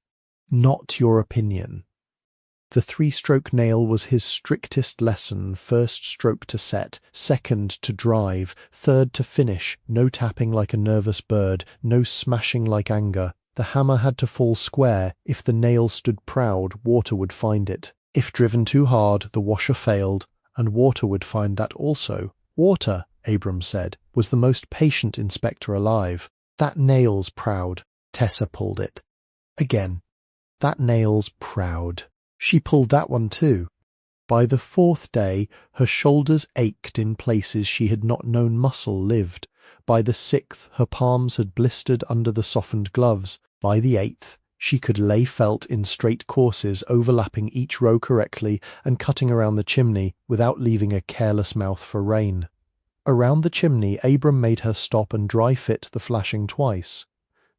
Not your opinion. The 3-stroke nail was his strictest lesson. First stroke to set, second to drive, third to finish, no tapping like a nervous bird, no smashing like anger. The hammer had to fall square. If the nail stood proud, water would find it. If driven too hard, the washer failed, and water would find that also. Water, Abram said, was the most patient inspector alive. That nail's proud. Tessa pulled it. Again. That nail's proud. She pulled that one too. By the 4th day, her shoulders ached in places she had not known muscle lived. By the 6th, her palms had blistered under the softened gloves. By the 8th, she could lay felt in straight courses overlapping each row correctly and cutting around the chimney without leaving a careless mouth for rain. Around the chimney, Abram made her stop and dry fit the flashing twice.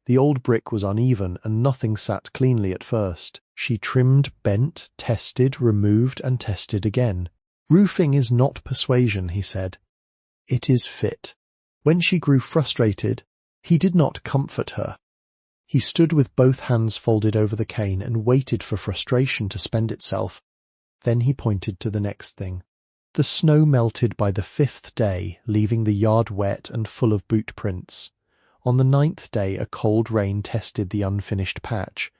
The old brick was uneven and nothing sat cleanly at first. She trimmed, bent, tested, removed and tested again. "Roofing is not persuasion," he said. "It is fit." When she grew frustrated, he did not comfort her. He stood with both hands folded over the cane and waited for frustration to spend itself. Then he pointed to the next thing. The snow melted by the 5th day, leaving the yard wet and full of boot prints. On the 9th day a cold rain tested the unfinished patch.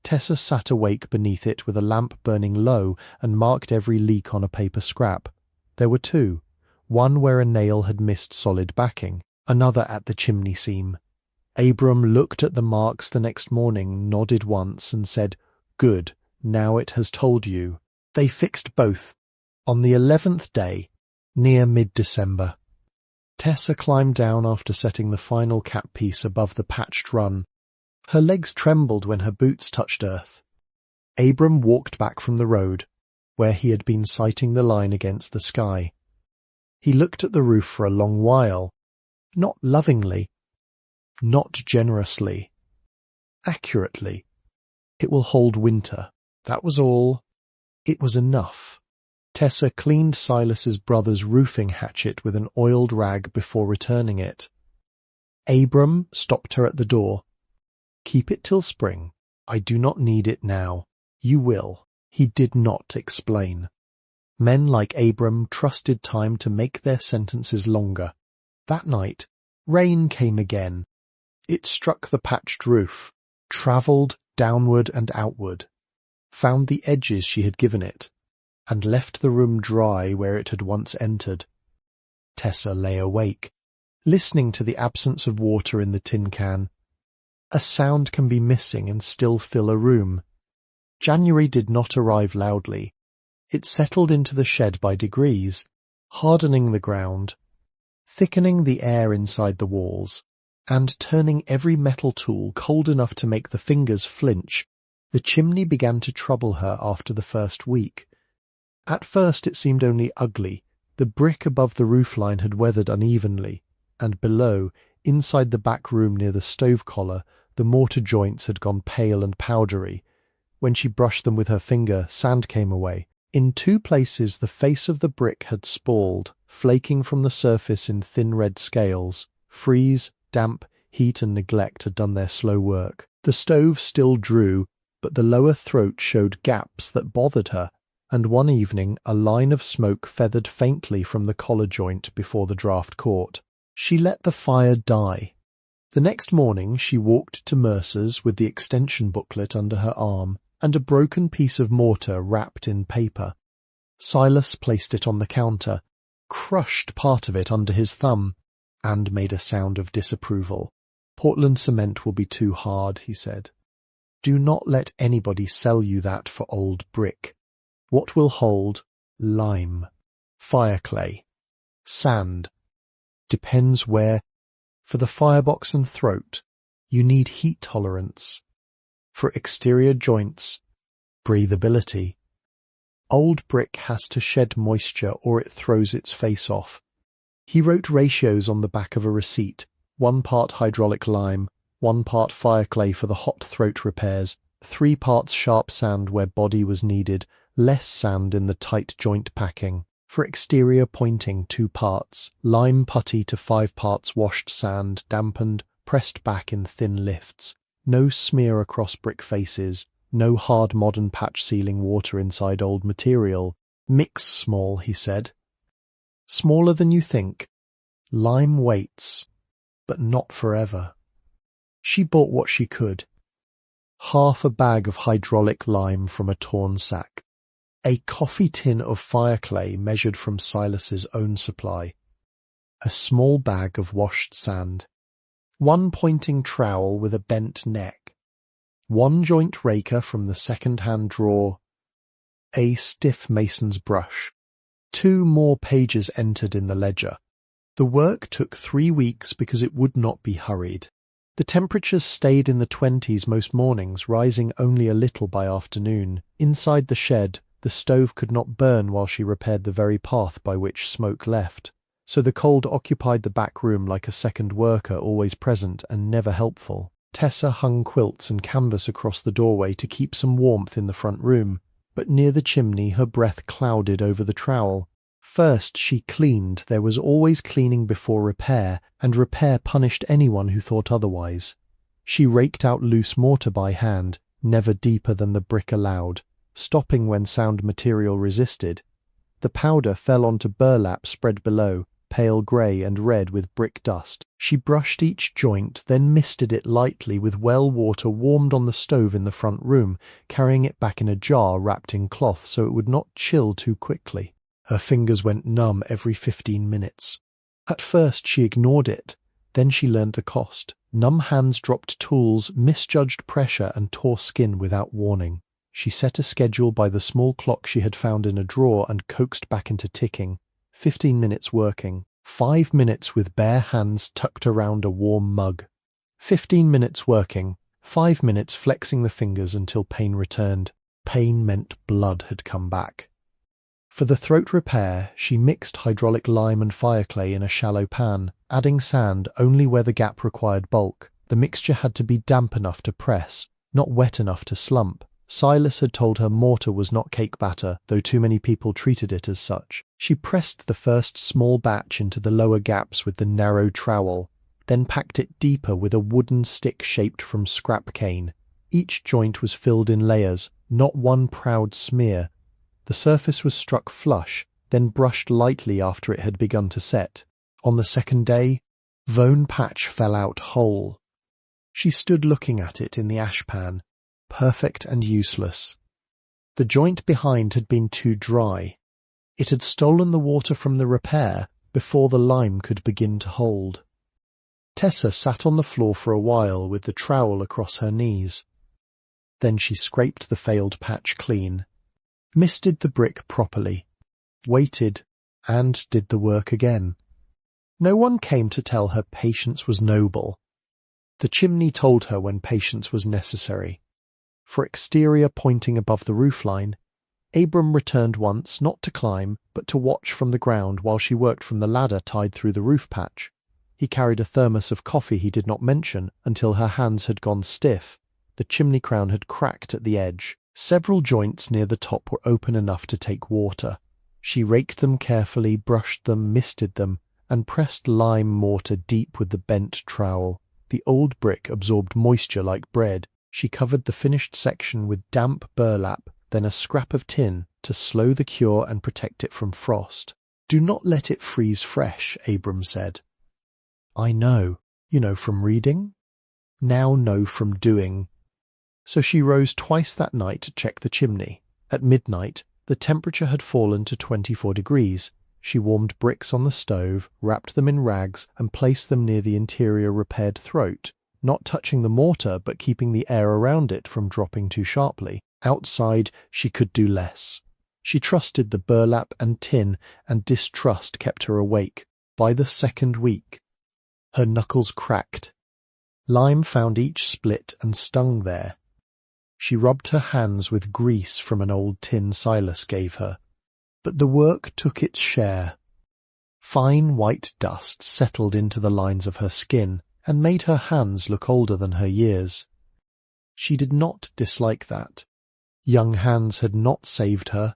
Tessa sat awake beneath it with a lamp burning low and marked every leak on a paper scrap. There were 2, one where a nail had missed solid backing, another at the chimney seam. Abram looked at the marks the next morning, nodded once and said, "Good, now it has told you." They fixed both. On the 11th day, near mid-December, Tessa climbed down after setting the final cap piece above the patched run. Her legs trembled when her boots touched earth. Abram walked back from the road, where he had been sighting the line against the sky. He looked at the roof for a long while, not lovingly, not generously, accurately. It will hold winter. That was all. It was enough. Tessa cleaned Silas's brother's roofing hatchet with an oiled rag before returning it. Abram stopped her at the door. "Keep it till spring. I do not need it now." "You will." He did not explain. Men like Abram trusted time to make their sentences longer. That night, rain came again. It struck the patched roof, travelled downward and outward, found the edges she had given it, and left the room dry where it had once entered. Tessa lay awake, listening to the absence of water in the tin can. A sound can be missing and still fill a room. January did not arrive loudly. It settled into the shed by degrees, hardening the ground, thickening the air inside the walls, and turning every metal tool cold enough to make the fingers flinch. The chimney began to trouble her after the first week. At first it seemed only ugly. The brick above the roofline had weathered unevenly, and below, inside the back room near the stove collar, the mortar joints had gone pale and powdery. When she brushed them with her finger, sand came away. In 2 places the face of the brick had spalled, flaking from the surface in thin red scales. Freeze, damp, heat and neglect had done their slow work. The stove still drew, but the lower throat showed gaps that bothered her, and one evening a line of smoke feathered faintly from the collar joint before the draught caught. She let the fire die. The next morning she walked to Mercer's with the extension booklet under her arm and a broken piece of mortar wrapped in paper. Silas placed it on the counter, crushed part of it under his thumb, and made a sound of disapproval. "Portland cement will be too hard," he said. "Do not let anybody sell you that for old brick. What will hold? Lime, fireclay, sand. Depends where. For the firebox and throat, you need heat tolerance. For exterior joints, breathability. Old brick has to shed moisture or it throws its face off." He wrote ratios on the back of a receipt, 1 part hydraulic lime, 1 part fireclay for the hot throat repairs, 3 parts sharp sand where body was needed, less sand in the tight joint packing. For exterior pointing, 2 parts, lime putty to 5 parts washed sand, dampened, pressed back in thin lifts. No smear across brick faces, no hard modern patch sealing water inside old material. "Mix small," he said. "Smaller than you think. Lime waits, but not forever." She bought what she could. Half a bag of hydraulic lime from a torn sack. A coffee tin of fireclay measured from Silas's own supply. A small bag of washed sand. 1 pointing trowel with a bent neck. 1 joint raker from the second-hand drawer. A stiff mason's brush. 2 more pages entered in the ledger. The work took 3 weeks because it would not be hurried. The temperatures stayed in the 20s most mornings, rising only a little by afternoon. Inside the shed, the stove could not burn while she repaired the very path by which smoke left. So the cold occupied the back room like a second worker, always present and never helpful. Tessa hung quilts and canvas across the doorway to keep some warmth in the front room, but near the chimney her breath clouded over the trowel. First she cleaned. There was always cleaning before repair, and repair punished anyone who thought otherwise. She raked out loose mortar by hand, never deeper than the brick allowed, stopping when sound material resisted. The powder fell onto burlap spread below, pale grey and red with brick dust. She brushed each joint, then misted it lightly with well water warmed on the stove in the front room, carrying it back in a jar wrapped in cloth so it would not chill too quickly. Her fingers went numb every 15 minutes. At first she ignored it, then she learned the cost. Numb hands dropped tools, misjudged pressure, and tore skin without warning. She set a schedule by the small clock she had found in a drawer and coaxed back into ticking. 15 minutes working, 5 minutes with bare hands tucked around a warm mug. 15 minutes working, 5 minutes flexing the fingers until pain returned. Pain meant blood had come back. For the throat repair, she mixed hydraulic lime and fireclay in a shallow pan, adding sand only where the gap required bulk. The mixture had to be damp enough to press, not wet enough to slump. Silas had told her mortar was not cake batter, though too many people treated it as such. She pressed the first small batch into the lower gaps with the narrow trowel, then packed it deeper with a wooden stick shaped from scrap cane. Each joint was filled in layers, not one proud smear. The surface was struck flush, then brushed lightly after it had begun to set. On the second day, Vone patch fell out whole. She stood looking at it in the ashpan, perfect and useless. The joint behind had been too dry. It had stolen the water from the repair before the lime could begin to hold. Tessa sat on the floor for a while with the trowel across her knees. Then she scraped the failed patch clean, misted the brick properly, waited, and did the work again. No one came to tell her patience was noble. The chimney told her when patience was necessary. For exterior pointing above the roofline, Abram returned once, not to climb, but to watch from the ground while she worked from the ladder tied through the roof patch. He carried a thermos of coffee he did not mention until her hands had gone stiff. The chimney crown had cracked at the edge. Several joints near the top were open enough to take water. She raked them carefully, brushed them, misted them, and pressed lime mortar deep with the bent trowel. The old brick absorbed moisture like bread. She covered the finished section with damp burlap, then a scrap of tin to slow the cure and protect it from frost. "Do not let it freeze fresh," Abram said. "I know. You know from reading? Now know from doing." So she rose twice that night to check the chimney. At midnight, the temperature had fallen to 24 degrees. She warmed bricks on the stove, wrapped them in rags, and placed them near the interior repaired throat, not touching the mortar but keeping the air around it from dropping too sharply. Outside, she could do less. She trusted the burlap and tin, and distrust kept her awake. By the second week, her knuckles cracked. Lime found each split and stung there. She rubbed her hands with grease from an old tin Silas gave her. But the work took its share. Fine white dust settled into the lines of her skin and made her hands look older than her years. She did not dislike that. Young hands had not saved her.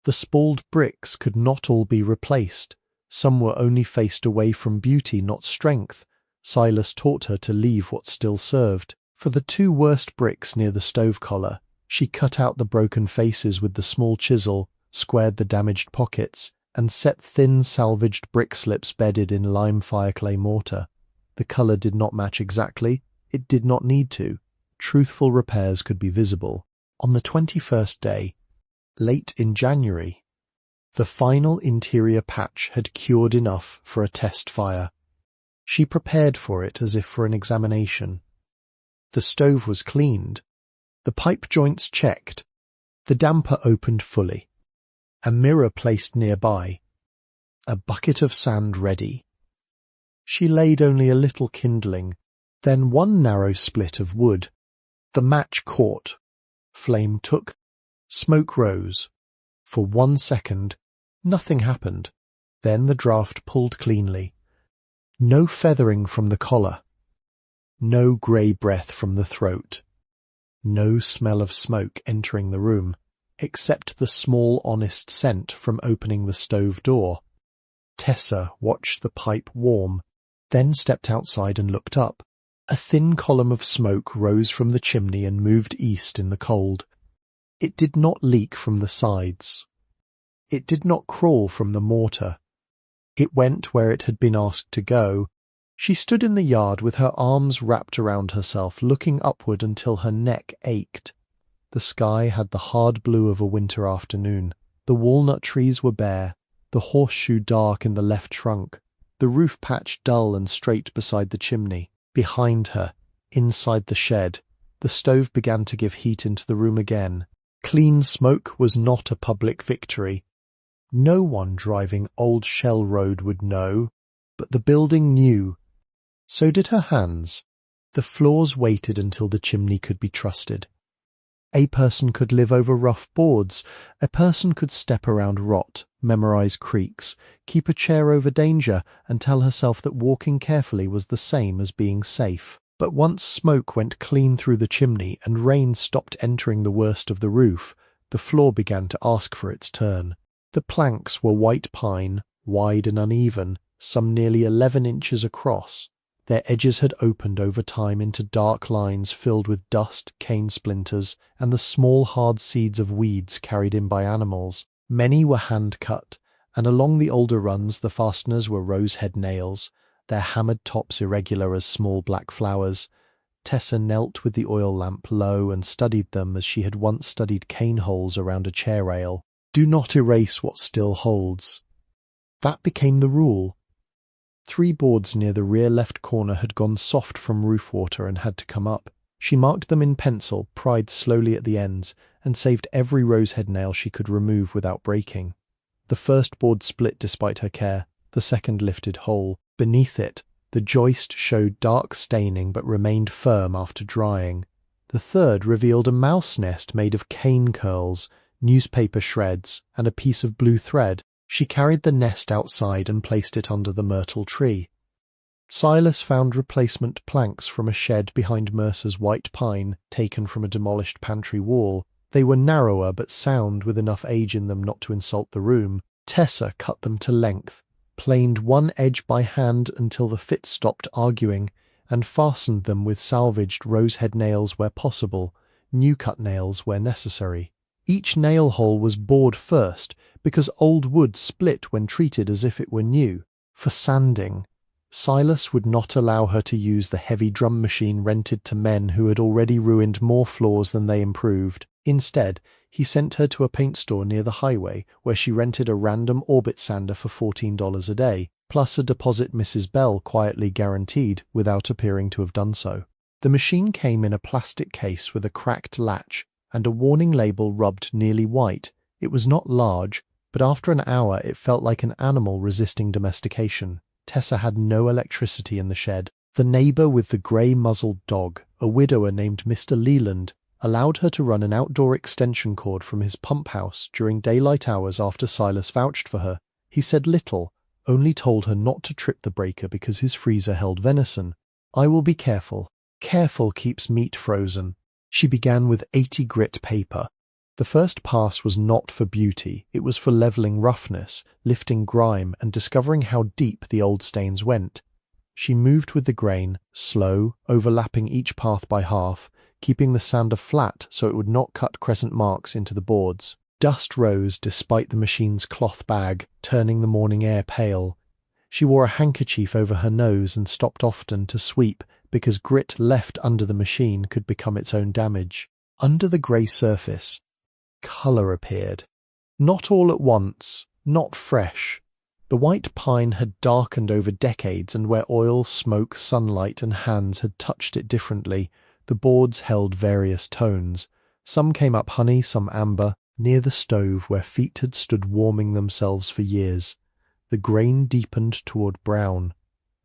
The spalled bricks could not all be replaced. Some were only faced away from beauty, not strength. Silas taught her to leave what still served. For the two worst bricks near the stove collar, she cut out the broken faces with the small chisel, squared the damaged pockets, and set thin salvaged brick slips bedded in lime fireclay mortar. The colour did not match exactly. It did not need to. Truthful repairs could be visible. On the 21st day, late in January, the final interior patch had cured enough for a test fire. She prepared for it as if for an examination. The stove was cleaned, the pipe joints checked, the damper opened fully, a mirror placed nearby, a bucket of sand ready. She laid only a little kindling, Then one narrow split of wood. The match caught. Flame took. Smoke rose. For 1 second, nothing happened. Then the draught pulled cleanly. No feathering from the collar. No grey breath from the throat. No smell of smoke entering the room, except the small honest scent from opening the stove door. Tessa watched the pipe warm, then stepped outside and looked up. A thin column of smoke rose from the chimney and moved east in the cold. It did not leak from the sides. It did not crawl from the mortar. It went where it had been asked to go. She stood in the yard with her arms wrapped around herself, looking upward until her neck ached. The sky had the hard blue of a winter afternoon. The walnut trees were bare, the horseshoe dark in the left trunk, the roof patch dull and straight beside the chimney. Behind her, inside the shed, the stove began to give heat into the room again. Clean smoke was not a public victory. No one driving Old Shell Road would know, but the building knew. So did her hands. The floors waited until the chimney could be trusted. A person could live over rough boards. A person could step around rot, memorize creaks, keep a chair over danger, and tell herself that walking carefully was the same as being safe. But once smoke went clean through the chimney and rain stopped entering the worst of the roof, the floor began to ask for its turn. The planks were white pine, wide and uneven, some nearly 11 inches across. Their edges had opened over time into dark lines filled with dust, cane splinters, and the small hard seeds of weeds carried in by animals. Many were hand-cut, and along the older runs the fasteners were rose-head nails, their hammered tops irregular as small black flowers. Tessa knelt with the oil lamp low and studied them as she had once studied cane holes around a chair rail. Do not erase what still holds. That became the rule. 3 boards near the rear left corner had gone soft from roof water and had to come up. She marked them in pencil, pried slowly at the ends, and saved every rosehead nail she could remove without breaking. The first board split despite her care, the second lifted whole. Beneath it, the joist showed dark staining but remained firm after drying. The third revealed a mouse nest made of cane curls, newspaper shreds, and a piece of blue thread. She carried the nest outside and placed it under the myrtle tree. Silas found replacement planks from a shed behind Mercer's white pine, taken from a demolished pantry wall. They were narrower but sound, with enough age in them not to insult the room. Tessa cut them to length, planed one edge by hand until the fit stopped arguing, and fastened them with salvaged rosehead nails where possible, new-cut nails where necessary. Each nail hole was bored first, because old wood split when treated as if it were new. For sanding, Silas would not allow her to use the heavy drum machine rented to men who had already ruined more floors than they improved. Instead, he sent her to a paint store near the highway, where she rented a random orbit sander for $14 a day, plus a deposit Mrs. Bell quietly guaranteed without appearing to have done so. The machine came in a plastic case with a cracked latch and a warning label rubbed nearly white. It was not large, but after an hour it felt like an animal resisting domestication. Tessa had no electricity in the shed. The neighbour with the grey-muzzled dog, a widower named Mr. Leland, allowed her to run an outdoor extension cord from his pump house during daylight hours after Silas vouched for her. He said little, only told her not to trip the breaker because his freezer held venison. "I will be careful. Careful keeps meat frozen." She began with 80 grit paper. The first pass was not for beauty, it was for levelling roughness, lifting grime, and discovering how deep the old stains went. She moved with the grain, slow, overlapping each path by half, keeping the sander flat so it would not cut crescent marks into the boards. Dust rose despite the machine's cloth bag, turning the morning air pale. She wore a handkerchief over her nose and stopped often to sweep, because grit left under the machine could become its own damage. Under the grey surface, colour appeared. Not all at once, not fresh. The white pine had darkened over decades, and where oil, smoke, sunlight, and hands had touched it differently, the boards held various tones. Some came up honey, some amber. Near the stove, where feet had stood warming themselves for years, the grain deepened toward brown.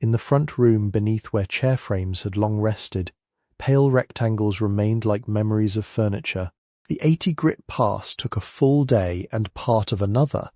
In the front room beneath where chair frames had long rested, pale rectangles remained like memories of furniture. The 80 grit pass took a full day and part of another.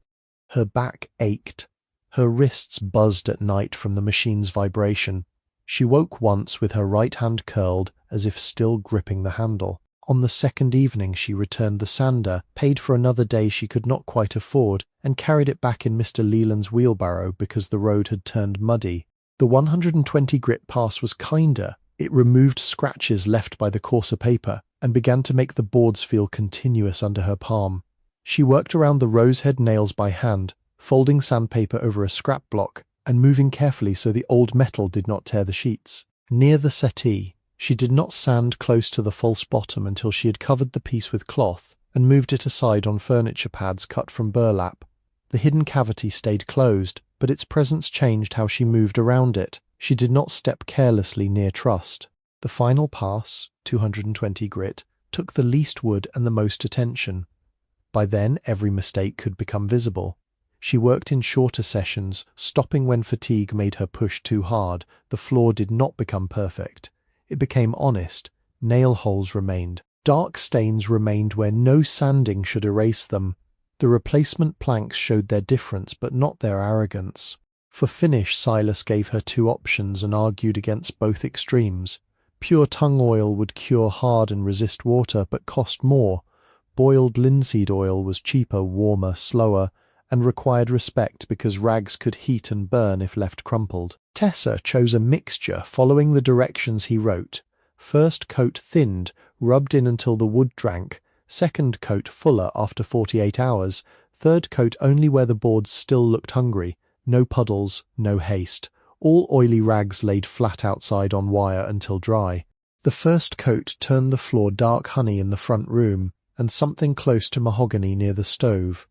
Her back ached. Her wrists buzzed at night from the machine's vibration. She woke once with her right hand curled as if still gripping the handle. On the second evening she returned the sander, paid for another day she could not quite afford, and carried it back in Mr. Leland's wheelbarrow because the road had turned muddy. The 120 grit pass was kinder. It removed scratches left by the coarser paper and began to make the boards feel continuous under her palm. She worked around the rosehead nails by hand, folding sandpaper over a scrap block and moving carefully so the old metal did not tear the sheets. Near the settee, she did not sand close to the false bottom until she had covered the piece with cloth and moved it aside on furniture pads cut from burlap. The hidden cavity stayed closed, but its presence changed how she moved around it. She did not step carelessly near trust. The final pass, 220 grit, took the least wood and the most attention. By then every mistake could become visible. She worked in shorter sessions, stopping when fatigue made her push too hard. The floor did not become perfect. It became honest. Nail holes remained. Dark stains remained where no sanding should erase them. The replacement planks showed their difference but not their arrogance. For finish, Silas gave her two options and argued against both extremes. Pure tung oil would cure hard and resist water but cost more. Boiled linseed oil was cheaper, warmer, slower, and required respect because rags could heat and burn if left crumpled. Tessa chose a mixture following the directions he wrote. First coat thinned, rubbed in until the wood drank. Second coat fuller after 48 hours. Third coat only where the boards still looked hungry. No puddles, no haste. All oily rags laid flat outside on wire until dry. The first coat turned the floor dark honey in the front room, and something close to mahogany near the stove.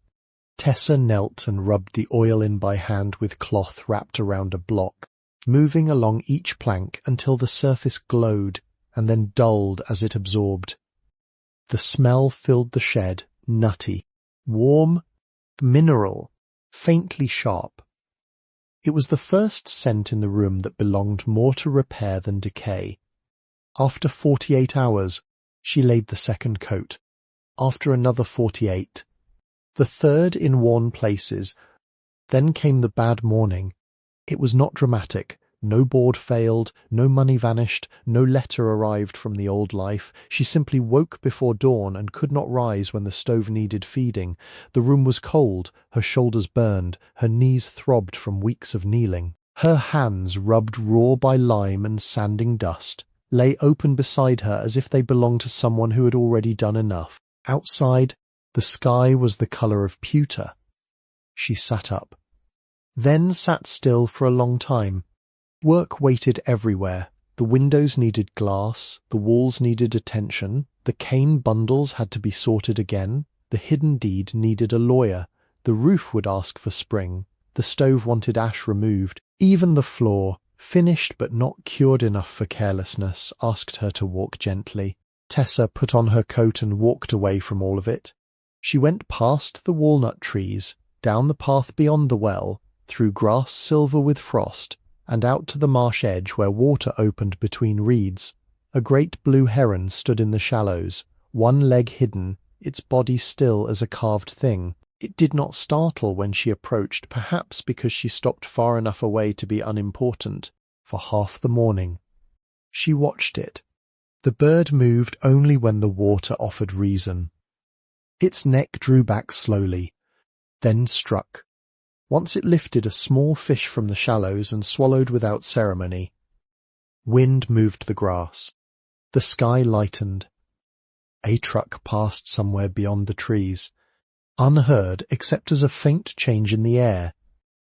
Tessa knelt and rubbed the oil in by hand with cloth wrapped around a block, moving along each plank until the surface glowed and then dulled as it absorbed. The smell filled the shed, nutty, warm, mineral, faintly sharp. It was the first scent in the room that belonged more to repair than decay. After 48 hours, she laid the second coat. After another 48, the third in worn places. Then came the bad morning. It was not dramatic. No board failed, no money vanished, no letter arrived from the old life. She simply woke before dawn and could not rise when the stove needed feeding. The room was cold, her shoulders burned, her knees throbbed from weeks of kneeling. Her hands, rubbed raw by lime and sanding dust, lay open beside her as if they belonged to someone who had already done enough. Outside, the sky was the colour of pewter. She sat up, then sat still for a long time. Work waited everywhere. The windows needed glass, the walls needed attention, the cane bundles had to be sorted again, the hidden deed needed a lawyer, the roof would ask for spring, the stove wanted ash removed, even the floor, finished but not cured enough for carelessness, asked her to walk gently. Tessa put on her coat and walked away from all of it. She went past the walnut trees, down the path beyond the well, through grass silver with frost, and out to the marsh edge where water opened between reeds. A great blue heron stood in the shallows, one leg hidden, its body still as a carved thing. It did not startle when she approached, perhaps because she stopped far enough away to be unimportant. For half the morning, she watched it. The bird moved only when the water offered reason. Its neck drew back slowly, then struck. Once it lifted a small fish from the shallows and swallowed without ceremony. Wind moved the grass. The sky lightened. A truck passed somewhere beyond the trees, unheard except as a faint change in the air.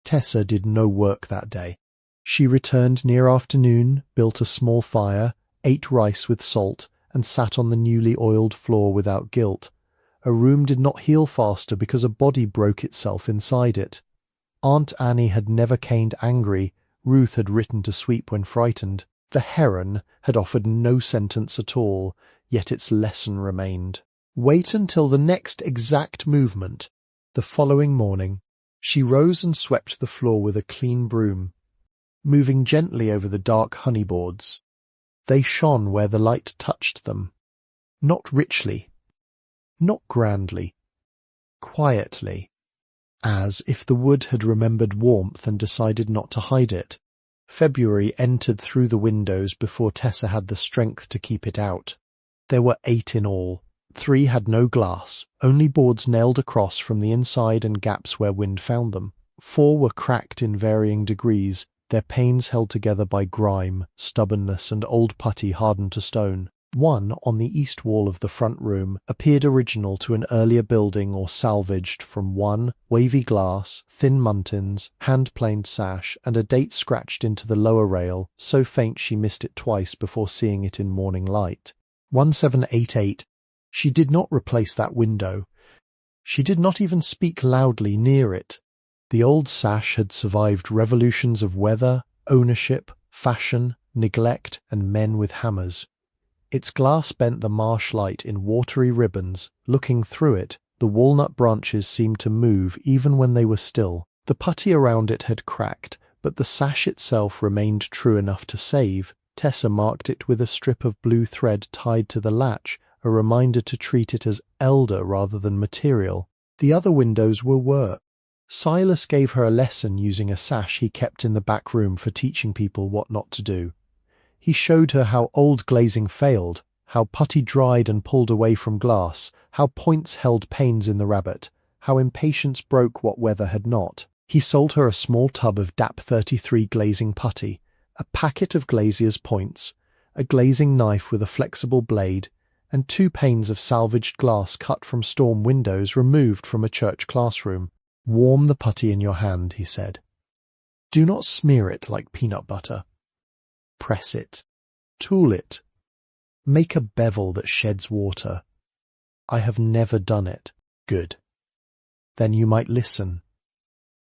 Tessa did no work that day. She returned near afternoon, built a small fire, ate rice with salt, and sat on the newly oiled floor without guilt. A room did not heal faster because a body broke itself inside it. Aunt Annie had never caned angry. Ruth had written to sweep when frightened. The heron had offered no sentence at all, yet its lesson remained. Wait until the next exact movement. The following morning, she rose and swept the floor with a clean broom. moving gently over the dark honey boards. They shone where the light touched them. Not richly, not grandly, quietly, as if the wood had remembered warmth and decided not to hide it. February entered through the windows before Tessa had the strength to keep it out. There were 8 in all. 3 had no glass, only boards nailed across from the inside and gaps where wind found them. 4 were cracked in varying degrees, their panes held together by grime, stubbornness, and old putty hardened to stone. 1, on the east wall of the front room, appeared original to an earlier building or salvaged from one wavy glass, thin muntins, hand-planed sash, and a date scratched into the lower rail, so faint she missed it twice before seeing it in morning light. 1788. She did not replace that window. She did not even speak loudly near it. The old sash had survived revolutions of weather, ownership, fashion, neglect, and men with hammers. Its glass bent the marsh light in watery ribbons. Looking through it, the walnut branches seemed to move even when they were still. The putty around it had cracked, but the sash itself remained true enough to save. Tessa marked it with a strip of blue thread tied to the latch, a reminder to treat it as elder rather than material. The other windows were work. Silas gave her a lesson using a sash he kept in the back room for teaching people what not to do. He showed her how old glazing failed, how putty dried and pulled away from glass, how points held panes in the rabbet, how impatience broke what weather had not. He sold her a small tub of DAP 33 glazing putty, a packet of glazier's points, a glazing knife with a flexible blade, and 2 panes of salvaged glass cut from storm windows removed from a church classroom. "Warm the putty in your hand," he said. "Do not smear it like peanut butter. Press it. Tool it. Make a bevel that sheds water. I have never done it. Good. Then you might listen."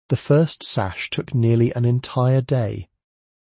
The first sash took nearly an entire day.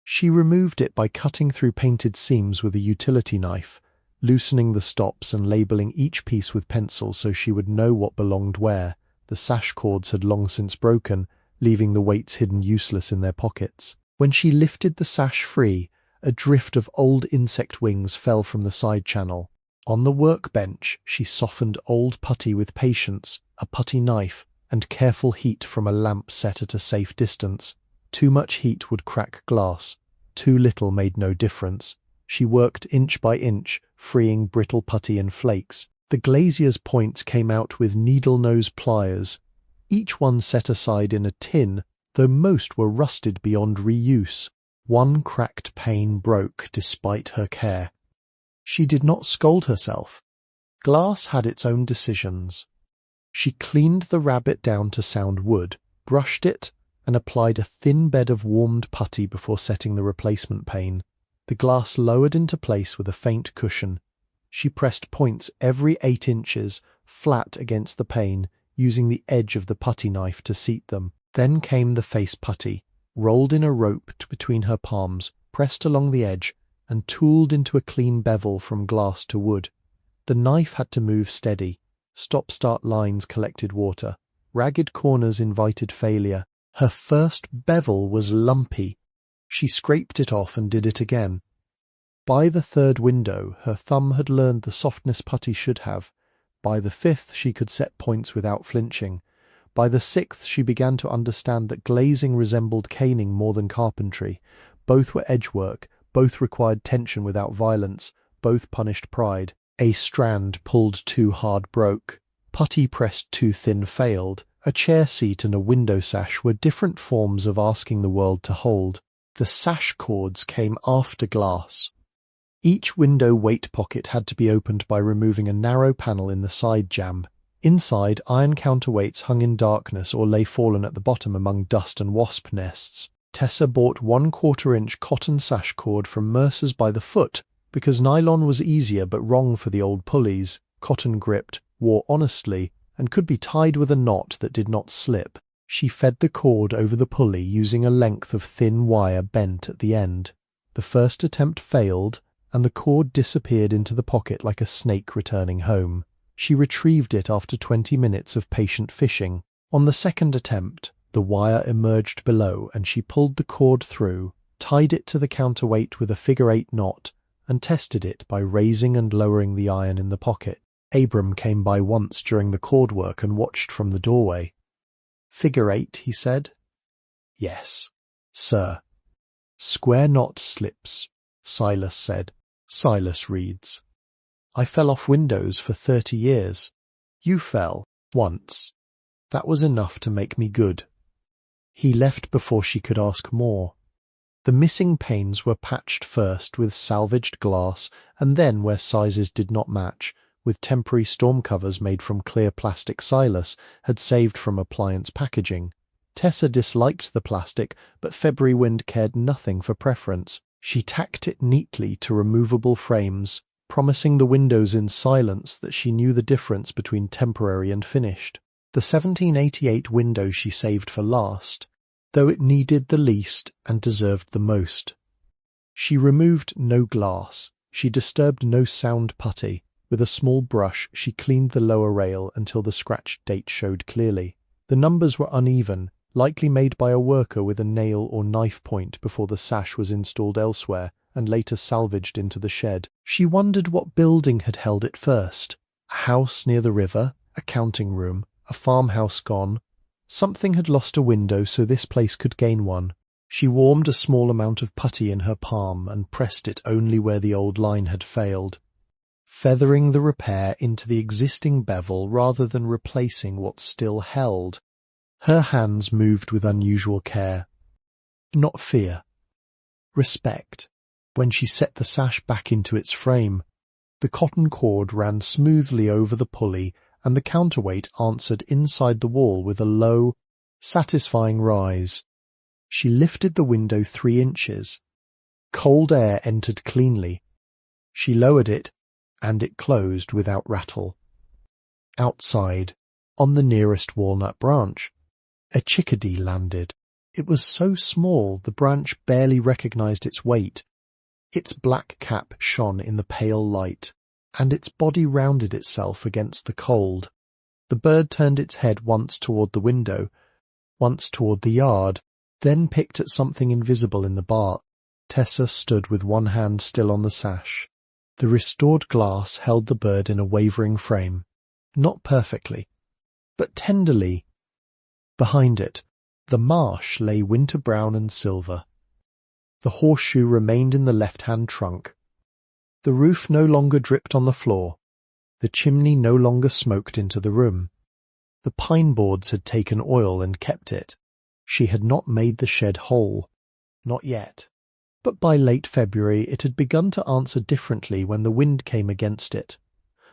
She removed it by cutting through painted seams with a utility knife, loosening the stops and labeling each piece with pencil so she would know what belonged where. The sash cords had long since broken, leaving the weights hidden useless in their pockets. When she lifted the sash free, a drift of old insect wings fell from the side channel. On the workbench, she softened old putty with patience, a putty knife, and careful heat from a lamp set at a safe distance. Too much heat would crack glass. Too little made no difference. She worked inch by inch, freeing brittle putty in flakes. The glazier's points came out with needle-nose pliers, each one set aside in a tin, though most were rusted beyond reuse. 1 cracked pane broke despite her care. She did not scold herself. Glass had its own decisions. She cleaned the rabbet down to sound wood, brushed it, and applied a thin bed of warmed putty before setting the replacement pane. The glass lowered into place with a faint cushion. She pressed points every 8 inches, flat against the pane, using the edge of the putty knife to seat them. Then came the face putty, rolled in a rope between her palms, pressed along the edge, and tooled into a clean bevel from glass to wood. The knife had to move steady. Stop-start lines collected water. Ragged corners invited failure. Her first bevel was lumpy. She scraped it off and did it again. By the 3rd window, her thumb had learned the softness putty should have. By the 5th, she could set points without flinching. By the 6th, she began to understand that glazing resembled caning more than carpentry. Both were edgework, both required tension without violence, both punished pride. A strand pulled too hard broke. Putty pressed too thin failed. A chair seat and a window sash were different forms of asking the world to hold. The sash cords came after glass. Each window weight pocket had to be opened by removing a narrow panel in the side jamb. Inside, iron counterweights hung in darkness or lay fallen at the bottom among dust and wasp nests. Tessa bought 1/4-inch cotton sash cord from Mercer's by the foot, because nylon was easier but wrong for the old pulleys, cotton gripped, wore honestly, and could be tied with a knot that did not slip. She fed the cord over the pulley using a length of thin wire bent at the end. The first attempt failed, and the cord disappeared into the pocket like a snake returning home. She retrieved it after 20 minutes of patient fishing. On the second attempt, the wire emerged below and she pulled the cord through, tied it to the counterweight with a figure-8 knot, and tested it by raising and lowering the iron in the pocket. Abram came by once during the cord work and watched from the doorway. "Figure-8," he said. "Yes, sir." "Square knot slips," Silas said. Silas reads. "I fell off windows for 30 years. You fell once. That was enough to make me good." He left before she could ask more. The missing panes were patched first with salvaged glass, and then, where sizes did not match, with temporary storm covers made from clear plastic Silas had saved from appliance packaging. Tessa disliked the plastic, but February Wind cared nothing for preference. She tacked it neatly to removable frames, promising the windows in silence that she knew the difference between temporary and finished. The 1788 window she saved for last, though it needed the least and deserved the most. She removed no glass. She disturbed no sound putty. With a small brush, she cleaned the lower rail until the scratched date showed clearly. The numbers were uneven, likely made by a worker with a nail or knife point before the sash was installed elsewhere and later salvaged into the shed. She wondered what building had held it first. A house near the river, a counting room, a farmhouse gone. Something had lost a window so this place could gain one. She warmed a small amount of putty in her palm and pressed it only where the old line had failed, feathering the repair into the existing bevel rather than replacing what still held. Her hands moved with unusual care. Not fear. Respect. When she set the sash back into its frame, the cotton cord ran smoothly over the pulley, and the counterweight answered inside the wall with a low, satisfying rise. She lifted the window 3 inches. Cold air entered cleanly. She lowered it, and it closed without rattle. Outside, on the nearest walnut branch, a chickadee landed. It was so small the branch barely recognized its weight. Its black cap shone in the pale light, and its body rounded itself against the cold. The bird turned its head once toward the window, once toward the yard, then picked at something invisible in the bark. Tessa stood with one hand still on the sash. The restored glass held the bird in a wavering frame, not perfectly, but tenderly. Behind it, the marsh lay winter brown and silver. The horseshoe remained in the left-hand trunk. The roof no longer dripped on the floor. The chimney no longer smoked into the room. The pine boards had taken oil and kept it. She had not made the shed whole. Not yet. But by late February it had begun to answer differently when the wind came against it.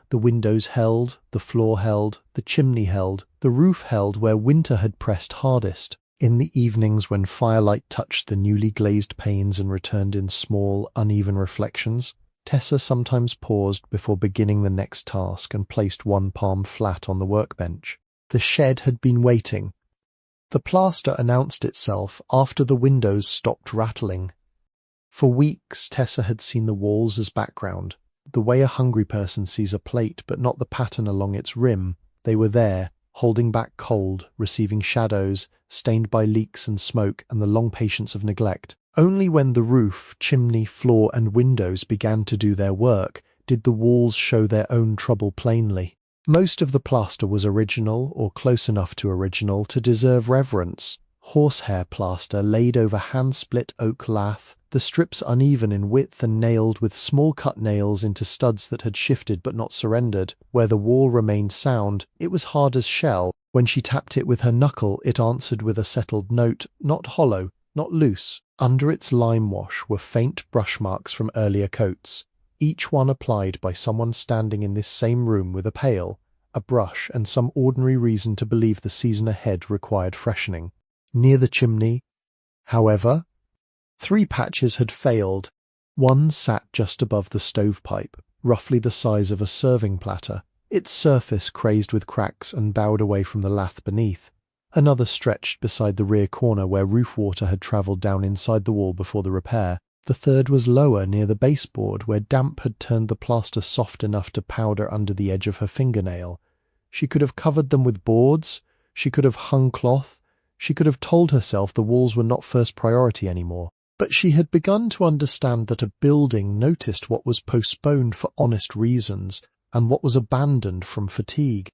The windows held, the floor held, the chimney held, the roof held where winter had pressed hardest. In the evenings when firelight touched the newly glazed panes and returned in small, uneven reflections, Tessa sometimes paused before beginning the next task and placed one palm flat on the workbench. The shed had been waiting. The plaster announced itself after the windows stopped rattling. For weeks Tessa had seen the walls as background, the way a hungry person sees a plate but not the pattern along its rim. They were there, holding back cold, receiving shadows, stained by leaks and smoke and the long patience of neglect. Only when the roof, chimney, floor and windows began to do their work did the walls show their own trouble plainly. Most of the plaster was original or close enough to original to deserve reverence. Horsehair plaster laid over hand-split oak lath, the strips uneven in width and nailed with small cut nails into studs that had shifted but not surrendered. Where the wall remained sound, it was hard as shell. When she tapped it with her knuckle, it answered with a settled note, not hollow, not loose. Under its lime wash were faint brush marks from earlier coats, each one applied by someone standing in this same room with a pail, a brush and some ordinary reason to believe the season ahead required freshening. Near the chimney, however, 3 patches had failed. One sat just above the stovepipe, roughly the size of a serving platter, its surface crazed with cracks and bowed away from the lath beneath. Another stretched beside the rear corner where roof water had travelled down inside the wall before the repair. The third was lower near the baseboard where damp had turned the plaster soft enough to powder under the edge of her fingernail. She could have covered them with boards. She could have hung cloth. She could have told herself the walls were not first priority anymore. But she had begun to understand that a building noticed what was postponed for honest reasons and what was abandoned from fatigue.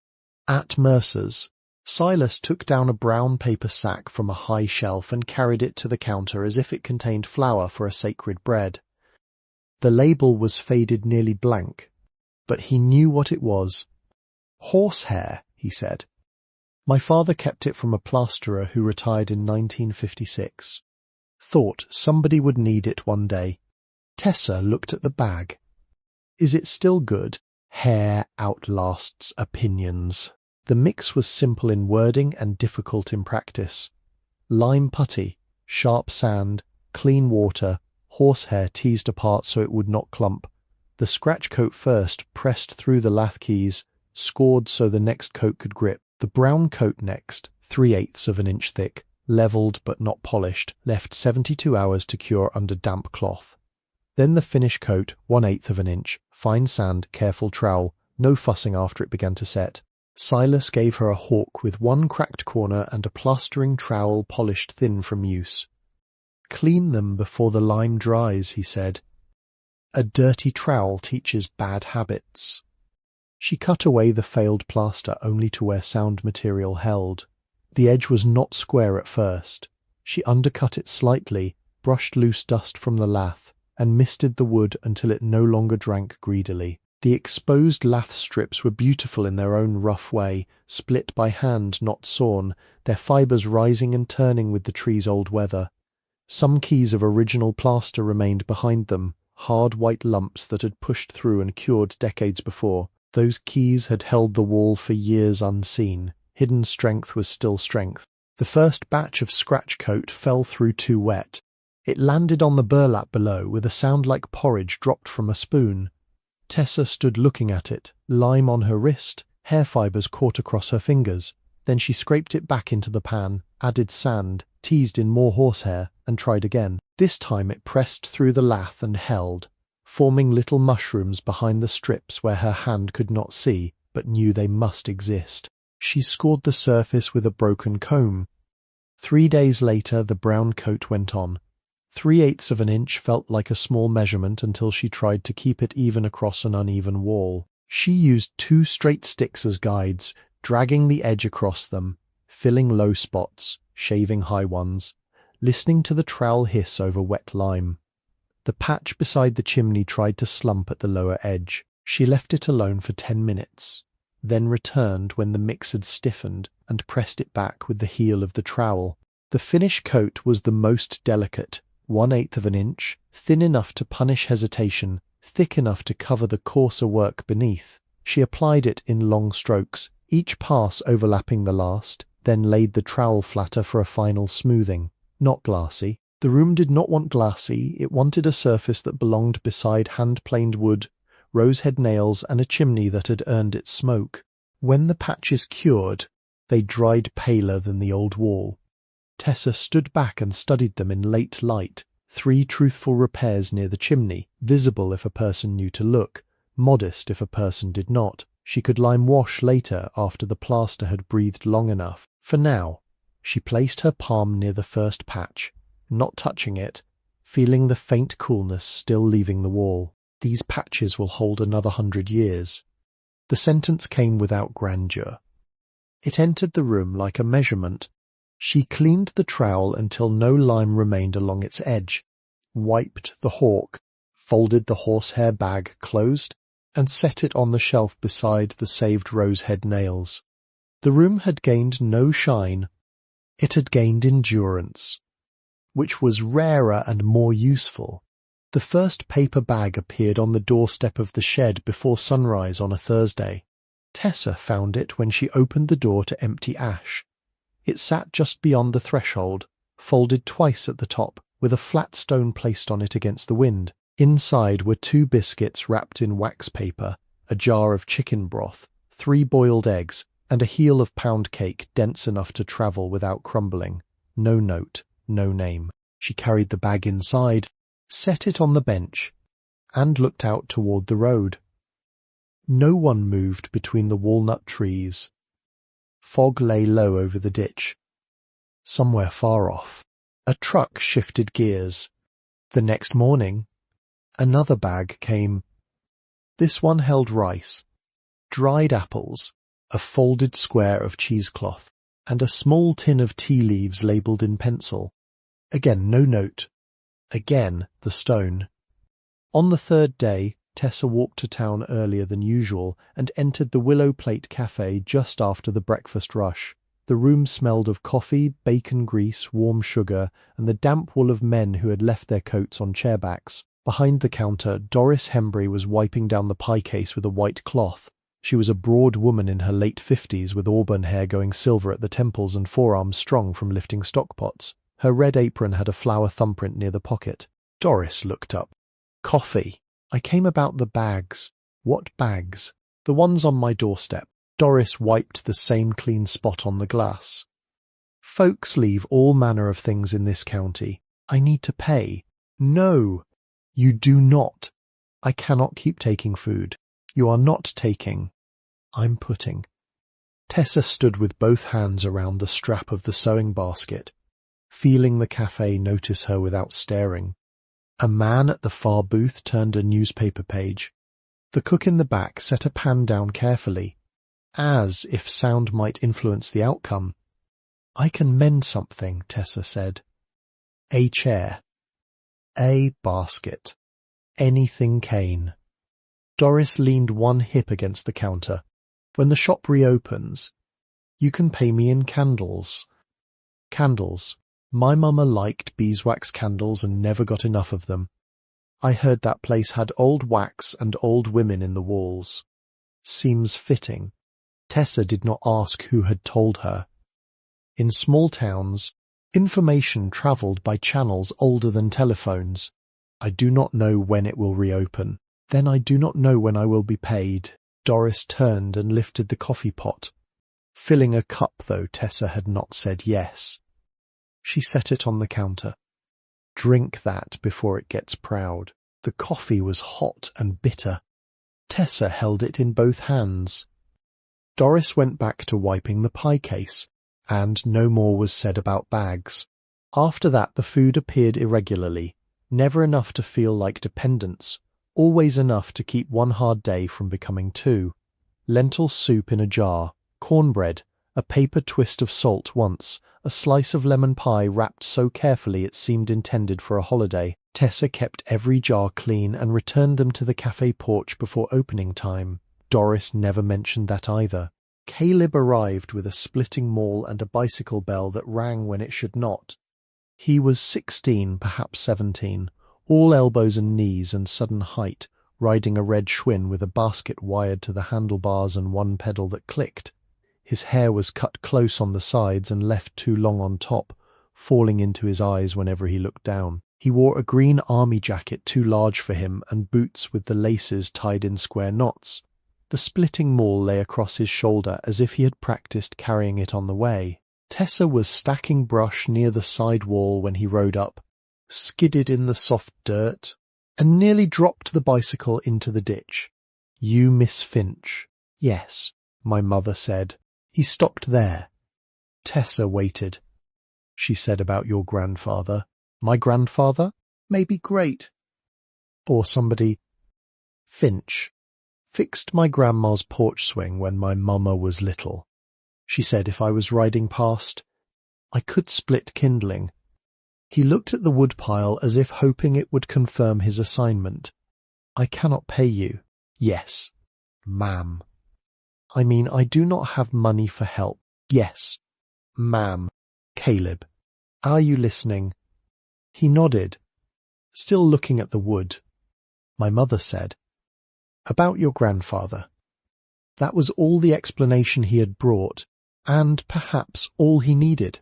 At Mercer's, Silas took down a brown paper sack from a high shelf and carried it to the counter as if it contained flour for a sacred bread. The label was faded nearly blank, but he knew what it was. "Horsehair," he said. "My father kept it from a plasterer who retired in 1956. Thought somebody would need it one day." Tessa looked at the bag. "Is it still good?" Hair outlasts opinions. The mix was simple in wording and difficult in practice. Lime putty, sharp sand, clean water, horsehair teased apart so it would not clump. The scratch coat first, pressed through the lath keys, scored so the next coat could grip. The brown coat next, 3/8 of an inch thick, levelled but not polished, left 72 hours to cure under damp cloth. Then the finish coat, 1/8 of an inch, fine sand, careful trowel, no fussing after it began to set. Silas gave her a hawk with one cracked corner and a plastering trowel polished thin from use. "Clean them before the lime dries," he said. "A dirty trowel teaches bad habits." She cut away the failed plaster only to where sound material held. The edge was not square at first. She undercut it slightly, brushed loose dust from the lath, and misted the wood until it no longer drank greedily. The exposed lath strips were beautiful in their own rough way, split by hand, not sawn, their fibres rising and turning with the tree's old weather. Some keys of original plaster remained behind them, hard white lumps that had pushed through and cured decades before. Those keys had held the wall for years unseen. Hidden strength was still strength. The first batch of scratch coat fell through too wet. It landed on the burlap below with a sound like porridge dropped from a spoon. Tessa stood looking at it, lime on her wrist, hair fibres caught across her fingers. Then she scraped it back into the pan, added sand, teased in more horsehair, and tried again. This time it pressed through the lath and held, forming little mushrooms behind the strips where her hand could not see, but knew they must exist. She scored the surface with a broken comb. 3 days later the brown coat went on. 3/8 of an inch felt like a small measurement until she tried to keep it even across an uneven wall. She used 2 straight sticks as guides, dragging the edge across them, filling low spots, shaving high ones, listening to the trowel hiss over wet lime. The patch beside the chimney tried to slump at the lower edge. She left it alone for 10 minutes, then returned when the mix had stiffened and pressed it back with the heel of the trowel. The finish coat was the most delicate, 1/8 of an inch, thin enough to punish hesitation, thick enough to cover the coarser work beneath. She applied it in long strokes, each pass overlapping the last, then laid the trowel flatter for a final smoothing. Not glassy. The room did not want glassy, it wanted a surface that belonged beside hand-planed wood, rose-head nails, and a chimney that had earned its smoke. When the patches cured, they dried paler than the old wall. Tessa stood back and studied them in late light. 3 truthful repairs near the chimney, visible if a person knew to look, modest if a person did not. She could lime wash later after the plaster had breathed long enough. For now, she placed her palm near the first patch, not touching it, feeling the faint coolness still leaving the wall. These patches will hold another 100 years. The sentence came without grandeur. It entered the room like a measurement. She cleaned the trowel until no lime remained along its edge, wiped the hawk, folded the horsehair bag closed, and set it on the shelf beside the saved rose-head nails. The room had gained no shine. It had gained endurance, which was rarer and more useful. The first paper bag appeared on the doorstep of the shed before sunrise on a Thursday. Tessa found it when she opened the door to empty ash. It sat just beyond the threshold, folded twice at the top, with a flat stone placed on it against the wind. Inside were 2 biscuits wrapped in wax paper, a jar of chicken broth, 3 boiled eggs, and a heel of pound cake dense enough to travel without crumbling. No note, no name. She carried the bag inside, set it on the bench, and looked out toward the road. No one moved between the walnut trees. Fog lay low over the ditch. Somewhere far off, a truck shifted gears. The next morning, another bag came. This one held rice, dried apples, a folded square of cheesecloth, and a small tin of tea leaves labelled in pencil. Again, no note. Again, the stone. On the third day, Tessa walked to town earlier than usual and entered the Willow Plate Cafe just after the breakfast rush. The room smelled of coffee, bacon grease, warm sugar, and the damp wool of men who had left their coats on chairbacks. Behind the counter, Doris Hembry was wiping down the pie case with a white cloth. She was a broad woman in her late 50s with auburn hair going silver at the temples and forearms strong from lifting stockpots. Her red apron had a flower thumbprint near the pocket. Doris looked up. Coffee. I came about the bags. What bags? The ones on my doorstep. Doris wiped the same clean spot on the glass. Folks leave all manner of things in this county. I need to pay. No, you do not. I cannot keep taking food. You are not taking. I'm putting. Tessa stood with both hands around the strap of the sewing basket, feeling the cafe notice her without staring. A man at the far booth turned a newspaper page. The cook in the back set a pan down carefully, as if sound might influence the outcome. I can mend something, Tessa said. A chair. A basket. Anything cane. Doris leaned one hip against the counter. When the shop reopens, you can pay me in candles. Candles. My mama liked beeswax candles and never got enough of them. I heard that place had old wax and old women in the walls. Seems fitting. Tessa did not ask who had told her. In small towns, information travelled by channels older than telephones. I do not know when it will reopen. Then I do not know when I will be paid. Doris turned and lifted the coffee pot, filling a cup though Tessa had not said yes. She set it on the counter. Drink that before it gets proud. The coffee was hot and bitter. Tessa held it in both hands. Doris went back to wiping the pie case, and no more was said about bags. After that the food appeared irregularly, never enough to feel like dependence, always enough to keep one hard day from becoming two. Lentil soup in a jar, cornbread, a paper twist of salt once, a slice of lemon pie wrapped so carefully it seemed intended for a holiday. Tessa kept every jar clean and returned them to the cafe porch before opening time. Doris never mentioned that either. Caleb arrived with a splitting maul and a bicycle bell that rang when it should not. He was 16, perhaps 17, all elbows and knees and sudden height, riding a red Schwinn with a basket wired to the handlebars and one pedal that clicked. His hair was cut close on the sides and left too long on top, falling into his eyes whenever he looked down. He wore a green army jacket too large for him and boots with the laces tied in square knots. The splitting maul lay across his shoulder as if he had practiced carrying it on the way. Tessa was stacking brush near the side wall when he rode up, skidded in the soft dirt, and nearly dropped the bicycle into the ditch. You Miss Finch? Yes, my mother said. He stopped there. Tessa waited. She said about your grandfather. My grandfather? Maybe great. Or somebody. Finch. Fixed my grandma's porch swing when my mama was little. She said if I was riding past, I could split kindling. He looked at the woodpile as if hoping it would confirm his assignment. I cannot pay you. Yes, ma'am. I mean, I do not have money for help. Yes, ma'am. Caleb, are you listening? He nodded, still looking at the wood. My mother said, about your grandfather. That was all the explanation he had brought, and perhaps all he needed.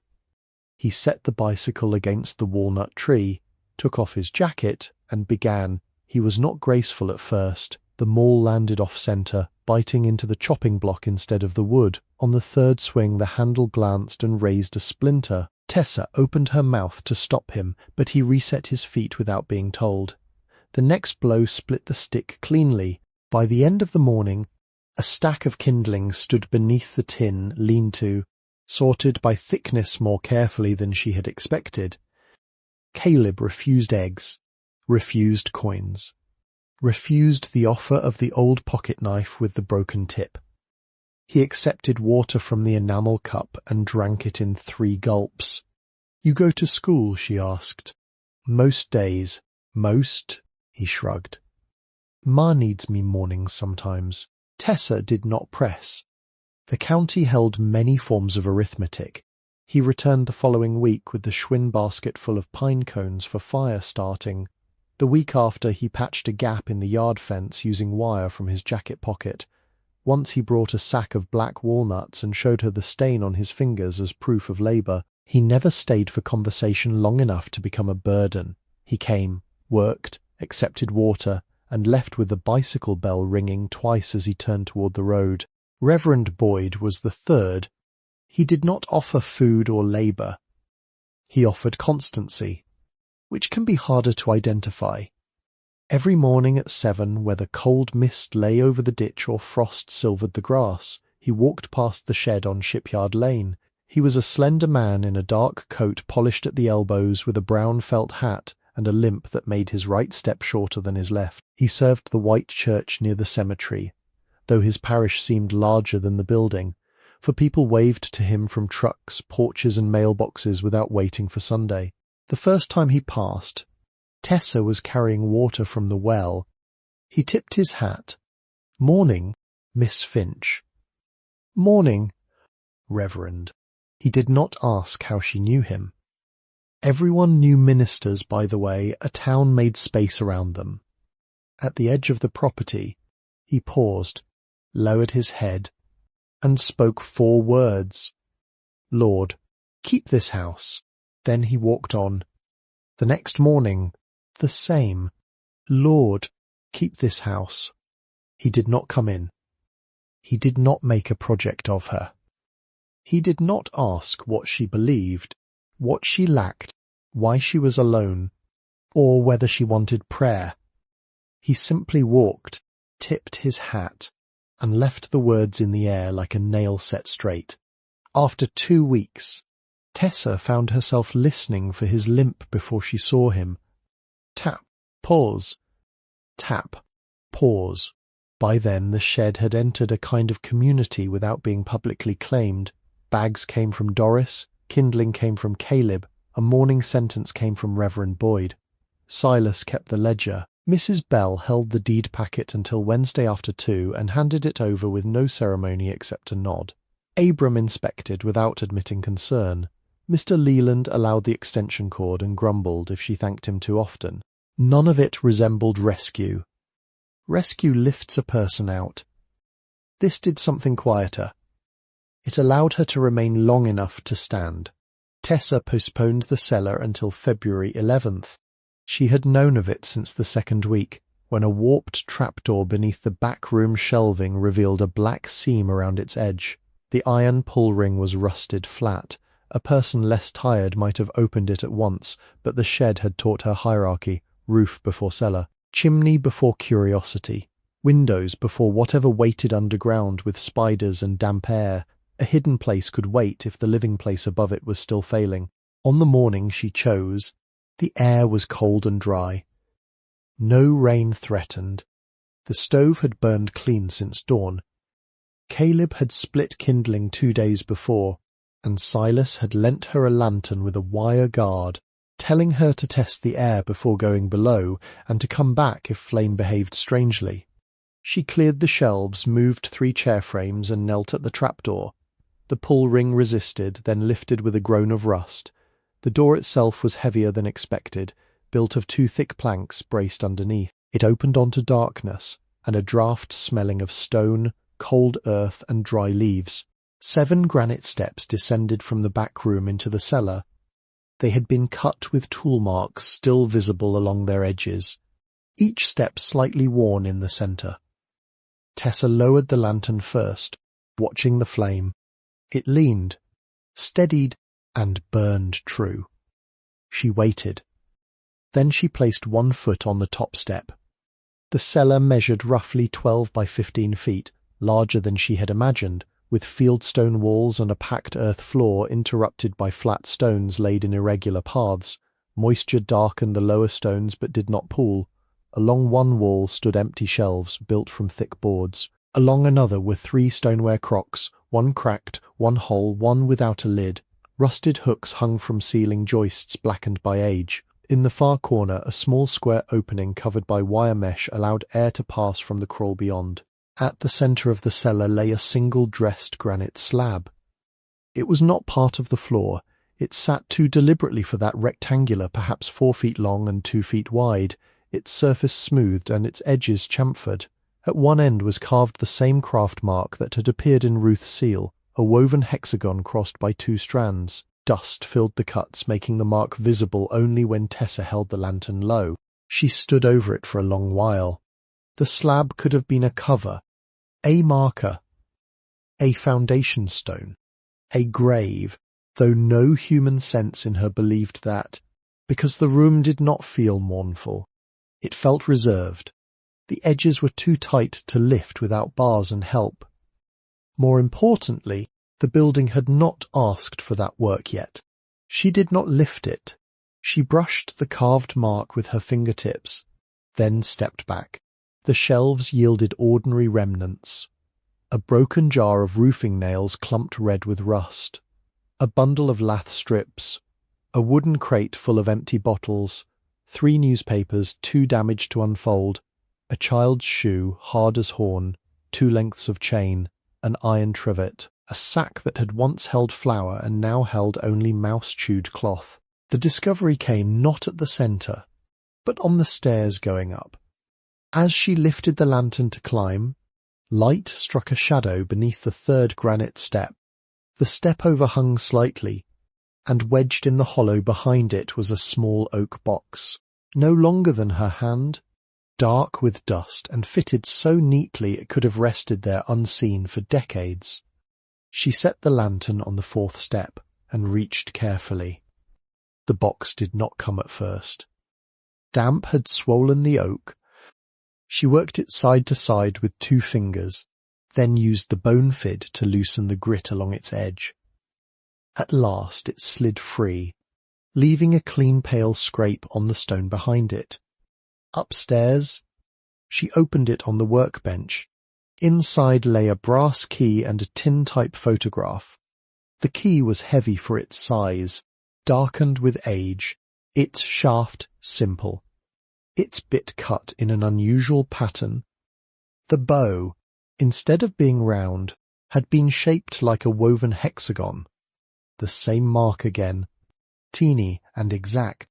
He set the bicycle against the walnut tree, took off his jacket, and began. He was not graceful at first. The maul landed off-centre, biting into the chopping block instead of the wood. On the third swing the handle glanced and raised a splinter. Tessa opened her mouth to stop him, but he reset his feet without being told. The next blow split the stick cleanly. By the end of the morning, a stack of kindling stood beneath the tin lean-to, sorted by thickness more carefully than she had expected. Caleb refused eggs. refused coins, refused the offer of the old pocket knife with the broken tip. He accepted water from the enamel cup and drank it in 3 gulps. "You go to school?" she asked. "Most days." "Most?" he shrugged. "Ma needs me mornings sometimes." Tessa did not press. The county held many forms of arithmetic. He returned the following week with the Schwinn basket full of pine cones for fire starting. The week after, he patched a gap in the yard fence using wire from his jacket pocket. Once he brought a sack of black walnuts and showed her the stain on his fingers as proof of labour. He never stayed for conversation long enough to become a burden. He came, worked, accepted water, and left with the bicycle bell ringing twice as he turned toward the road. Reverend Boyd was the third. He did not offer food or labour. He offered constancy, which can be harder to identify. Every morning at 7, whether cold mist lay over the ditch or frost silvered the grass, he walked past the shed on Shipyard Lane. He was a slender man in a dark coat polished at the elbows with a brown felt hat and a limp that made his right step shorter than his left. He served the white church near the cemetery, though his parish seemed larger than the building, for people waved to him from trucks, porches and mailboxes without waiting for Sunday. The first time he passed, Tessa was carrying water from the well. He tipped his hat. "Morning, Miss Finch." "Morning, Reverend." He did not ask how she knew him. Everyone knew ministers, by the way. A town made space around them. At the edge of the property, he paused, lowered his head, and spoke 4 words. "Lord, keep this house." Then he walked on. The next morning, the same. "Lord, keep this house." He did not come in. He did not make a project of her. He did not ask what she believed, what she lacked, why she was alone, or whether she wanted prayer. He simply walked, tipped his hat, and left the words in the air like a nail set straight. After 2 weeks, Tessa found herself listening for his limp before she saw him. Tap, pause. Tap, pause. By then the shed had entered a kind of community without being publicly claimed. Bags came from Doris, kindling came from Caleb, a morning sentence came from Reverend Boyd. Silas kept the ledger. Mrs. Bell held the deed packet until Wednesday after 2 and handed it over with no ceremony except a nod. Abram inspected without admitting concern. Mr. Leland allowed the extension cord and grumbled if she thanked him too often. None of it resembled rescue. Rescue lifts a person out. This did something quieter. It allowed her to remain long enough to stand. Tessa postponed the cellar until February 11th. She had known of it since the 2nd week, when a warped trapdoor beneath the back-room shelving revealed a black seam around its edge. The iron pull ring was rusted flat. A person less tired might have opened it at once, but the shed had taught her hierarchy: roof before cellar, chimney before curiosity, windows before whatever waited underground with spiders and damp air. A hidden place could wait if the living place above it was still failing. On the morning she chose, the air was cold and dry. No rain threatened. The stove had burned clean since dawn. Caleb had split kindling 2 days before, and Silas had lent her a lantern with a wire guard, telling her to test the air before going below and to come back if flame behaved strangely. She cleared the shelves, moved 3 chair frames, and knelt at the trapdoor. The pull ring resisted, then lifted with a groan of rust. The door itself was heavier than expected, built of 2 thick planks braced underneath. It opened onto darkness, and a draught smelling of stone, cold earth, and dry leaves. 7 granite steps descended from the back room into the cellar. They had been cut with tool marks still visible along their edges, each step slightly worn in the centre. Tessa lowered the lantern first, watching the flame. It leaned, steadied, and burned true. She waited. Then she placed 1 foot on the top step. The cellar measured roughly 12 by 15 feet, larger than she had imagined, with fieldstone walls and a packed earth floor interrupted by flat stones laid in irregular paths. Moisture darkened the lower stones but did not pool. Along one wall stood empty shelves built from thick boards. Along another were 3 stoneware crocks, one cracked, one whole, one without a lid. Rusted hooks hung from ceiling joists blackened by age. In the far corner, a small square opening covered by wire mesh allowed air to pass from the crawl beyond. At the centre of the cellar lay a single dressed granite slab. It was not part of the floor. It sat too deliberately for that rectangular, perhaps 4 feet long and 2 feet wide, its surface smoothed and its edges chamfered. At one end was carved the same craft mark that had appeared in Ruth's seal, a woven hexagon crossed by 2 strands. Dust filled the cuts, making the mark visible only when Tessa held the lantern low. She stood over it for a long while. The slab could have been a cover, a marker, a foundation stone, a grave, though no human sense in her believed that, because the room did not feel mournful. It felt reserved. The edges were too tight to lift without bars and help. More importantly, the building had not asked for that work yet. She did not lift it. She brushed the carved mark with her fingertips, then stepped back. The shelves yielded ordinary remnants. A broken jar of roofing nails clumped red with rust. A bundle of lath strips. A wooden crate full of empty bottles. 3 newspapers, too damaged to unfold. A child's shoe, hard as horn. 2 lengths of chain. An iron trivet. A sack that had once held flour and now held only mouse-chewed cloth. The discovery came not at the centre, but on the stairs going up. As she lifted the lantern to climb, light struck a shadow beneath the 3rd granite step. The step overhung slightly, and wedged in the hollow behind it was a small oak box, no longer than her hand, dark with dust and fitted so neatly it could have rested there unseen for decades. She set the lantern on the 4th step and reached carefully. The box did not come at first. Damp had swollen the oak. She worked it side to side with 2 fingers, then used the bone fid to loosen the grit along its edge. At last it slid free, leaving a clean pale scrape on the stone behind it. Upstairs, she opened it on the workbench. Inside lay a brass key and a tin-type photograph. The key was heavy for its size, darkened with age, its shaft simple, its bit cut in an unusual pattern. The bow, instead of being round, had been shaped like a woven hexagon. The same mark again, teeny and exact.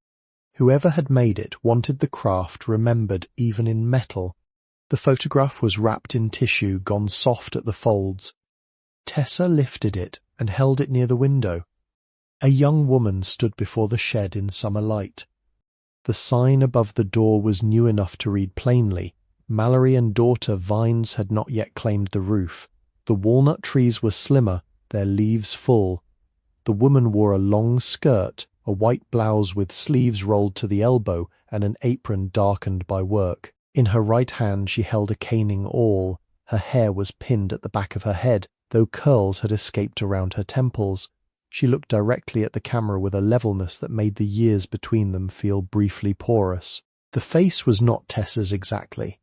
Whoever had made it wanted the craft remembered even in metal. The photograph was wrapped in tissue gone soft at the folds. Tessa lifted it and held it near the window. A young woman stood before the shed in summer light. The sign above the door was new enough to read plainly. Mallory and daughter vines had not yet claimed the roof. The walnut trees were slimmer, their leaves full. The woman wore a long skirt, a white blouse with sleeves rolled to the elbow, and an apron darkened by work. In her right hand she held a caning awl. Her hair was pinned at the back of her head, though curls had escaped around her temples. She looked directly at the camera with a levelness that made the years between them feel briefly porous. The face was not Tessa's exactly.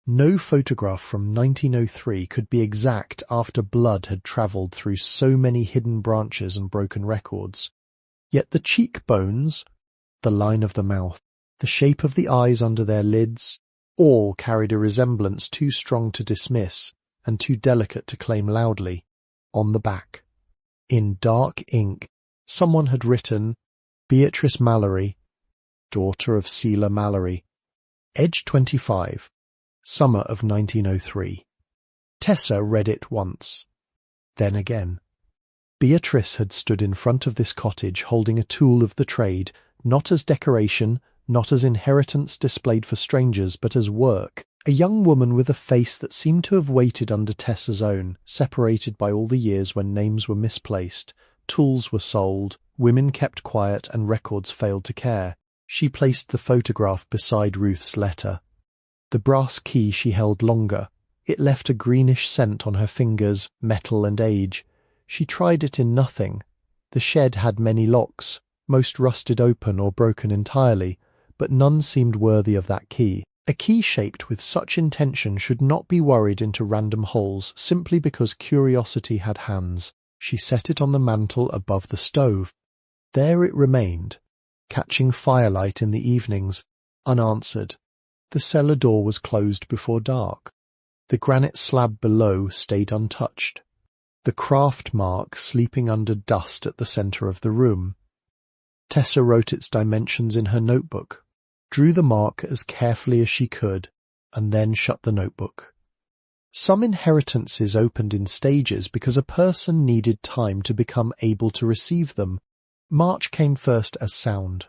No photograph from 1903 could be exact after blood had travelled through so many hidden branches and broken records. Yet the cheekbones, the line of the mouth, the shape of the eyes under their lids, all carried a resemblance too strong to dismiss and too delicate to claim loudly. On the back, in dark ink, someone had written, Beatrice Mallory, daughter of Sealer Mallory, age 25, summer of 1903. Tessa read it once, then again. Beatrice had stood in front of this cottage holding a tool of the trade, not as decoration, not as inheritance displayed for strangers, but as work. A young woman with a face that seemed to have waited under Tessa's own, separated by all the years when names were misplaced, tools were sold, women kept quiet, and records failed to care. She placed the photograph beside Ruth's letter. The brass key she held longer. It left a greenish scent on her fingers, metal and age. She tried it in nothing. The shed had many locks. most rusted open or broken entirely, but none seemed worthy of that key. A key shaped with such intention should not be worried into random holes simply because curiosity had hands. She set it on the mantel above the stove. There it remained, catching firelight in the evenings, unanswered. The cellar door was closed before dark. The granite slab below stayed untouched. The craft mark sleeping under dust at the centre of the room. Tessa wrote its dimensions in her notebook, drew the mark as carefully as she could, and then shut the notebook. Some inheritances opened in stages because a person needed time to become able to receive them. March came first as sound.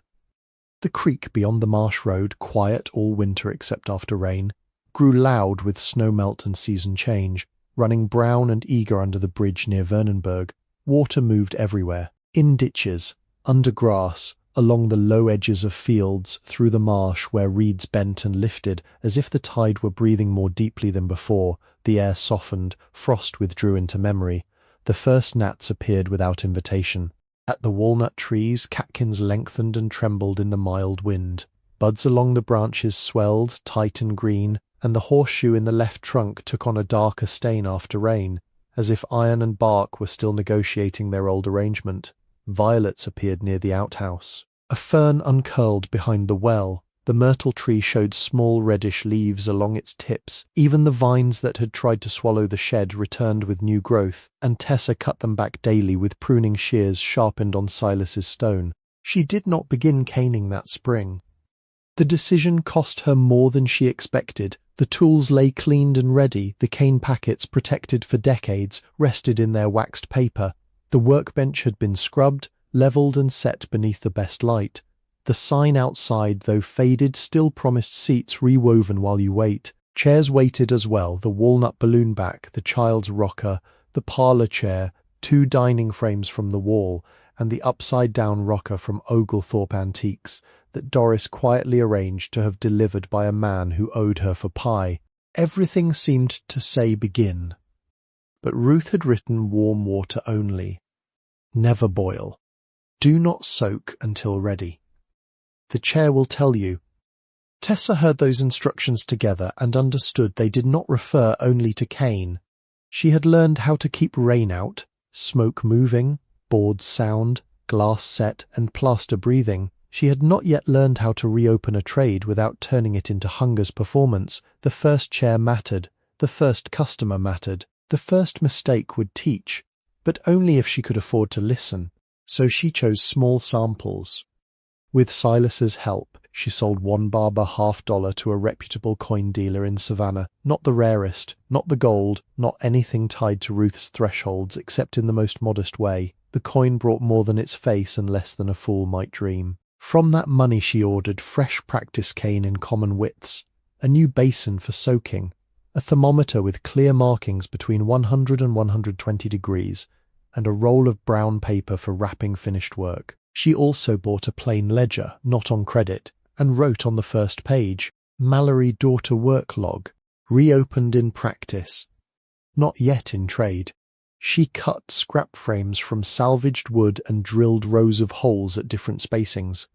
The creek beyond the marsh road, quiet all winter except after rain, grew loud with snowmelt and season change, running brown and eager under the bridge near Vernonburg. Water moved everywhere, in ditches, under grass, along the low edges of fields, through the marsh where reeds bent and lifted as if the tide were breathing more deeply than before. The air softened, frost withdrew into memory. The first gnats appeared without invitation. At the walnut trees, catkins lengthened and trembled in the mild wind. Buds along the branches swelled, tight and green, and the horseshoe in the left trunk took on a darker stain after rain, as if iron and bark were still negotiating their old arrangement. Violets appeared near the outhouse. A fern uncurled behind the well. The myrtle tree showed small reddish leaves along its tips. Even the vines that had tried to swallow the shed returned with new growth, and Tessa cut them back daily with pruning shears sharpened on Silas's stone. She did not begin caning that spring. The decision cost her more than she expected. The tools lay cleaned and ready, the cane packets protected for decades, rested in their waxed paper. The workbench had been scrubbed, levelled and set beneath the best light. The sign outside, though faded, still promised seats rewoven while you wait. Chairs waited as well, the walnut balloon back, the child's rocker, the parlour chair, 2 dining frames from the wall, and the upside-down rocker from Oglethorpe Antiques that Doris quietly arranged to have delivered by a man who owed her for pie. Everything seemed to say begin. But Ruth had written warm water only. Never boil. Do not soak until ready. The chair will tell you. Tessa heard those instructions together and understood they did not refer only to cane. She had learned how to keep rain out, smoke moving, boards sound, glass set, and plaster breathing. She had not yet learned how to reopen a trade without turning it into Hunger's performance. The first chair mattered. The first customer mattered. The first mistake would teach, but only if she could afford to listen. So she chose small samples. With Silas's help, she sold one Barber $50 to a reputable coin dealer in Savannah. Not the rarest, not the gold, not anything tied to Ruth's thresholds except in the most modest way. The coin brought more than its face and less than a fool might dream. From that money she ordered fresh practice cane in common widths, a new basin for soaking, a thermometer with clear markings between 100 and 120 degrees, and a roll of brown paper for wrapping finished work. She also bought a plain ledger, not on credit, and wrote on the first page, Mallory daughter work log, reopened in practice, not yet in trade. She cut scrap frames from salvaged wood and drilled rows of holes at different spacings.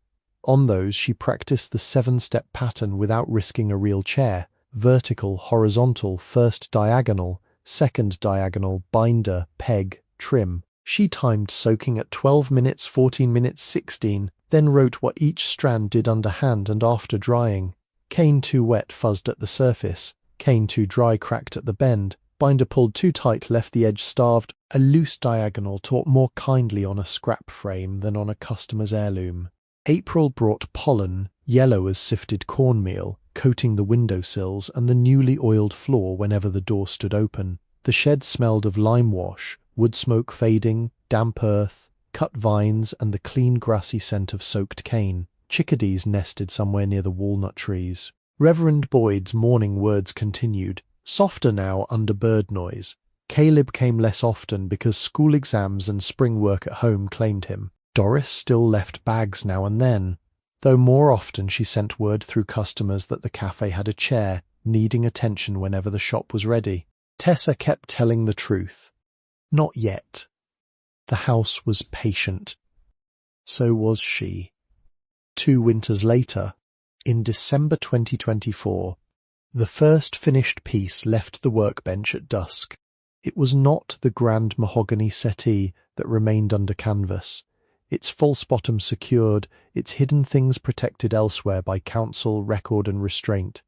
On those she practiced the 7-step pattern without risking a real chair. Vertical, horizontal, first diagonal, second diagonal, binder, peg, trim. She timed soaking at 12 minutes, 14 minutes, 16, then wrote what each strand did underhand and after drying. Cane too wet fuzzed at the surface, cane too dry cracked at the bend, binder pulled too tight left the edge starved. A loose diagonal taught more kindly on a scrap frame than on a customer's heirloom. April brought pollen, yellow as sifted cornmeal, coating the windowsills and the newly oiled floor whenever the door stood open. The shed smelled of lime wash, wood smoke fading, damp earth, cut vines, and the clean grassy scent of soaked cane. Chickadees nested somewhere near the walnut trees. Reverend Boyd's morning words continued, softer now under bird noise. Caleb came less often because school exams and spring work at home claimed him. Doris still left bags now and then, though more often she sent word through customers that the cafe had a chair, needing attention whenever the shop was ready. Tessa kept telling the truth. Not yet. The house was patient. So was she. 2 winters later, in December 2024, the first finished piece left the workbench at dusk. It was not the grand mahogany settee that remained under canvas, its false bottom secured, its hidden things protected elsewhere by counsel, record and restraint.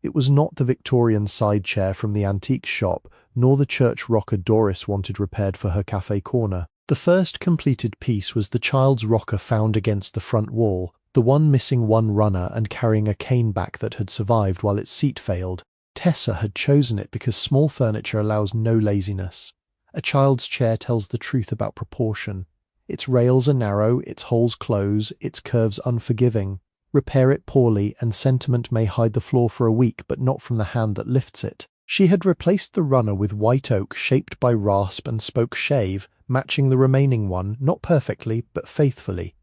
It was not the Victorian side chair from the antique shop, nor the church rocker Doris wanted repaired for her cafe corner. The first completed piece was the child's rocker found against the front wall, the one missing one runner and carrying a cane back that had survived while its seat failed. Tessa had chosen it because small furniture allows no laziness. A child's chair tells the truth about proportion. Its rails are narrow, its holes close, its curves unforgiving. Repair it poorly, and sentiment may hide the floor for a week, but not from the hand that lifts it. She had replaced the runner with white oak shaped by rasp and spoke shave, matching the remaining one, not perfectly, but faithfully.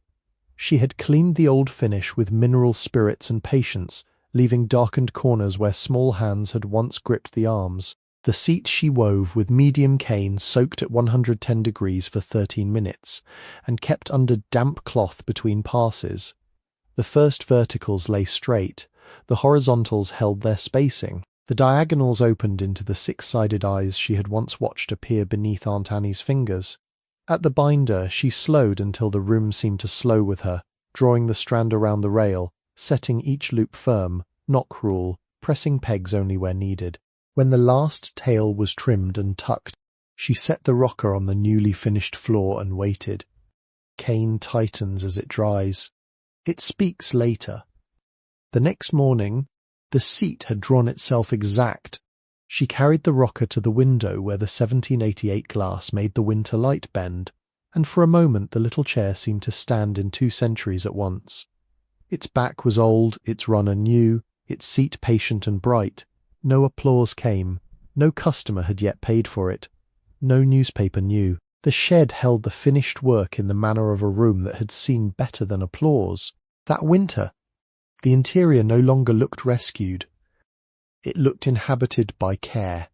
She had cleaned the old finish with mineral spirits and patience, leaving darkened corners where small hands had once gripped the arms. The seat she wove with medium cane soaked at 110 degrees for 13 minutes, and kept under damp cloth between passes. The first verticals lay straight, the horizontals held their spacing, the diagonals opened into the 6-sided eyes she had once watched appear beneath Aunt Annie's fingers. At the binder, she slowed until the room seemed to slow with her, drawing the strand around the rail, setting each loop firm, not cruel, pressing pegs only where needed. When the last tail was trimmed and tucked, she set the rocker on the newly finished floor and waited. Cane tightens as it dries. It speaks later. The next morning, the seat had drawn itself exact. She carried the rocker to the window where the 1788 glass made the winter light bend, and for a moment the little chair seemed to stand in 2 centuries at once. Its back was old, its runner new, its seat patient and bright. No applause came. No customer had yet paid for it. No newspaper knew. The shed held the finished work in the manner of a room that had seen better than applause. That winter, the interior no longer looked rescued. It looked inhabited by care.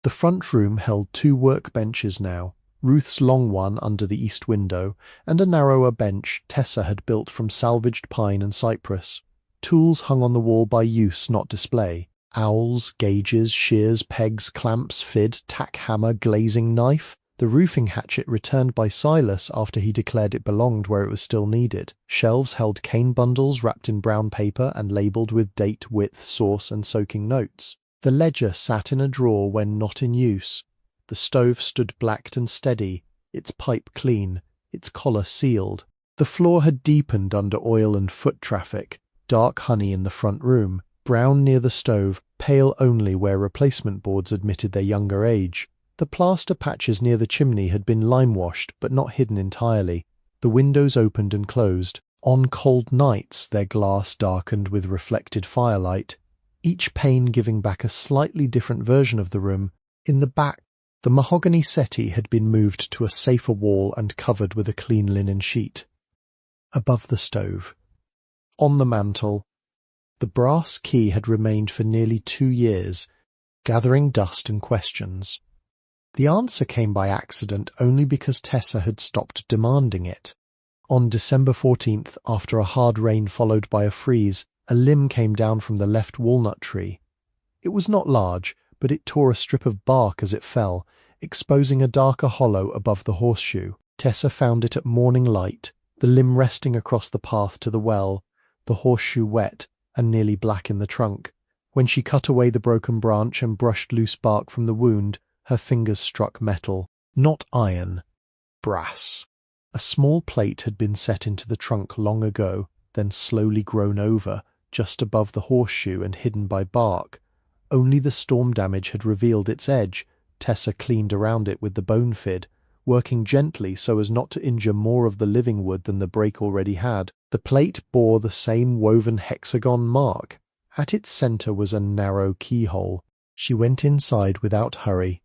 The front room held 2 workbenches now, Ruth's long one under the east window, and a narrower bench Tessa had built from salvaged pine and cypress. Tools hung on the wall by use, not display. Owls, gauges, shears, pegs, clamps, fid, tack hammer, glazing knife. The roofing hatchet returned by Silas after he declared it belonged where it was still needed. Shelves held cane bundles wrapped in brown paper and labelled with date, width, source and soaking notes. The ledger sat in a drawer when not in use. The stove stood blacked and steady, its pipe clean, its collar sealed. The floor had deepened under oil and foot traffic, dark honey in the front room, brown near the stove, pale only where replacement boards admitted their younger age. The plaster patches near the chimney had been lime-washed, but not hidden entirely. The windows opened and closed. On cold nights their glass darkened with reflected firelight, each pane giving back a slightly different version of the room. In the back, the mahogany settee had been moved to a safer wall and covered with a clean linen sheet. Above the stove, on the mantel, the brass key had remained for nearly 2 years, gathering dust and questions. The answer came by accident only because Tessa had stopped demanding it. On December 14th, after a hard rain followed by a freeze, a limb came down from the left walnut tree. It was not large, but it tore a strip of bark as it fell, exposing a darker hollow above the horseshoe. Tessa found it at morning light, the limb resting across the path to the well, the horseshoe wet and nearly black in the trunk. When she cut away the broken branch and brushed loose bark from the wound, her fingers struck metal, not iron, brass. A small plate had been set into the trunk long ago, then slowly grown over, just above the horseshoe and hidden by bark. Only the storm damage had revealed its edge. Tessa cleaned around it with the bone fid, working gently so as not to injure more of the living wood than the break already had. The plate bore the same woven hexagon mark. At its centre was a narrow keyhole. She went inside without hurry.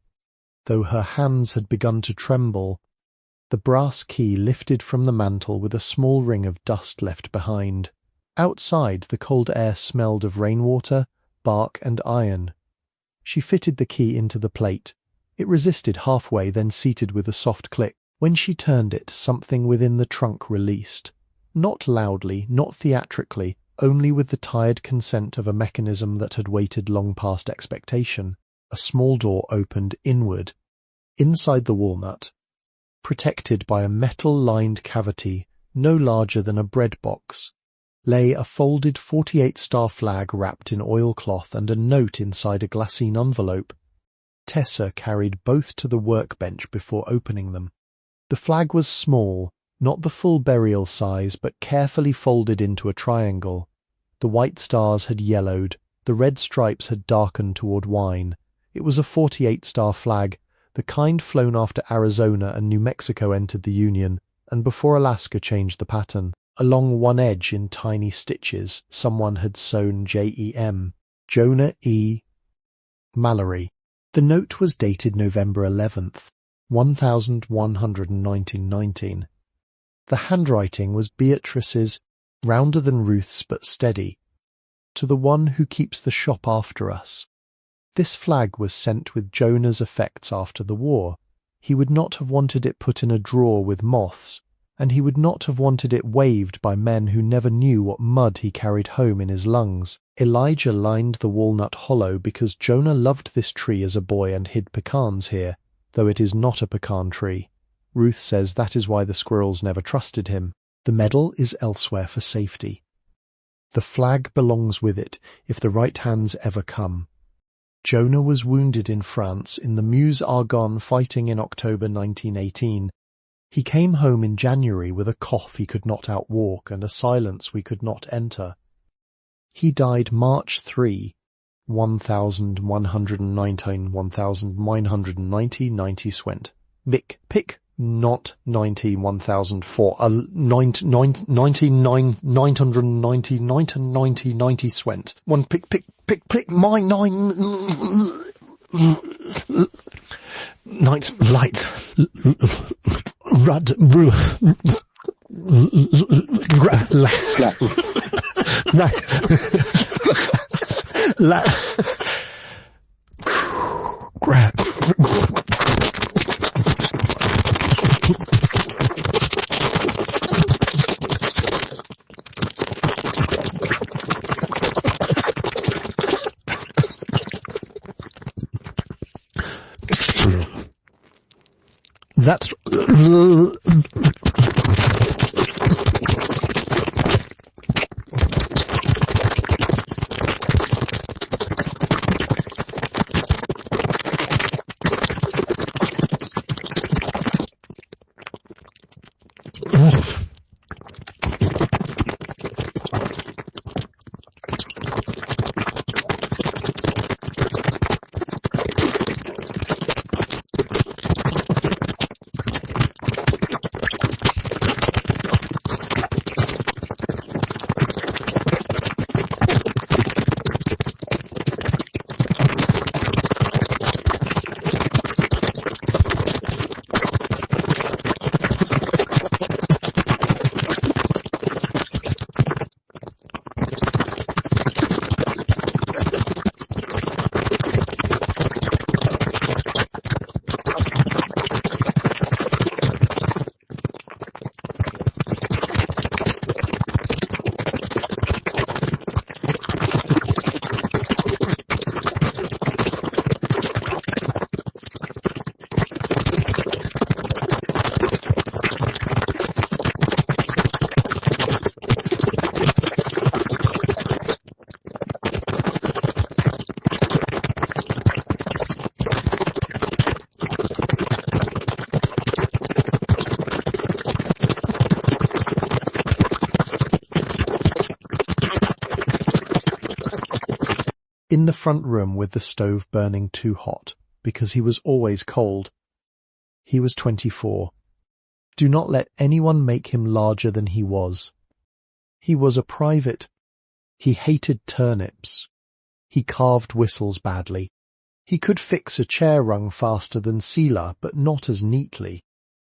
Though her hands had begun to tremble, the brass key lifted from the mantel with a small ring of dust left behind. Outside, the cold air smelled of rainwater, bark and iron. She fitted the key into the plate. It resisted halfway, then seated with a soft click. When she turned it, something within the trunk released. Not loudly, not theatrically, only with the tired consent of a mechanism that had waited long past expectation. A small door opened inward. Inside the walnut, protected by a metal-lined cavity no larger than a bread box, lay a folded 48-star flag wrapped in oilcloth and a note inside a glassine envelope. Tessa carried both to the workbench before opening them. The flag was small, not the full burial size, but carefully folded into a triangle. The white stars had yellowed, the red stripes had darkened toward wine. It was a 48-star flag, the kind flown after Arizona and New Mexico entered the Union, and before Alaska changed the pattern. Along one edge in tiny stitches, someone had sewn J.E.M. Jonah E. Mallory. The note was dated November 11th, 1119. The handwriting was Beatrice's, rounder than Ruth's but steady. To the one who keeps the shop after us. This flag was sent with Jonah's effects after the war. He would not have wanted it put in a drawer with moths, and he would not have wanted it waved by men who never knew what mud he carried home in his lungs. Elijah lined the walnut hollow because Jonah loved this tree as a boy and hid pecans here, though it is not a pecan tree. Ruth says that is why the squirrels never trusted him. The medal is elsewhere for safety. The flag belongs with it if the right hands ever come. Jonah was wounded in France in the Meuse-Argonne fighting in October 1918. He came home in January with a cough he could not outwalk and a silence we could not enter. He died March 3, 1990 Swent. Vic, pick, not 1004, 990 Swent. One pick, my 9, night, light, rud, brew, That's in the front room with the stove burning too hot, because he was always cold. He was 24. Do not let anyone make him larger than he was. He was a private. He hated turnips. He carved whistles badly. He could fix a chair rung faster than Selah, but not as neatly.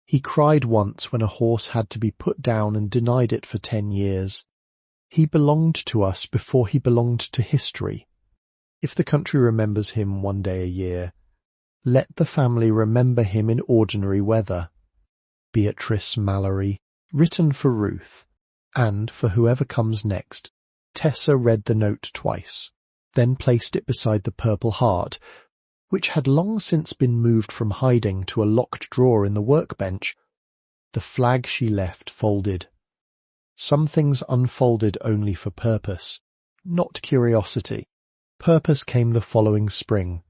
He cried once when a horse had to be put down and denied it for 10 years. He belonged to us before he belonged to history. If the country remembers him one day a year, let the family remember him in ordinary weather. Beatrice Mallory, written for Ruth, and for whoever comes next. Tessa read the note twice, then placed it beside the purple heart, which had long since been moved from hiding to a locked drawer in the workbench. The flag she left folded. Some things unfolded only for purpose, not curiosity. Purpose came the following spring.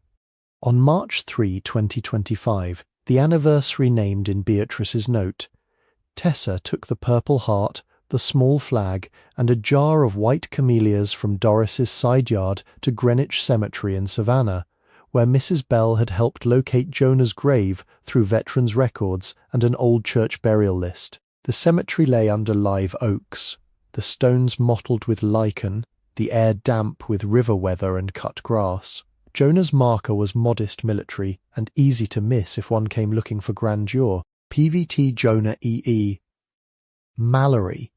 On March 3, 2025, the anniversary named in Beatrice's note, Tessa took the purple heart, the small flag, and a jar of white camellias from Doris's side yard to Greenwich Cemetery in Savannah, where Mrs. Bell had helped locate Jonah's grave through veterans' records and an old church burial list. The cemetery lay under live oaks, the stones mottled with lichen, the air damp with river weather and cut grass. Jonah's marker was modest military and easy to miss if one came looking for grandeur. PVT Jonah EE. Mallory,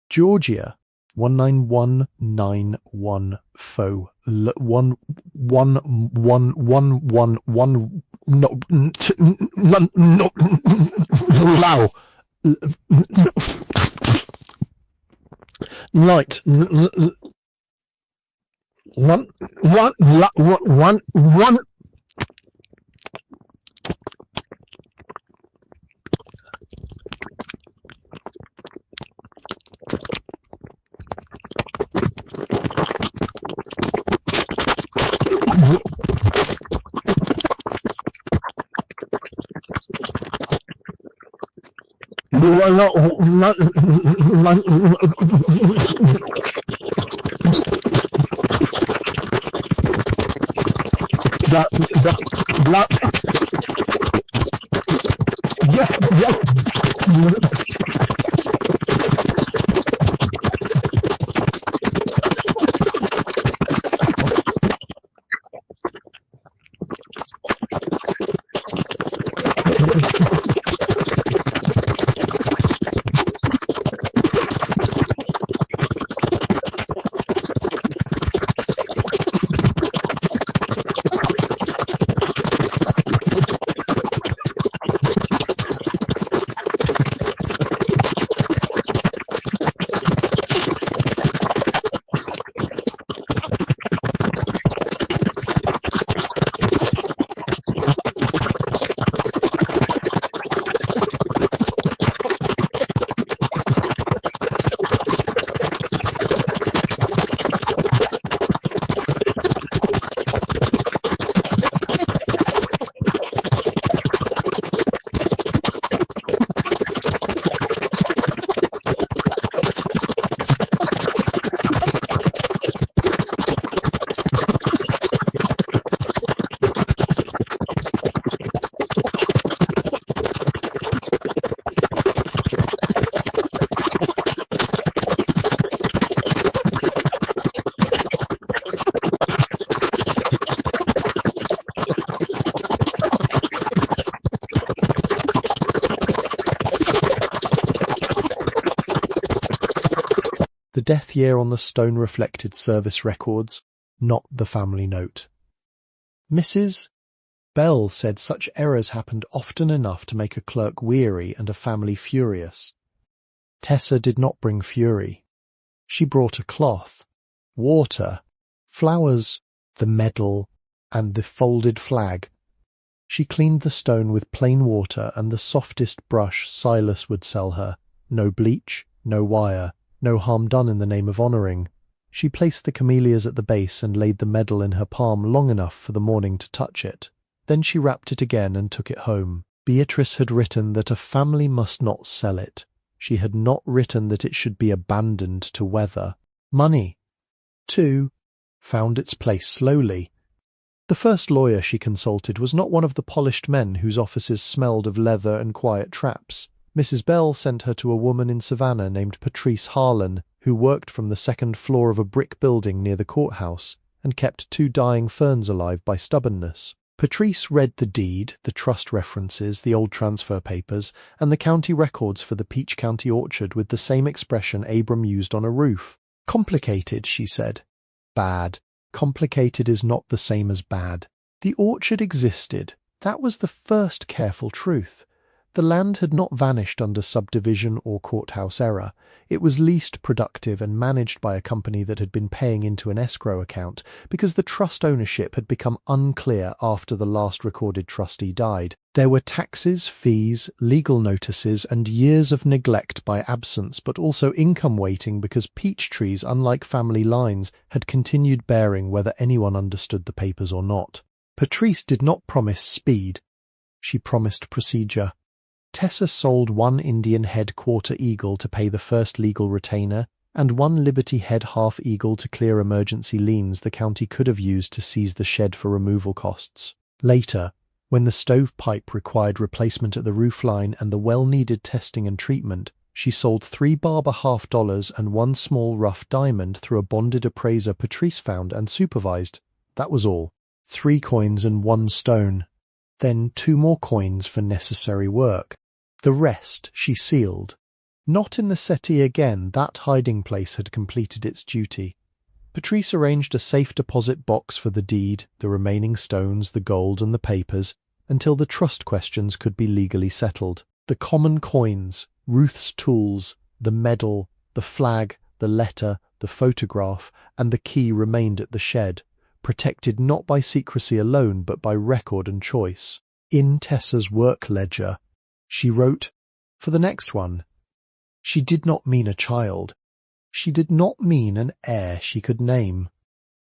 Georgia, 191914 fo 11111 no Lao light one The death year on the stone reflected service records, not the family note. Mrs. Bell said such errors happened often enough to make a clerk weary and a family furious. Tessa did not bring fury. She brought a cloth, water, flowers, the medal, and the folded flag. She cleaned the stone with plain water and the softest brush Silas would sell her. No bleach, no wire, no harm done in the name of honouring. She placed the camellias at the base and laid the medal in her palm long enough for the morning to touch it. Then she wrapped it again and took it home. Beatrice had written that a family must not sell it. She had not written that it should be abandoned to weather. Money, too, found its place slowly. The first lawyer she consulted was not one of the polished men whose offices smelled of leather and quiet traps. Mrs. Bell sent her to a woman in Savannah named Patrice Harlan, who worked from the second floor of a brick building near the courthouse and kept 2 dying ferns alive by stubbornness. Patrice read the deed, the trust references, the old transfer papers, and the county records for the Peach County orchard with the same expression Abram used on a roof. Complicated, she said. Bad. Complicated is not the same as bad. The orchard existed. That was the first careful truth. The land had not vanished under subdivision or courthouse error. It was leased productive and managed by a company that had been paying into an escrow account because the trust ownership had become unclear after the last recorded trustee died. There were taxes, fees, legal notices, and years of neglect by absence, but also income waiting because peach trees, unlike family lines, had continued bearing whether anyone understood the papers or not. Patrice did not promise speed. She promised procedure. Tessa sold 1 Indian head quarter eagle to pay the first legal retainer, and 1 Liberty head half eagle to clear emergency liens the county could have used to seize the shed for removal costs. Later, when the stovepipe required replacement at the roofline and the well-needed testing and treatment, she sold 3 Barber $half and 1 small rough diamond through a bonded appraiser Patrice found and supervised. That was all. 3 coins and 1 stone. Then 2 more coins for necessary work. The rest she sealed. Not in the settee again, that hiding place had completed its duty. Patrice arranged a safe deposit box for the deed, the remaining stones, the gold and the papers, until the trust questions could be legally settled. The common coins, Ruth's tools, the medal, the flag, the letter, the photograph, and the key remained at the shed, protected not by secrecy alone but by record and choice. In Tessa's work ledger, she wrote, for the next one, she did not mean a child. She did not mean an heir she could name.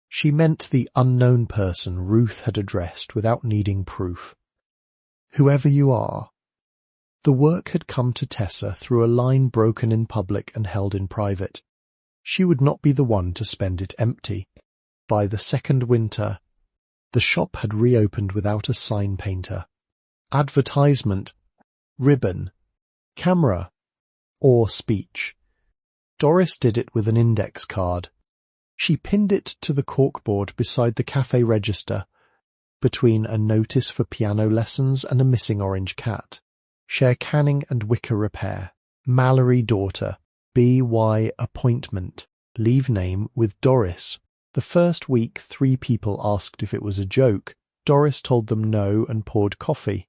She meant the unknown person Ruth had addressed without needing proof. Whoever you are. The work had come to Tessa through a line broken in public and held in private. She would not be the one to spend it empty. By the second winter, the shop had reopened without a sign painter. Advertisement, ribbon, camera, or speech. Doris did it with an index card. She pinned it to the corkboard beside the cafe register, between a notice for piano lessons and a missing orange cat. Chair-caning and wicker repair. Mallory daughter. B.Y. appointment. Leave name with Doris. The first week 3 people asked if it was a joke. Doris told them no and poured coffee.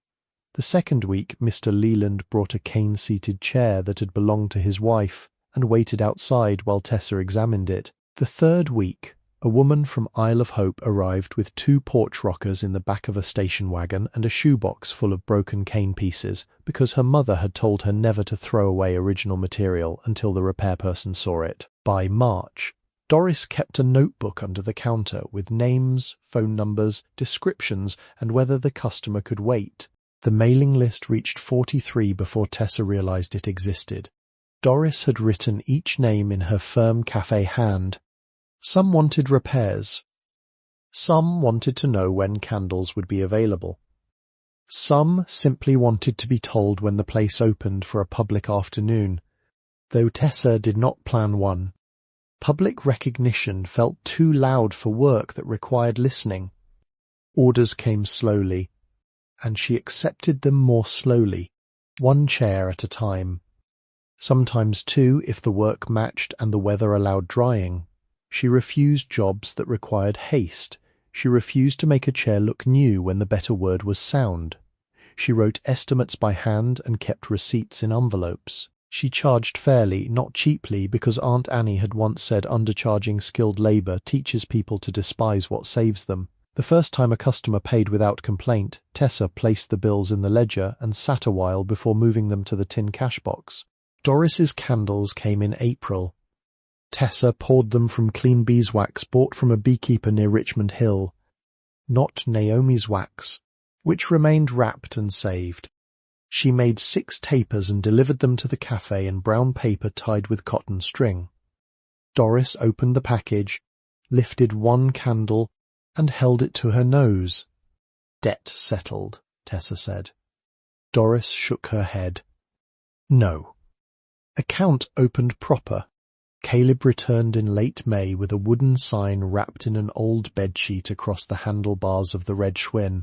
The second week Mr. Leland brought a cane-seated chair that had belonged to his wife and waited outside while Tessa examined it. The third week, a woman from Isle of Hope arrived with 2 porch rockers in the back of a station wagon and a shoebox full of broken cane pieces because her mother had told her never to throw away original material until the repair person saw it. By March, Doris kept a notebook under the counter with names, phone numbers, descriptions, and whether the customer could wait. The mailing list reached 43 before Tessa realized it existed. Doris had written each name in her firm cafe hand. Some wanted repairs. Some wanted to know when candles would be available. Some simply wanted to be told when the place opened for a public afternoon, though Tessa did not plan one. Public recognition felt too loud for work that required listening. Orders came slowly, and she accepted them more slowly, 1 chair at a time. Sometimes 2 if the work matched and the weather allowed drying. She refused jobs that required haste. She refused to make a chair look new when the better word was sound. She wrote estimates by hand and kept receipts in envelopes. She charged fairly, not cheaply, because Aunt Annie had once said undercharging skilled labour teaches people to despise what saves them. The first time a customer paid without complaint, Tessa placed the bills in the ledger and sat a while before moving them to the tin cash box. Doris's candles came in April. Tessa poured them from clean beeswax bought from a beekeeper near Richmond Hill, not Naomi's wax, which remained wrapped and saved. She made 6 tapers and delivered them to the cafe in brown paper tied with cotton string. Doris opened the package, lifted 1 candle, and held it to her nose. Debt settled, Tessa said. Doris shook her head. No. Account opened proper. Caleb returned in late May with a wooden sign wrapped in an old bedsheet across the handlebars of the red Schwinn.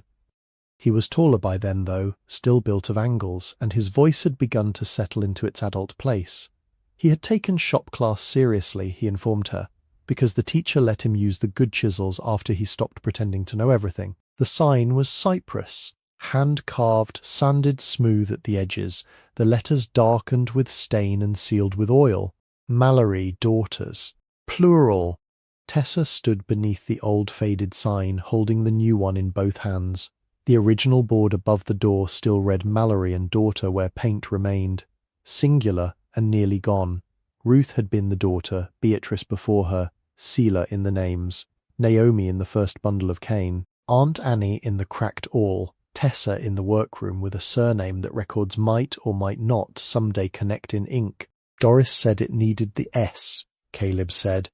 He was taller by then, though, still built of angles, and his voice had begun to settle into its adult place. He had taken shop class seriously, he informed her, because the teacher let him use the good chisels after he stopped pretending to know everything. The sign was cypress, Hand-carved, sanded smooth at the edges, the letters darkened with stain and sealed with oil. Mallory daughters. Plural. Tessa stood beneath the old faded sign, holding the new one in both hands. The original board above the door still read Mallory and daughter where paint remained. Singular and nearly gone. Ruth had been the daughter, Beatrice before her, Selah in the names, Naomi in the first bundle of cane, Aunt Annie in the cracked awl, Tessa in the workroom with a surname that records might or might not someday connect in ink. Doris said it needed the S, Caleb said.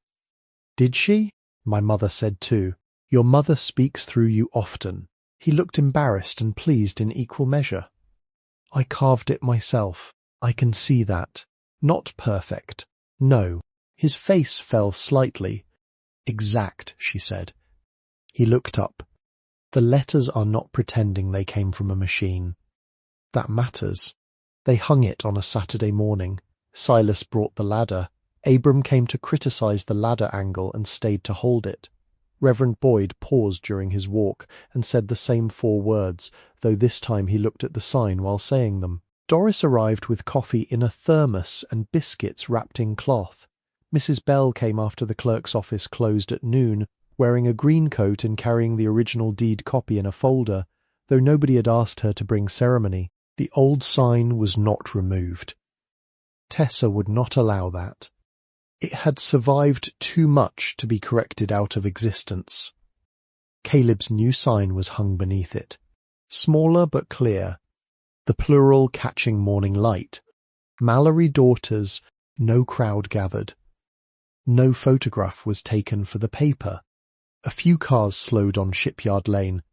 Did she? My mother said too. Your mother speaks through you often. He looked embarrassed and pleased in equal measure. I carved it myself. I can see that. Not perfect. No. His face fell slightly. Exact, she said. He looked up. The letters are not pretending they came from a machine. That matters. They hung it on a Saturday morning. Silas brought the ladder. Abram came to criticize the ladder angle and stayed to hold it. Reverend Boyd paused during his walk and said the same 4 words, though this time he looked at the sign while saying them. Doris arrived with coffee in a thermos and biscuits wrapped in cloth. Mrs. Bell came after the clerk's office closed at noon, wearing a green coat and carrying the original deed copy in a folder, though nobody had asked her to bring ceremony. The old sign was not removed. Tessa would not allow that. It had survived too much to be corrected out of existence. Caleb's new sign was hung beneath it, smaller but clear, the plural catching morning light. Mallory daughters, no crowd gathered. No photograph was taken for the paper. A few cars slowed on Shipyard Lane,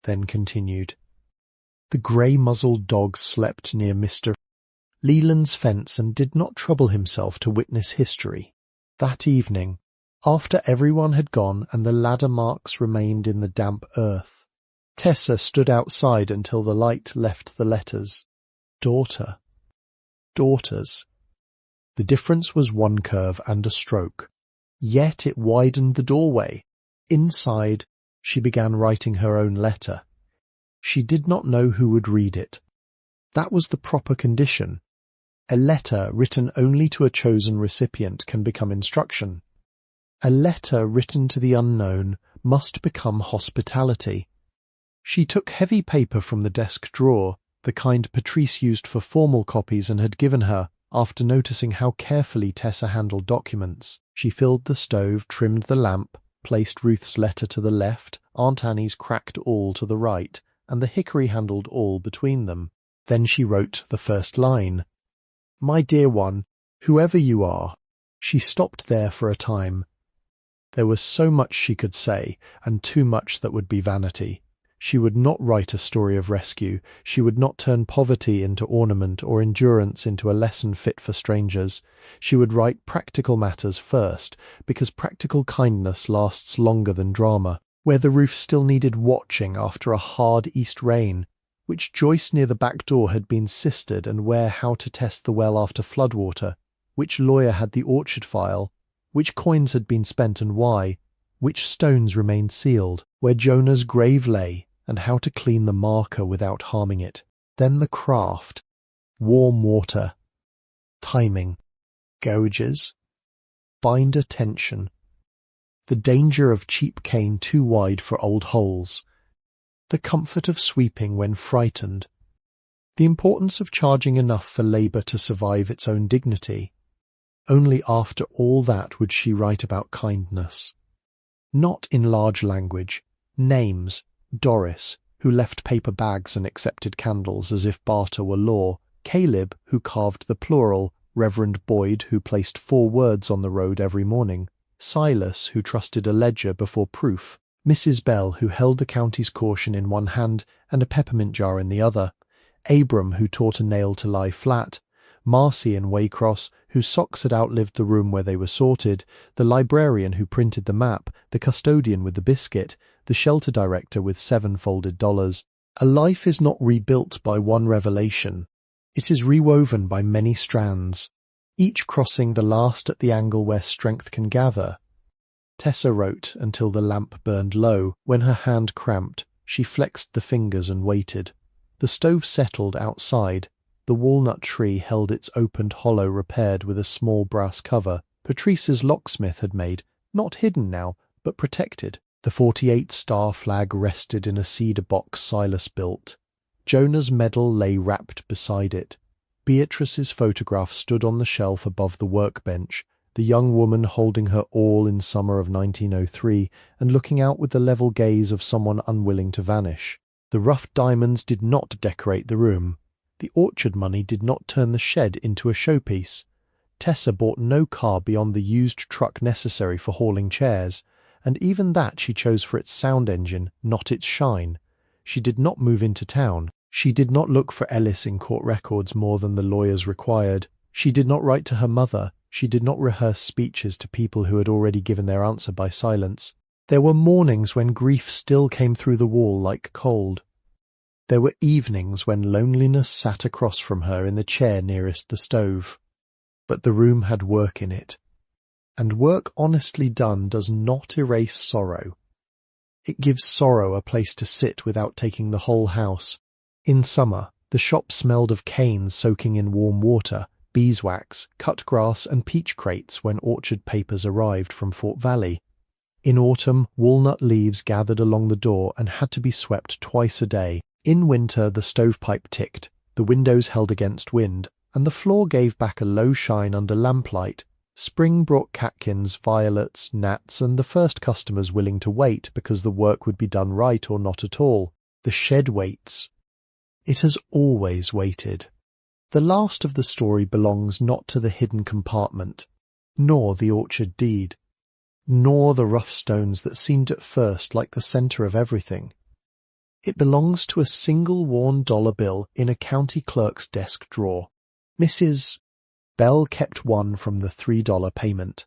then continued. The grey-muzzled dog slept near Mr. Leland's fence and did not trouble himself to witness history. That evening, after everyone had gone and the ladder marks remained in the damp earth, Tessa stood outside until the light left the letters. Daughter. Daughters. The difference was 1 curve and a stroke. Yet it widened the doorway. Inside, she began writing her own letter. She did not know who would read it. That was the proper condition. A letter written only to a chosen recipient can become instruction. A letter written to the unknown must become hospitality. She took heavy paper from the desk drawer, the kind Patrice used for formal copies and had given her, after noticing how carefully Tessa handled documents. She filled the stove, trimmed the lamp, placed Ruth's letter to the left, Aunt Annie's cracked awl to the right, and the hickory-handled awl between them. Then she wrote the first line. My dear one, whoever you are. She stopped there for a time. There was so much she could say, and too much that would be vanity. She would not write a story of rescue. She would not turn poverty into ornament or endurance into a lesson fit for strangers. She would write practical matters first, because practical kindness lasts longer than drama. Where the roof still needed watching after a hard east rain, which joist near the back door had been sisted, and where how to test the well after floodwater, which lawyer had the orchard file, which coins had been spent and why, which stones remained sealed, where Jonah's grave lay, and how to clean the marker without harming it. Then the craft, warm water, timing, gouges, binder tension, the danger of cheap cane too wide for old holes, the comfort of sweeping when frightened, the importance of charging enough for labour to survive its own dignity. Only after all that would she write about kindness. Not in large language, names, Doris, who left paper bags and accepted candles as if barter were law, Caleb, who carved the plural, Reverend Boyd, who placed 4 words on the road every morning, Silas, who trusted a ledger before proof, Mrs. Bell, who held the county's caution in one hand and a peppermint jar in the other, Abram, who taught a nail to lie flat, Marcy in Waycross, whose socks had outlived the room where they were sorted, the librarian who printed the map, the custodian with the biscuit, the shelter director with 7 folded dollars. A life is not rebuilt by one revelation. It is rewoven by many strands, each crossing the last at the angle where strength can gather. Tessa wrote until the lamp burned low, when her hand cramped, She flexed the fingers and waited. The stove settled outside. The walnut tree held its opened hollow repaired with a small brass cover Patrice's locksmith had made, not hidden now, but protected. The 48 star flag rested in a cedar box Silas built. Jonah's medal lay wrapped beside it. Beatrice's photograph stood on the shelf above the workbench, the young woman holding her all in summer of 1903 and looking out with the level gaze of someone unwilling to vanish. The rough diamonds did not decorate the room. The orchard money did not turn the shed into a showpiece. Tessa bought no car beyond the used truck necessary for hauling chairs, and even that she chose for its sound engine, not its shine. She did not move into town. She did not look for Ellis in court records more than the lawyers required. She did not write to her mother. She did not rehearse speeches to people who had already given their answer by silence. There were mornings when grief still came through the wall like cold. There were evenings when loneliness sat across from her in the chair nearest the stove. But the room had work in it. And work honestly done does not erase sorrow. It gives sorrow a place to sit without taking the whole house. In summer, the shop smelled of canes soaking in warm water, beeswax, cut grass and peach crates when orchard papers arrived from Fort Valley. In autumn, walnut leaves gathered along the door and had to be swept twice a day. In winter, the stovepipe ticked, the windows held against wind, and the floor gave back a low shine under lamplight. Spring brought catkins, violets, gnats, and the first customers willing to wait because the work would be done right or not at all. The shed waits. It has always waited. The last of the story belongs not to the hidden compartment, nor the orchard deed, nor the rough stones that seemed at first like the centre of everything. It belongs to a single worn dollar bill in a county clerk's desk drawer. Mrs. Bell kept one from the $3 payment.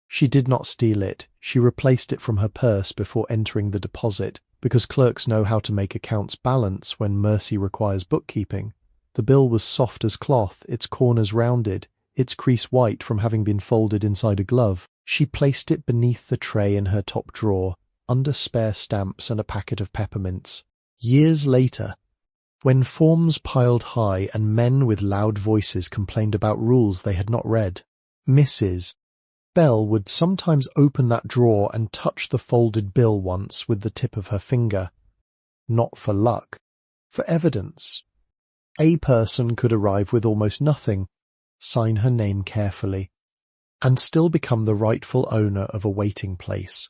She did not steal it. She replaced it from her purse before entering the deposit, because clerks know how to make accounts balance when mercy requires bookkeeping. The bill was soft as cloth, its corners rounded, its crease white from having been folded inside a glove. She placed it beneath the tray in her top drawer, under spare stamps and a packet of peppermints. Years later, when forms piled high and men with loud voices complained about rules they had not read, Mrs. Bell would sometimes open that drawer and touch the folded bill once with the tip of her finger. Not for luck, for evidence. A person could arrive with almost nothing, sign her name carefully, and still become the rightful owner of a waiting place.